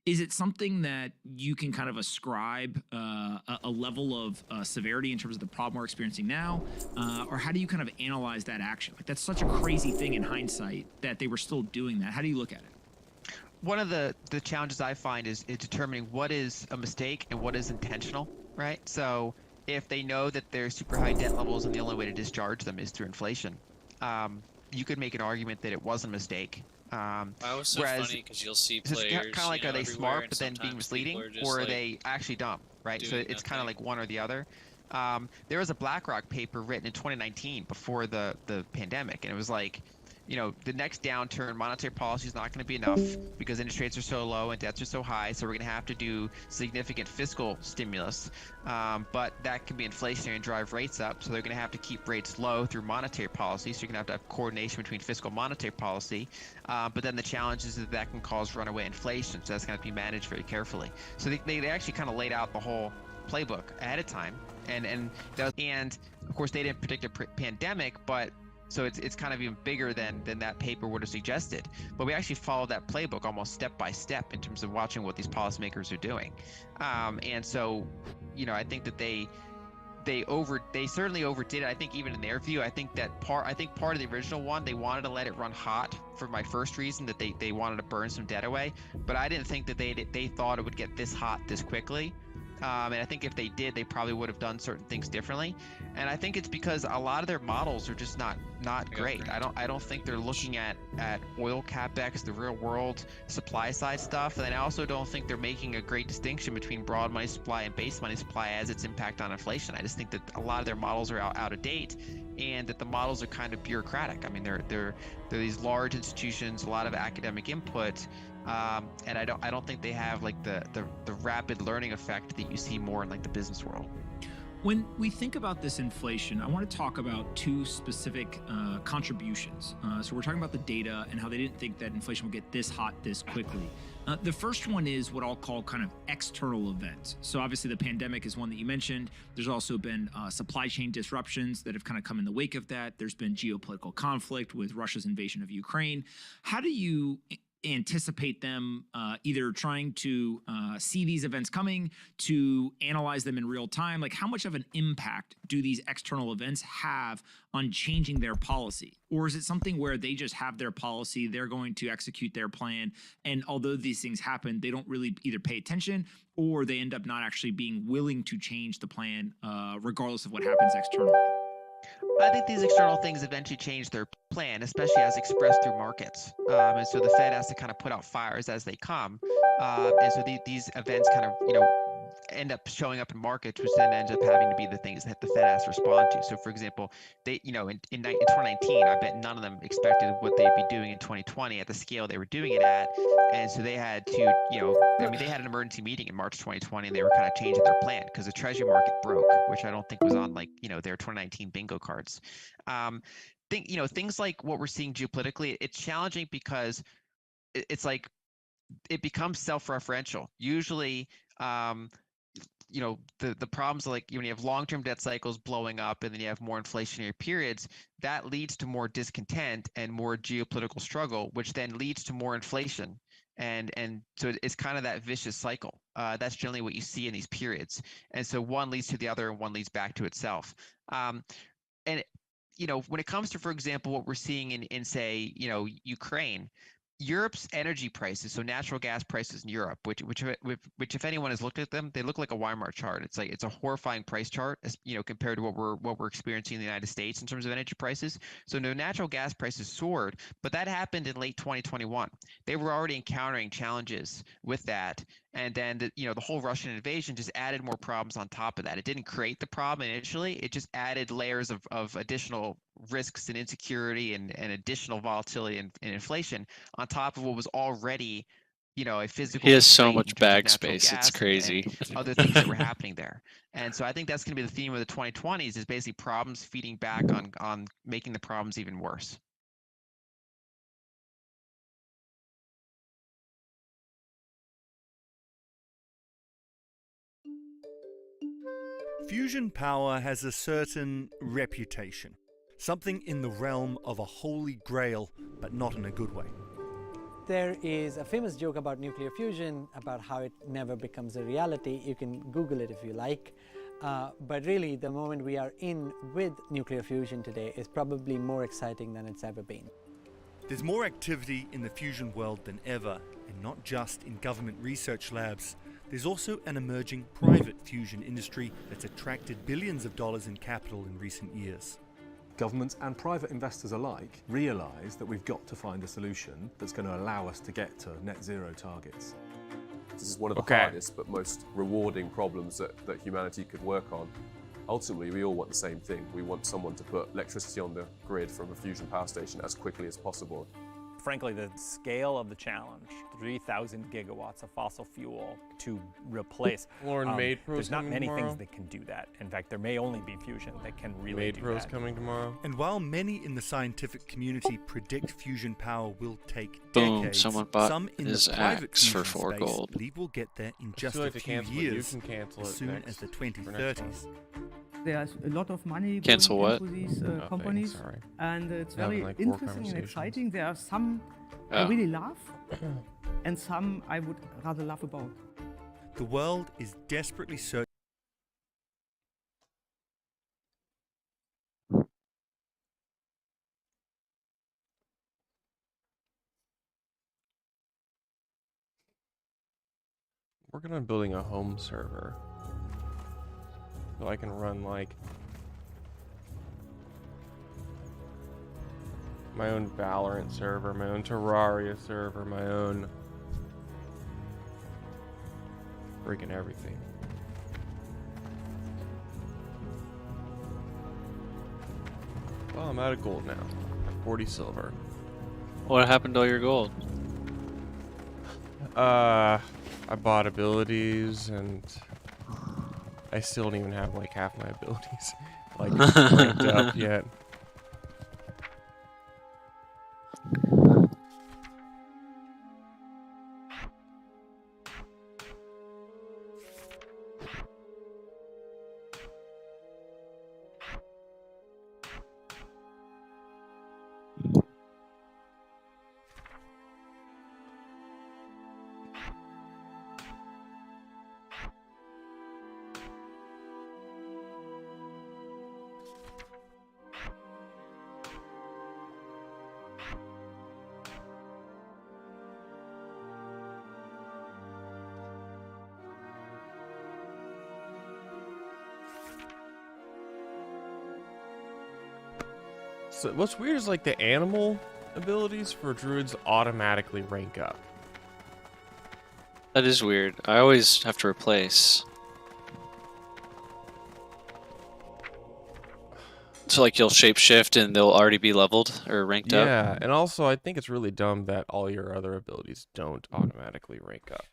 Is it something that you can kind of ascribe a level of severity in terms of the problem we're experiencing now? Or how do you kind of analyze that action? Like, that's such a crazy thing in hindsight that they were still doing that. How do you look at it? One of the challenges I find is determining what is a mistake and what is intentional, right? So if they know that there's super high debt levels and the only way to discharge them is through inflation, you could make an argument that it was a mistake. Was so whereas funny because you'll see it's just players. kind of like, you know, are they everywhere, smart and but then being sometimes misleading, people are just, or are like, they actually dumb, right? So doing it's kind of nothing. like one or the other. There was a BlackRock paper written in 2019 before the pandemic, and it was like, you know, the next downturn, monetary policy is not going to be enough because interest rates are so low and debts are so high. So we're going to have to do significant fiscal stimulus, but that can be inflationary and drive rates up. So they're going to have to keep rates low through monetary policy. So you're going to have coordination between fiscal and monetary policy. But then the challenge is that can cause runaway inflation. So that's going to be managed very carefully. So they actually kind of laid out the whole playbook ahead of time, and of course they didn't predict a pandemic, but so it's kind of even bigger than that paper would have suggested. But we actually followed that playbook almost step by step in terms of watching what these policymakers are doing. And so, you know, I think that they certainly overdid it. I think even in their view, I think part of the original one, they wanted to let it run hot for my first reason, that they wanted to burn some debt away. But I didn't think that they thought it would get this hot this quickly. And I think if they did, they probably would have done certain things differently. And I think it's because a lot of their models are just not great. I don't think they're looking at oil capex, the real world supply side stuff. And I also don't think they're making a great distinction between broad money supply and base money supply as its impact on inflation. I just think that a lot of their models are out of date, and that the models are kind of bureaucratic. I mean, they're these large institutions, a lot of academic input. And I don't think they have like the rapid learning effect that you see more in like the business world. When we think about this inflation, I want to talk about two specific contributions. So we're talking about the data and how they didn't think that inflation would get this hot this quickly. The first one is what I'll call kind of external events. So obviously the pandemic is one that you mentioned. There's also been supply chain disruptions that have kind of come in the wake of that. There's been geopolitical conflict with Russia's invasion of Ukraine. How do you anticipate them, either trying to see these events coming, to analyze them in real time? Like, how much of an impact do these external events have on changing their policy? Or is it something where they just have their policy, they're going to execute their plan, and although these things happen, they don't really either pay attention or they end up not actually being willing to change the plan regardless of what happens externally? I think these external things eventually change their plan, especially as expressed through markets. And so the Fed has to kind of put out fires as they come. And so these events kind of, end up showing up in markets, which then ends up having to be the things that the Fed has to respond to. So, for example, they, in 2019, I bet none of them expected what they'd be doing in 2020 at the scale they were doing it at. And so they had to, they had an emergency meeting in March 2020, and they were kind of changing their plan because the treasury market broke, which I don't think was on their 2019 bingo cards. Things like what we're seeing geopolitically, it's challenging because it's like it becomes self-referential. Usually, the problems like when you have long-term debt cycles blowing up and then you have more inflationary periods, that leads to more discontent and more geopolitical struggle, which then leads to more inflation. And so it's kind of that vicious cycle. That's generally what you see in these periods. And so one leads to the other and one leads back to itself. And when it comes to, for example, what we're seeing in say, Ukraine, Europe's energy prices, so natural gas prices in Europe, which if anyone has looked at them, they look like a Weimar chart. It's a horrifying price chart, as compared to what we're experiencing in the United States in terms of energy prices. So no, natural gas prices soared, but that happened in late 2021. They were already encountering challenges with that, and then the whole Russian invasion just added more problems on top of that. It didn't create the problem initially; it just added layers of additional risks and insecurity and additional volatility and inflation on top of what was already, a physical. He has so constraint in much terms of bag natural space, it's gas crazy. and other things that were happening there. And so I think that's going to be the theme of the 2020s is basically problems feeding back on making the problems even worse. Fusion power has a certain reputation, something in the realm of a holy grail, but not in a good way. There is a famous joke about nuclear fusion, about how it never becomes a reality. You can Google it if you like. But really, the moment we are in with nuclear fusion today is probably more exciting than it's ever been. There's more activity in the fusion world than ever, and not just in government research labs. There's also an emerging private fusion industry that's attracted billions of dollars in capital in recent years. Governments and private investors alike realise that we've got to find a solution that's going to allow us to get to net zero targets. This is one of the hardest but most rewarding problems that humanity could work on. Ultimately, we all want the same thing. We want someone to put electricity on the grid from a fusion power station as quickly as possible. Frankly, the scale of the challenge, 3,000 gigawatts of fossil fuel to replace. There's not many things that can do that. In fact, there may only be fusion that can really do that. Coming tomorrow. And while many in the scientific community predict fusion power will take Boom, decades, someone bought some in his the private axe for fusion 4 space gold. believe we'll get there in just feel a like to few cancel it. You years, can cancel as it soon next- as the for next 2030s. There's a lot of money Cancel going what? into these Nothing, companies, sorry. and it's Having, very like, 4 interesting and conversations. exciting. There are some I really love, and some I would rather laugh about. The world is desperately searching. Working on building a home server so I can run like my own Valorant server, my own Terraria server, my own freaking everything. Well, I'm out of gold now. At 40 silver. What happened to all your gold? I bought abilities and I still don't even have like half my abilities like ranked up yet. So what's weird is like the animal abilities for druids automatically rank up. That is weird. I always have to replace. So like you'll shapeshift and they'll already be leveled or ranked up. Yeah, and also I think it's really dumb that all your other abilities don't automatically rank up.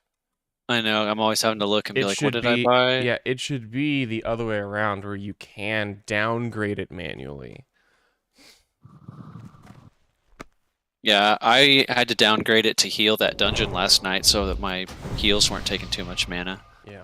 I know. I'm always having to look and be like, what did I buy? Yeah, it should be the other way around where you can downgrade it manually. Yeah, I had to downgrade it to heal that dungeon last night so that my heals weren't taking too much mana. Yeah.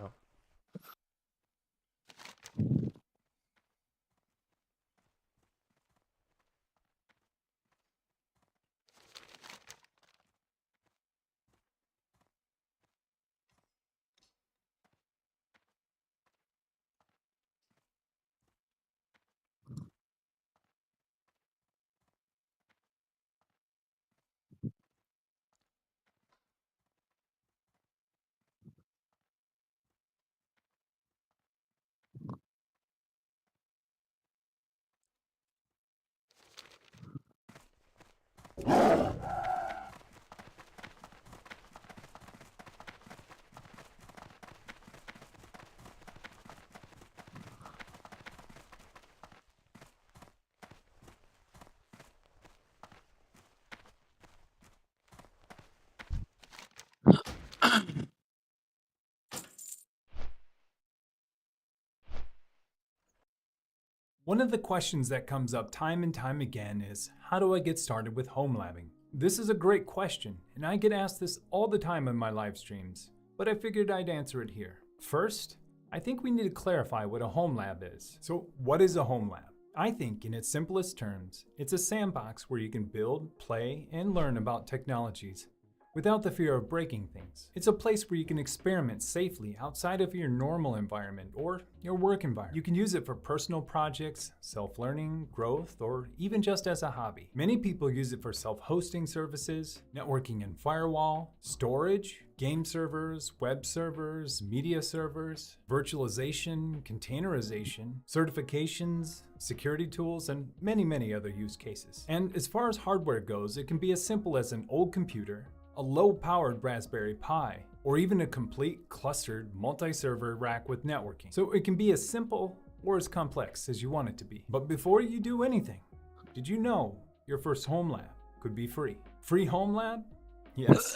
One of the questions that comes up time and time again is, how do I get started with home labbing? This is a great question, and I get asked this all the time in my live streams, but I figured I'd answer it here. First, I think we need to clarify what a home lab is. So what is a home lab? I think in its simplest terms, it's a sandbox where you can build, play, and learn about technologies without the fear of breaking things. It's a place where you can experiment safely outside of your normal environment or your work environment. You can use it for personal projects, self-learning, growth, or even just as a hobby. Many people use it for self-hosting services, networking and firewall, storage, game servers, web servers, media servers, virtualization, containerization, certifications, security tools, and many other use cases. And as far as hardware goes, it can be as simple as an old computer, a low-powered Raspberry Pi, or even a complete clustered multi-server rack with networking. So it can be as simple or as complex as you want it to be. But before you do anything, did you know your first home lab could be free? Free home lab? Yes.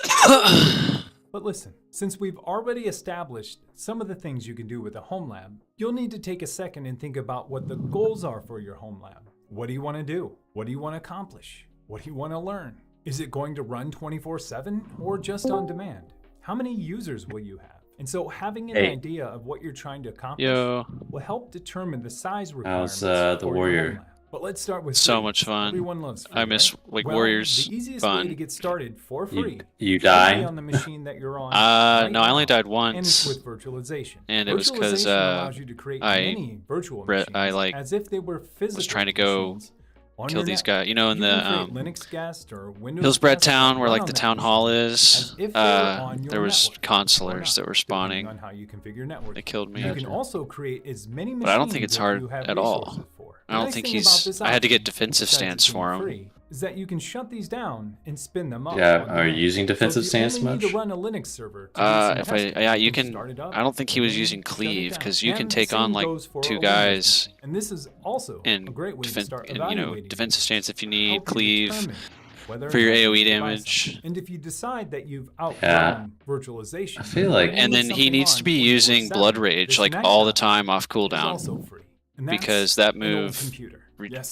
But listen, since we've already established some of the things you can do with a home lab, you'll need to take a second and think about what the goals are for your home lab. What do you want to do? What do you want to accomplish? What do you want to learn? Is it going to run 24/7 or just on demand? How many users will you have? And so having an idea of what you're trying to accomplish will help determine the size requirements. How's the warrior? But let's start with so free. much fun. Everyone loves free, I miss right? like Well, Warriors the easiest fun. way to get started for free. You is die? on the machine that you're on. No, I only died And it's once, with virtualization. and it was because Virtualization allows you to create many virtual machines as if they were physical was trying to go machines on kill your these network. guys. You know, in You the can create Linux guest or Windows Hillsbred guest Town, where run like on the that town hall is, as if they were on your there was network, consulars that were spawning. on how you configure networking. They killed me. You can also create as many machines But I don't think it's as hard you have at all. resources for. I don't The think nice thing about this I had to get option, defensive besides stance it being for him. free, is that you can shut these down and spin them up. Yeah, on are you demand. using defensive So if you stance only need much? to run a Linux server to do some If testing, yeah, you can can. start it up, I don't think he was and then using shut it cleave down. because you can And the take on same like goes for 2 a Windows guys machine. And this is also in a great way to start evaluating defensive stance if you need help you cleave determine whether or for your not AOE you should buy damage. something. And if you decide that you've Yeah. outgrown virtualization, I feel like- And then he needs to be using Blood Rage like all the time off cooldown because that move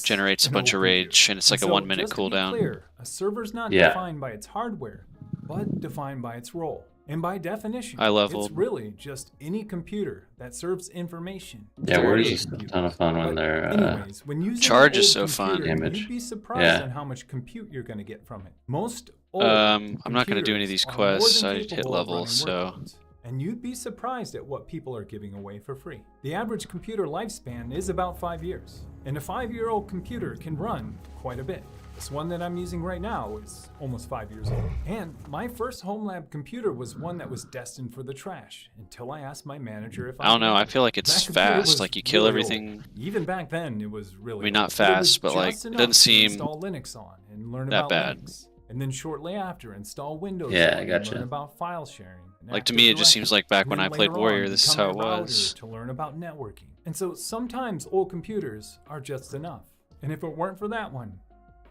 generates a bunch of rage and it's like a 1 minute cooldown. Clear, a server's not Yeah. defined by its hardware, but defined by its role. And by definition, I leveled. it's really just any computer that serves information. Yeah, Warriors is a ton of fun when they're Anyways, when using Charge an is old so fun. computer, Damage. You'd be surprised Yeah. on how much compute you're going to get from it. Most old I'm not gonna do any of these computers are more quests. than I hit capable of level, running so workloads. and you'd be surprised at what people are giving away for free. The average computer lifespan is about 5 years, and a 5-year-old computer can run quite a bit. This one that I'm using right now is almost 5 years old. And my first home lab computer was one that was destined for the trash until I asked my manager if I don't know. I feel like it's fast. Like you kill really everything. old. Even back then, it was really I mean, not old, but it was fast, but like just it enough doesn't to seem install Linux on and learn that about bad. Linux. And then shortly after, install Windows Yeah, on I and gotcha. learn about file sharing. and Like to Active me, it just seems Directory. like back And when then I played later Warrior, on, this is become how a it router was. to learn about networking. And so sometimes old computers are just enough. And if it weren't for that one,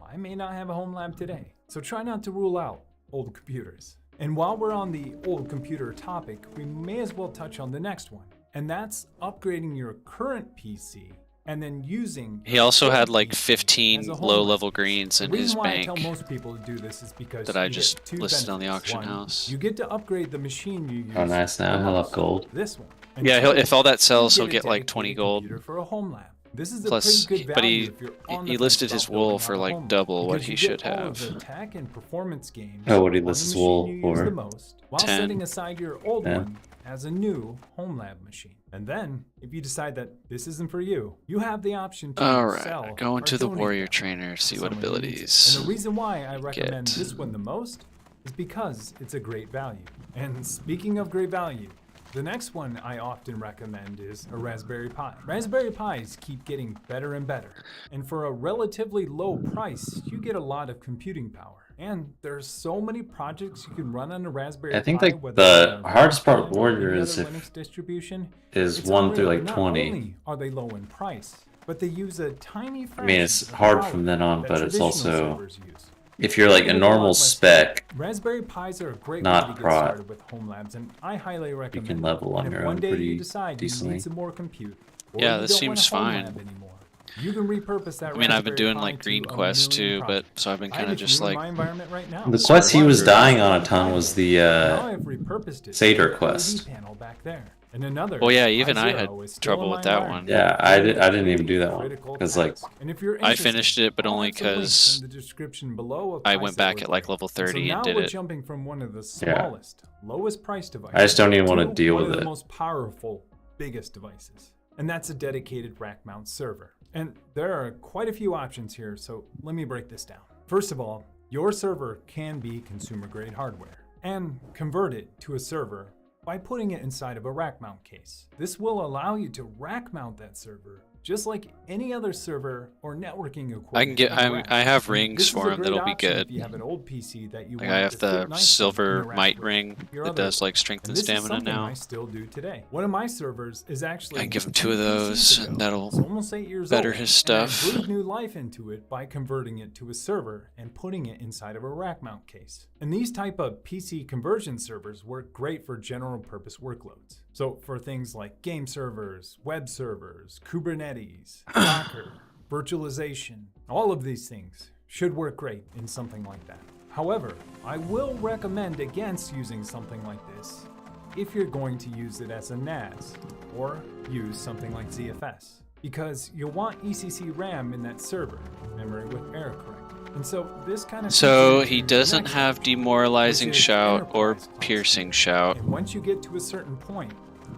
I may not have a home lab today. So try not to rule out old computers. And while we're on the old computer topic, we may as well touch on the next one. And that's upgrading your current PC and then using. He also had like as 15 a home low-level lab. greens The in reason his why I bank tell most people to do this is because that I you get just two listed on the benefits. auction One, house. you get to upgrade the machine you use. Oh, nice. Now the he'll most. have gold. This one. And Yeah, two, if all that you sells, he'll a get like 20 dedicated gold. computer for a home lab. This is a Plus, pretty good but value if you're on the he fence listed about his building wool out for a like home lab, double what because he you should get all of have. the tech and performance gains Oh, what did he on list the his machine wool you use for? the most, while 10. setting aside your old 10. one as a new home lab machine. And then, if you decide that this isn't for you, you have the option to sell Alright, going or to the donate warrior them trainer, see to what someone who needs it. abilities. And the reason why I recommend get. this one the most is because it's a great value. And speaking of great value, the next one I often recommend is a Raspberry Pi. Raspberry Pis keep getting better and better. And for a relatively low price, you get a lot of computing power. And there's so many projects you can run on a Raspberry Pi. I think like whether the they're hardest part with Linux or any Warrior other is if Linux distribution, is it's 1 through unreal. like Not 20. only are they low in price, but they use a tiny fraction I mean, it's of the hard power from then on, that but it's traditional also servers use. if you're like a With normal less spec, Raspberry Pis are a great not way to get prot, started with home labs, and I highly recommend can level on them. your If one own day pretty you decide you decently. need some more compute, or Yeah, you this don't want seems a home fine. lab anymore, you can repurpose that I mean, I've been Raspberry doing Pi like to Green a Quest million too, but projects. so I've been I kind have of a just few in like my environment right now. the So quest he one was Raspberry dying on a Pi ton was the now I've repurposed it to Seder an quest. LED panel back there. And another Well, yeah, even I Pi had Zero is still trouble in with my that environment. one. Yeah, I didn't even do that one Critical because like task. And if you're I interested, finished it, but I'll only have some links because in the description below of I prices went that back were at like great. level And so 30 now and did we're it. jumping from one of the Yeah. smallest, lowest price devices. I just don't even want to deal one with of the it. most powerful, biggest devices. And that's a dedicated rack mount server. And there are quite a few options here, so let me break this down. First of all, your server can be consumer grade hardware and convert it to a server by putting it inside of a rack mount case. This will allow you to rack mount that server just like any other server or networking equipment. I can get. in a rack. I have And rings this is for a him great that'll be option good. If you have an old PC that you Like want I it have to fit the nicely in silver a rack might with ring your that other does like strength and and this is stamina something now. I still do today. One of my servers is actually I can give him 2 of 10 those, PCs ago. and that'll It's almost 8 years better old, his and I stuff. breathed new life into it by converting it to a server and putting it inside of a rack mount case. And these type of PC conversion servers work great for general purpose workloads. So for things like game servers, web servers, Kubernetes, Docker, virtualization, all of these things should work great in something like that. However, I will recommend against using something like this if you're going to use it as a NAS or use something like ZFS, because you'll want ECC RAM in that server, memory with error correct. And so this kind of So feature he is doesn't next, have demoralizing which is shout or enterprise class. piercing shout. And once you get to a certain point,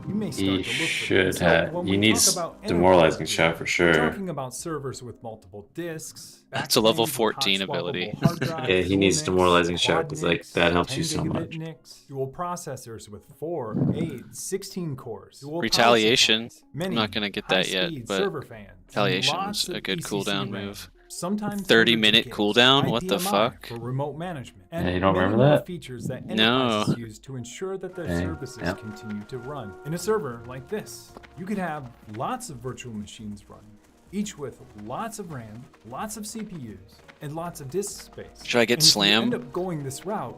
you may start he to look for should them. So have. when He we needs talk about demoralizing enterprise shot for we're sure. talking about servers with multiple disks. That's a level backplanes with 14 hot ability. swappable hard drives, Yeah, he dual needs NICs, demoralizing shot quad because like NICs, that helps 10 you so gigabit much. NICs, dual processors with 4, 8, 16 cores, dual power Retaliation. supplies, I'm many not gonna get that yet, high-speed but server fans, and retaliation's lots a of good ECC cooldown RAM. move. Sometimes 30-minute 100 cooldown? What the IPMI fuck? for remote management. Yeah, And you don't many remember more that? features that No. enterprises use to ensure that their Okay, services yep. continue to run. In a server like this, you could have lots of virtual machines running, each with lots of RAM, lots of CPUs, and lots of disk space. Should I get and if Slam? you end up going this route,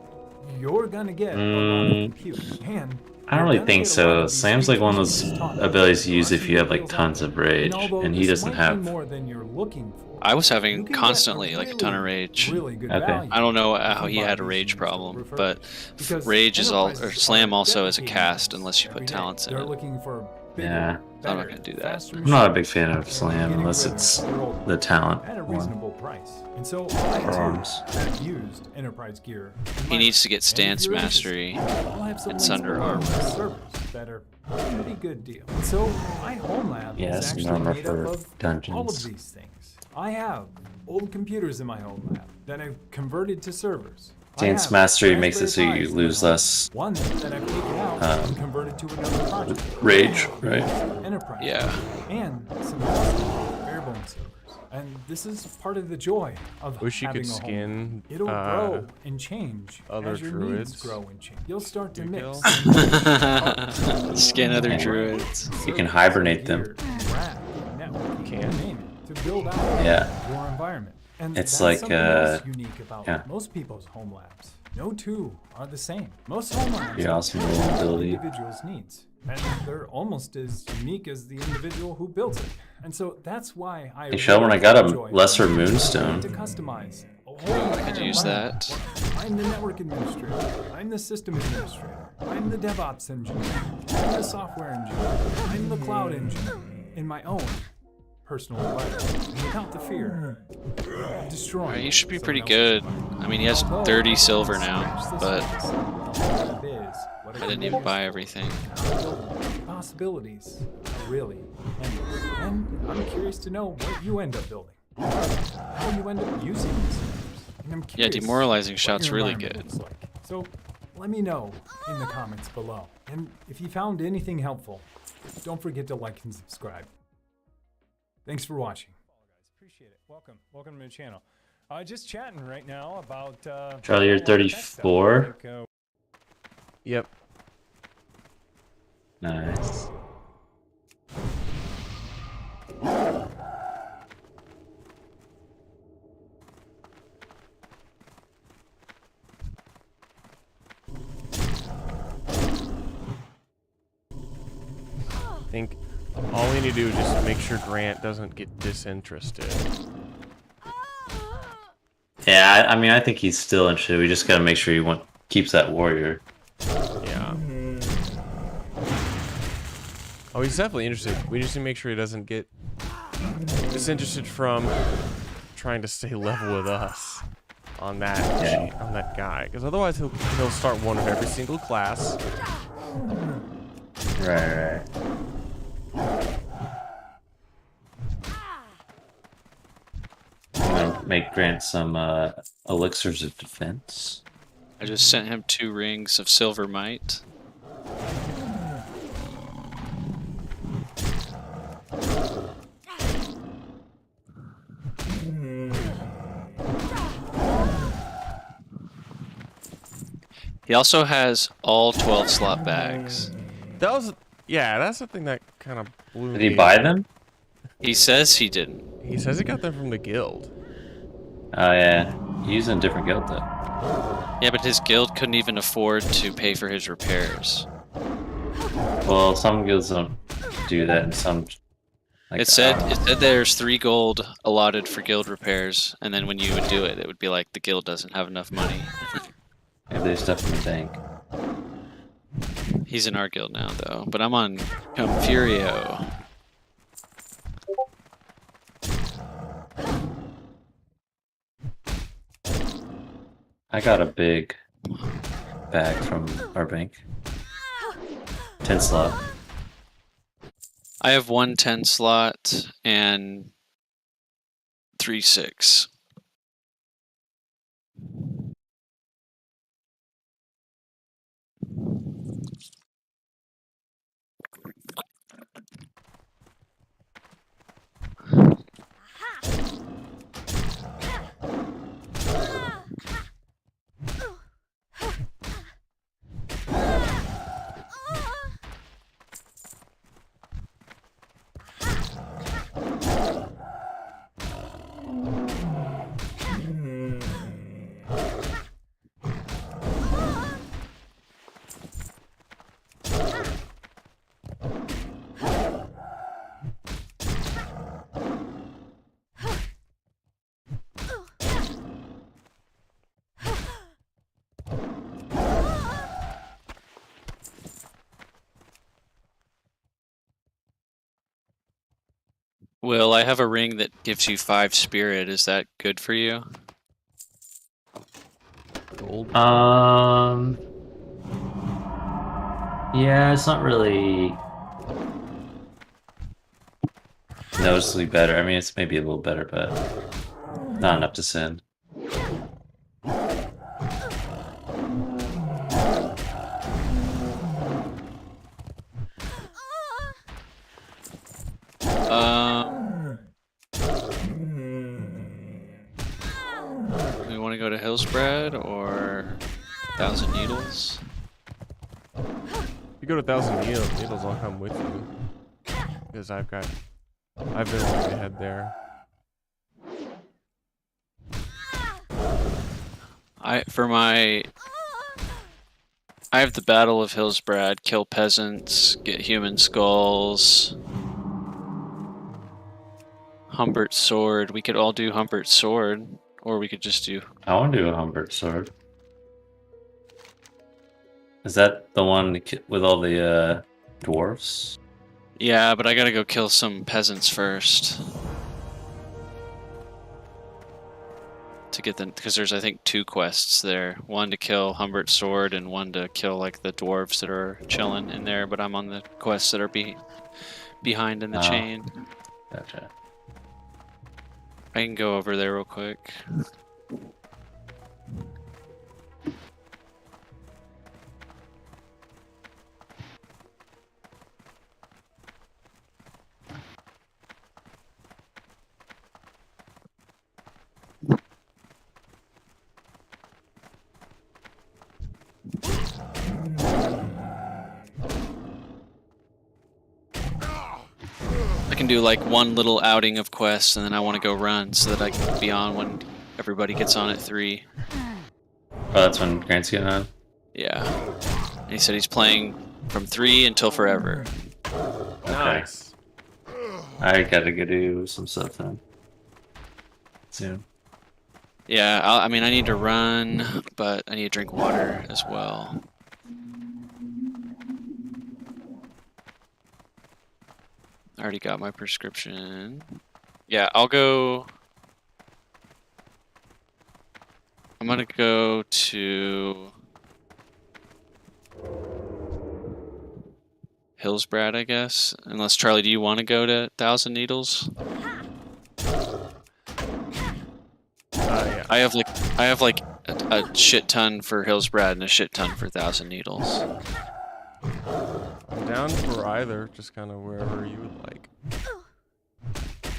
you're gonna get a lot of compute. And I don't really think so. Slam's like one of those abilities to use if you have like tons of rage, and he doesn't have. more than you're looking for. I was having constantly like a ton of rage. Really good Okay. value. I don't know if how you he buy had a these rage things problem, refurbished. but Because rage is all, or enterprises slam are also is a dedicated cast to this unless you every put day. talents in They're it. looking for bigger, Yeah. I'm not gonna do that. I'm not a big fan of Slam unless it's the talent at a one. reasonable price. And so Or I arms. have used enterprise gear. He needs to get stance mastery and Sunder armor. Servers that are a pretty good deal. And so my home lab Yeah, is that's actually normal made for up of dungeons. all of these things. I have old computers in my home lab that I've converted to servers. Dance Mastery makes it so you lose less One that I've taken out and converted to another project. rage, right? Enterprise. Yeah. And some barebone servers. And this is part of the joy of Wish you having could a home. skin, It'll grow and change other as your druids. needs grow and change. You'll start to mix. Skin other druids. You can hibernate them. To build out Yeah. your environment. And It's that's like, something else unique about yeah. most people's home labs. No two are the same. Most home labs Pretty awesome have ability. individual's needs. And they're almost as unique as the individual who built it. And so that's why I Hey, Sheldon, I got a enjoy lesser to moonstone. customize a whole I could entire use environment. that. I'm the network administrator. I'm the system administrator. I'm the DevOps engineer. I'm the software engineer. I'm the cloud engineer. In my own personal environment, without the fear of destroying. He should be pretty good. I mean, he has 30 silver now, but I didn't even buy everything. Possibilities are really endless. And I'm curious to know what you end up building. How you end up using these servers. And I'm Yeah, curious demoralizing what shot's your really environment good. looks like. So let me know in the comments below. And if you found anything helpful, don't forget to like and subscribe. Thanks for watching. Appreciate it. Welcome to the channel. Just chatting right now about Charlie, you're 34. Yep. Nice. I think all we need to do is just make sure Grant doesn't get disinterested. Yeah, I mean, I think he's still interested. We just gotta make sure he keeps that warrior. Yeah. Oh, he's definitely interested. We just need to make sure he doesn't get disinterested from trying to stay level with us on that on that guy, because otherwise he'll start one of every single class. Right. I'm gonna make Grant some elixirs of defense. I just sent him 2 rings of silver might. He also has all 12 slot bags. That was, yeah, that's something that kind of blew me. Did he buy them? He says he didn't. He says he got them from the guild. Oh yeah, he's using a different guild though. Yeah, but his guild couldn't even afford to pay for his repairs. Well, some guilds don't do that, and some. Like, It said there's 3 gold allotted for guild repairs, and then when you would do it, it would be like the guild doesn't have enough money. Maybe there's stuff in the bank. He's in our guild now, though. But I'm on Confurio. I got a big bag from our bank. 10 slot. I have 1 10 slot and 3 6. Will, I have a ring that gives you 5 spirit. Is that good for you? Gold. Yeah, it's not really noticeably better. I mean, it's maybe a little better, but not enough to sin. We want to go to Hillspread or 1,000 Needles? If you go to 1,000 Needles, I'll come with you. Because I've been wanting to head there. I have the Battle of Hillsbrad, kill peasants, get human skulls. Humbert's sword. We could all do Humbert's sword, or we could just do. I want to do a Humbert sword. Is that the one with all the dwarfs? Yeah, but I gotta go kill some peasants first. To get them, because there's I think 2 quests there. One to kill Humbert's sword and one to kill like the dwarves that are chilling in there, but I'm on the quests that are behind in the chain. Gotcha. I can go over there real quick. I can do like one little outing of quests and then I want to go run so that I can be on when everybody gets on at 3. Oh, that's when Grant's getting on? Yeah. And he said he's playing from 3 until forever. Nice. I gotta go do some stuff then. Soon. Yeah, I mean, I need to run, but I need to drink water as well. I already got my prescription. Yeah, I'll go. I'm gonna go to Hillsbrad, I guess. Unless Charlie, do you want to go to 1,000 Needles? Yeah. I have like a shit ton for Hillsbrad and a shit ton for 1,000 Needles. I'm down for either, just kind of wherever you would like.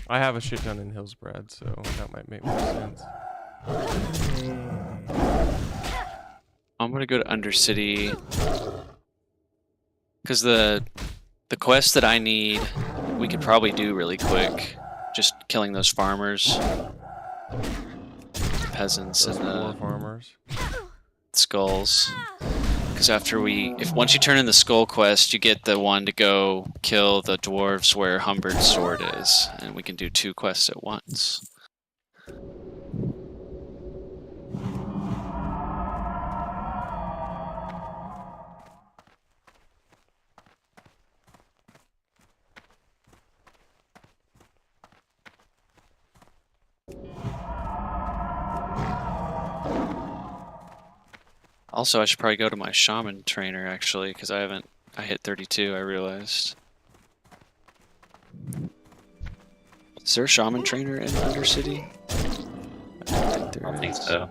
I have a shit ton in Hillsbrad, so that might make more sense. I'm gonna go to Undercity because the quest that I need we could probably do really quick. Just killing those farmers, peasants, Those and the poor farmers. Skulls. Because once you turn in the skull quest, you get the one to go kill the dwarves where Humbert's sword is, and we can do 2 quests at once. Also, I should probably go to my shaman trainer actually, because I hit 32, I realized. Is there a shaman trainer in Undercity? I don't think so.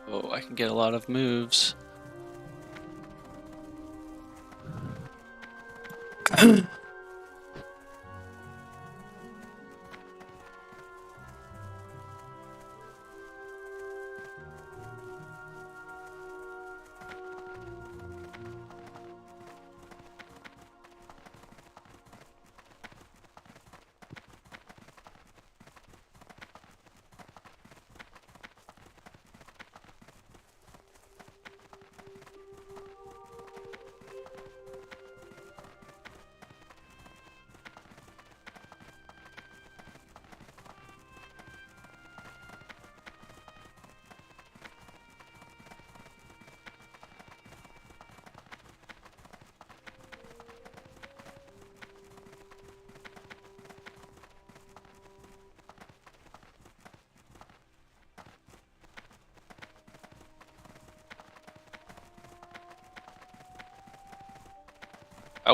Oh, I can get a lot of moves.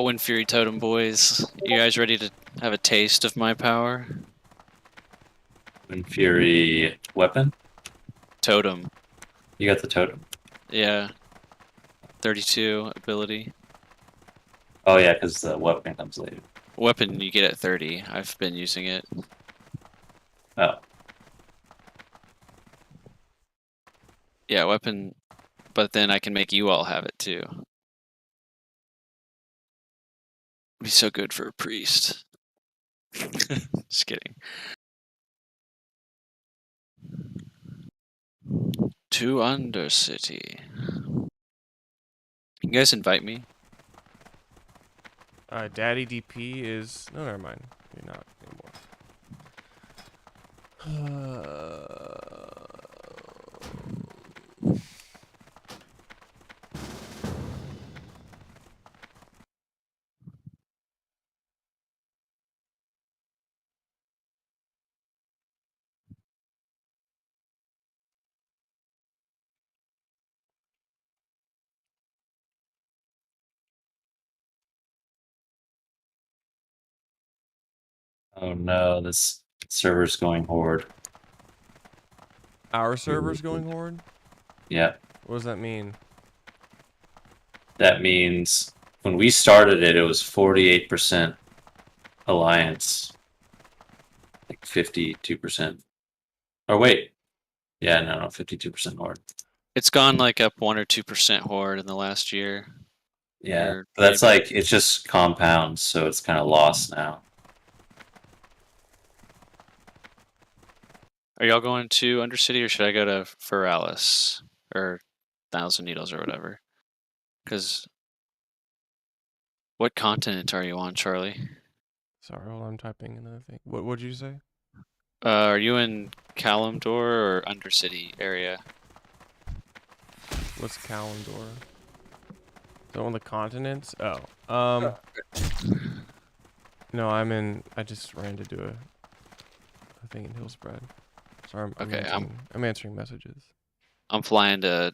Wind Fury Totem boys. You guys ready to have a taste of my power? Wind Fury weapon? Totem. You got the totem? Yeah. 32 ability. Oh yeah, because the weapon comes later. Weapon you get at 30. I've been using it. Oh. Yeah, weapon, but then I can make you all have it too. Be so good for a priest. Just kidding. To Undercity. You guys invite me? Daddy DP is... No, never mind. You're not anymore. Oh no, this server's going horde. Our server's going horde? Yeah. What does that mean? That means when we started it, it was 48% alliance. Like 52%. Or wait. Yeah, no, 52% horde. It's gone like up 1 or 2% horde in the last year. Yeah. Or But that's maybe- like, it's just compounds, so it's kind of lost now. Are y'all going to Undercity or should I go to Feralis or Thousand Needles or whatever? Because what continent are you on, Charlie? Sorry, hold on, I'm typing another thing. What did you say? Are you in Kalimdor or Undercity area? What's Kalimdor? Is that one of the continents? Oh. No, I just ran to do a thing in Hillspread. Sorry, I'm answering messages. I'm flying to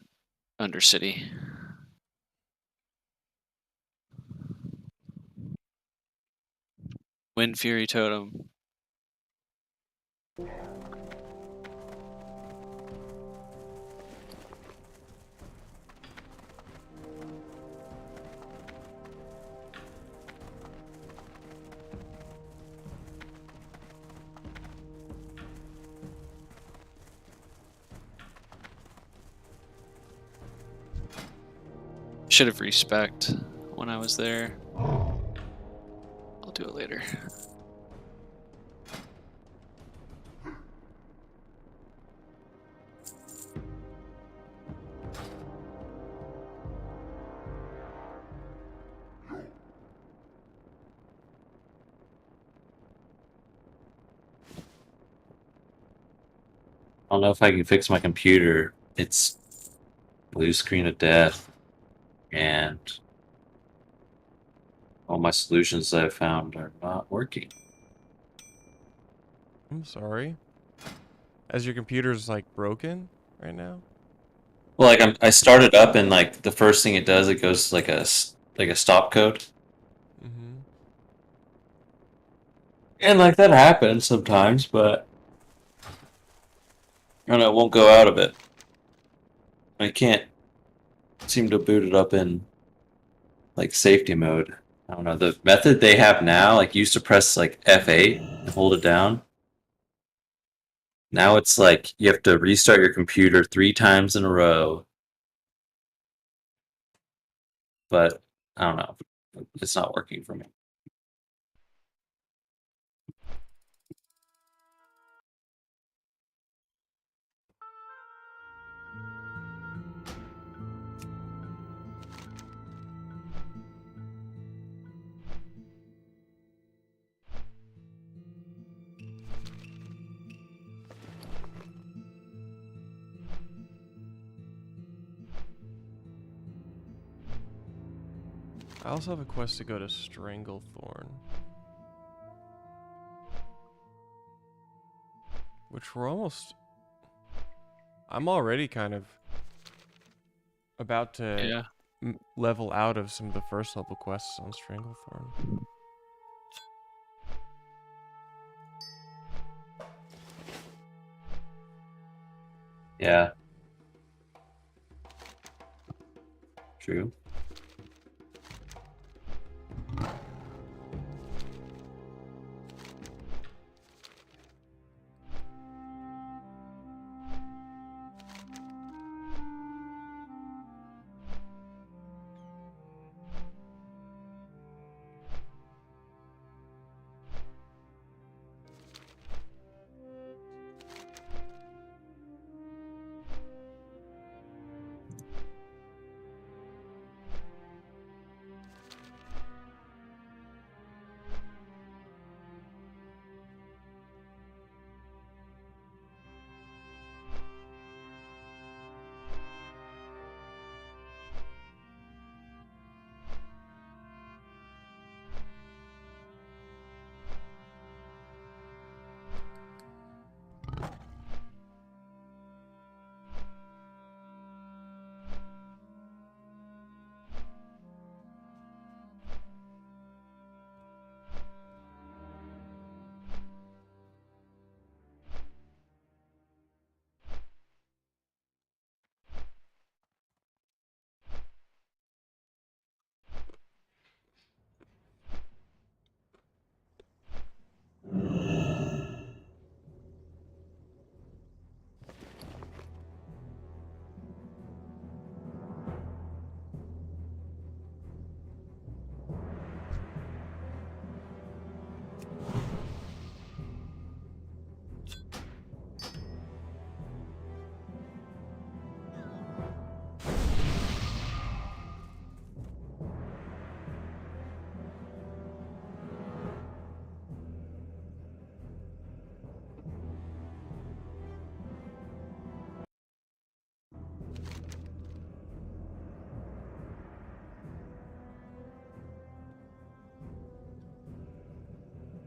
Undercity. Wind Fury Totem. Should have respect when I was there. I'll do it later. I don't know if I can fix my computer. It's blue screen of death. And all my solutions that I found are not working. I'm sorry. As your computer's like broken right now? Well, like I started up and like the first thing it does, it goes to like a stop code. Mm-hmm. And like that happens sometimes, but I don't know, it won't go out of it. I can't seem to boot it up in like safety mode. I don't know. The method they have now, like you used to press like F8 and hold it down. Now it's like you have to restart your computer 3 times in a row. But I don't know. It's not working for me. I also have a quest to go to Stranglethorn. Which we're almost... I'm already kind of about to level out of some of the first level quests on Stranglethorn. Yeah. True.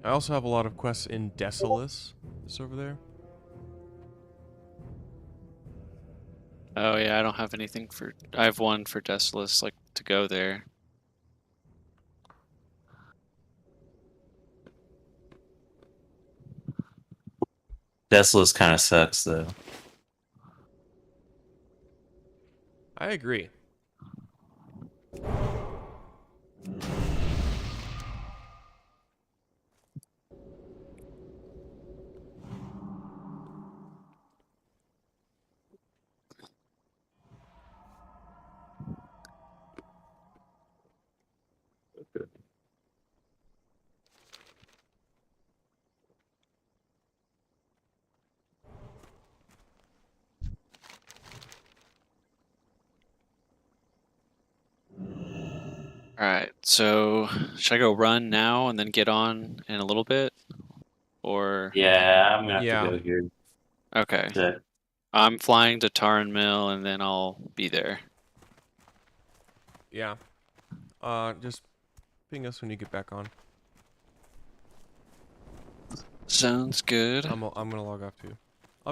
I also have a lot of quests in Desolus. It's over there. Oh yeah, I don't have anything for. I have one for Desolus, like to go there. Desolus kind of sucks though. I agree. Alright, so should I go run now and then get on in a little bit? Or Yeah, I'm gonna have to go here. Okay. Yeah. I'm flying to Tauren Mill and then I'll be there. Yeah. Just ping us when you get back on. Sounds good. I'm gonna log off too.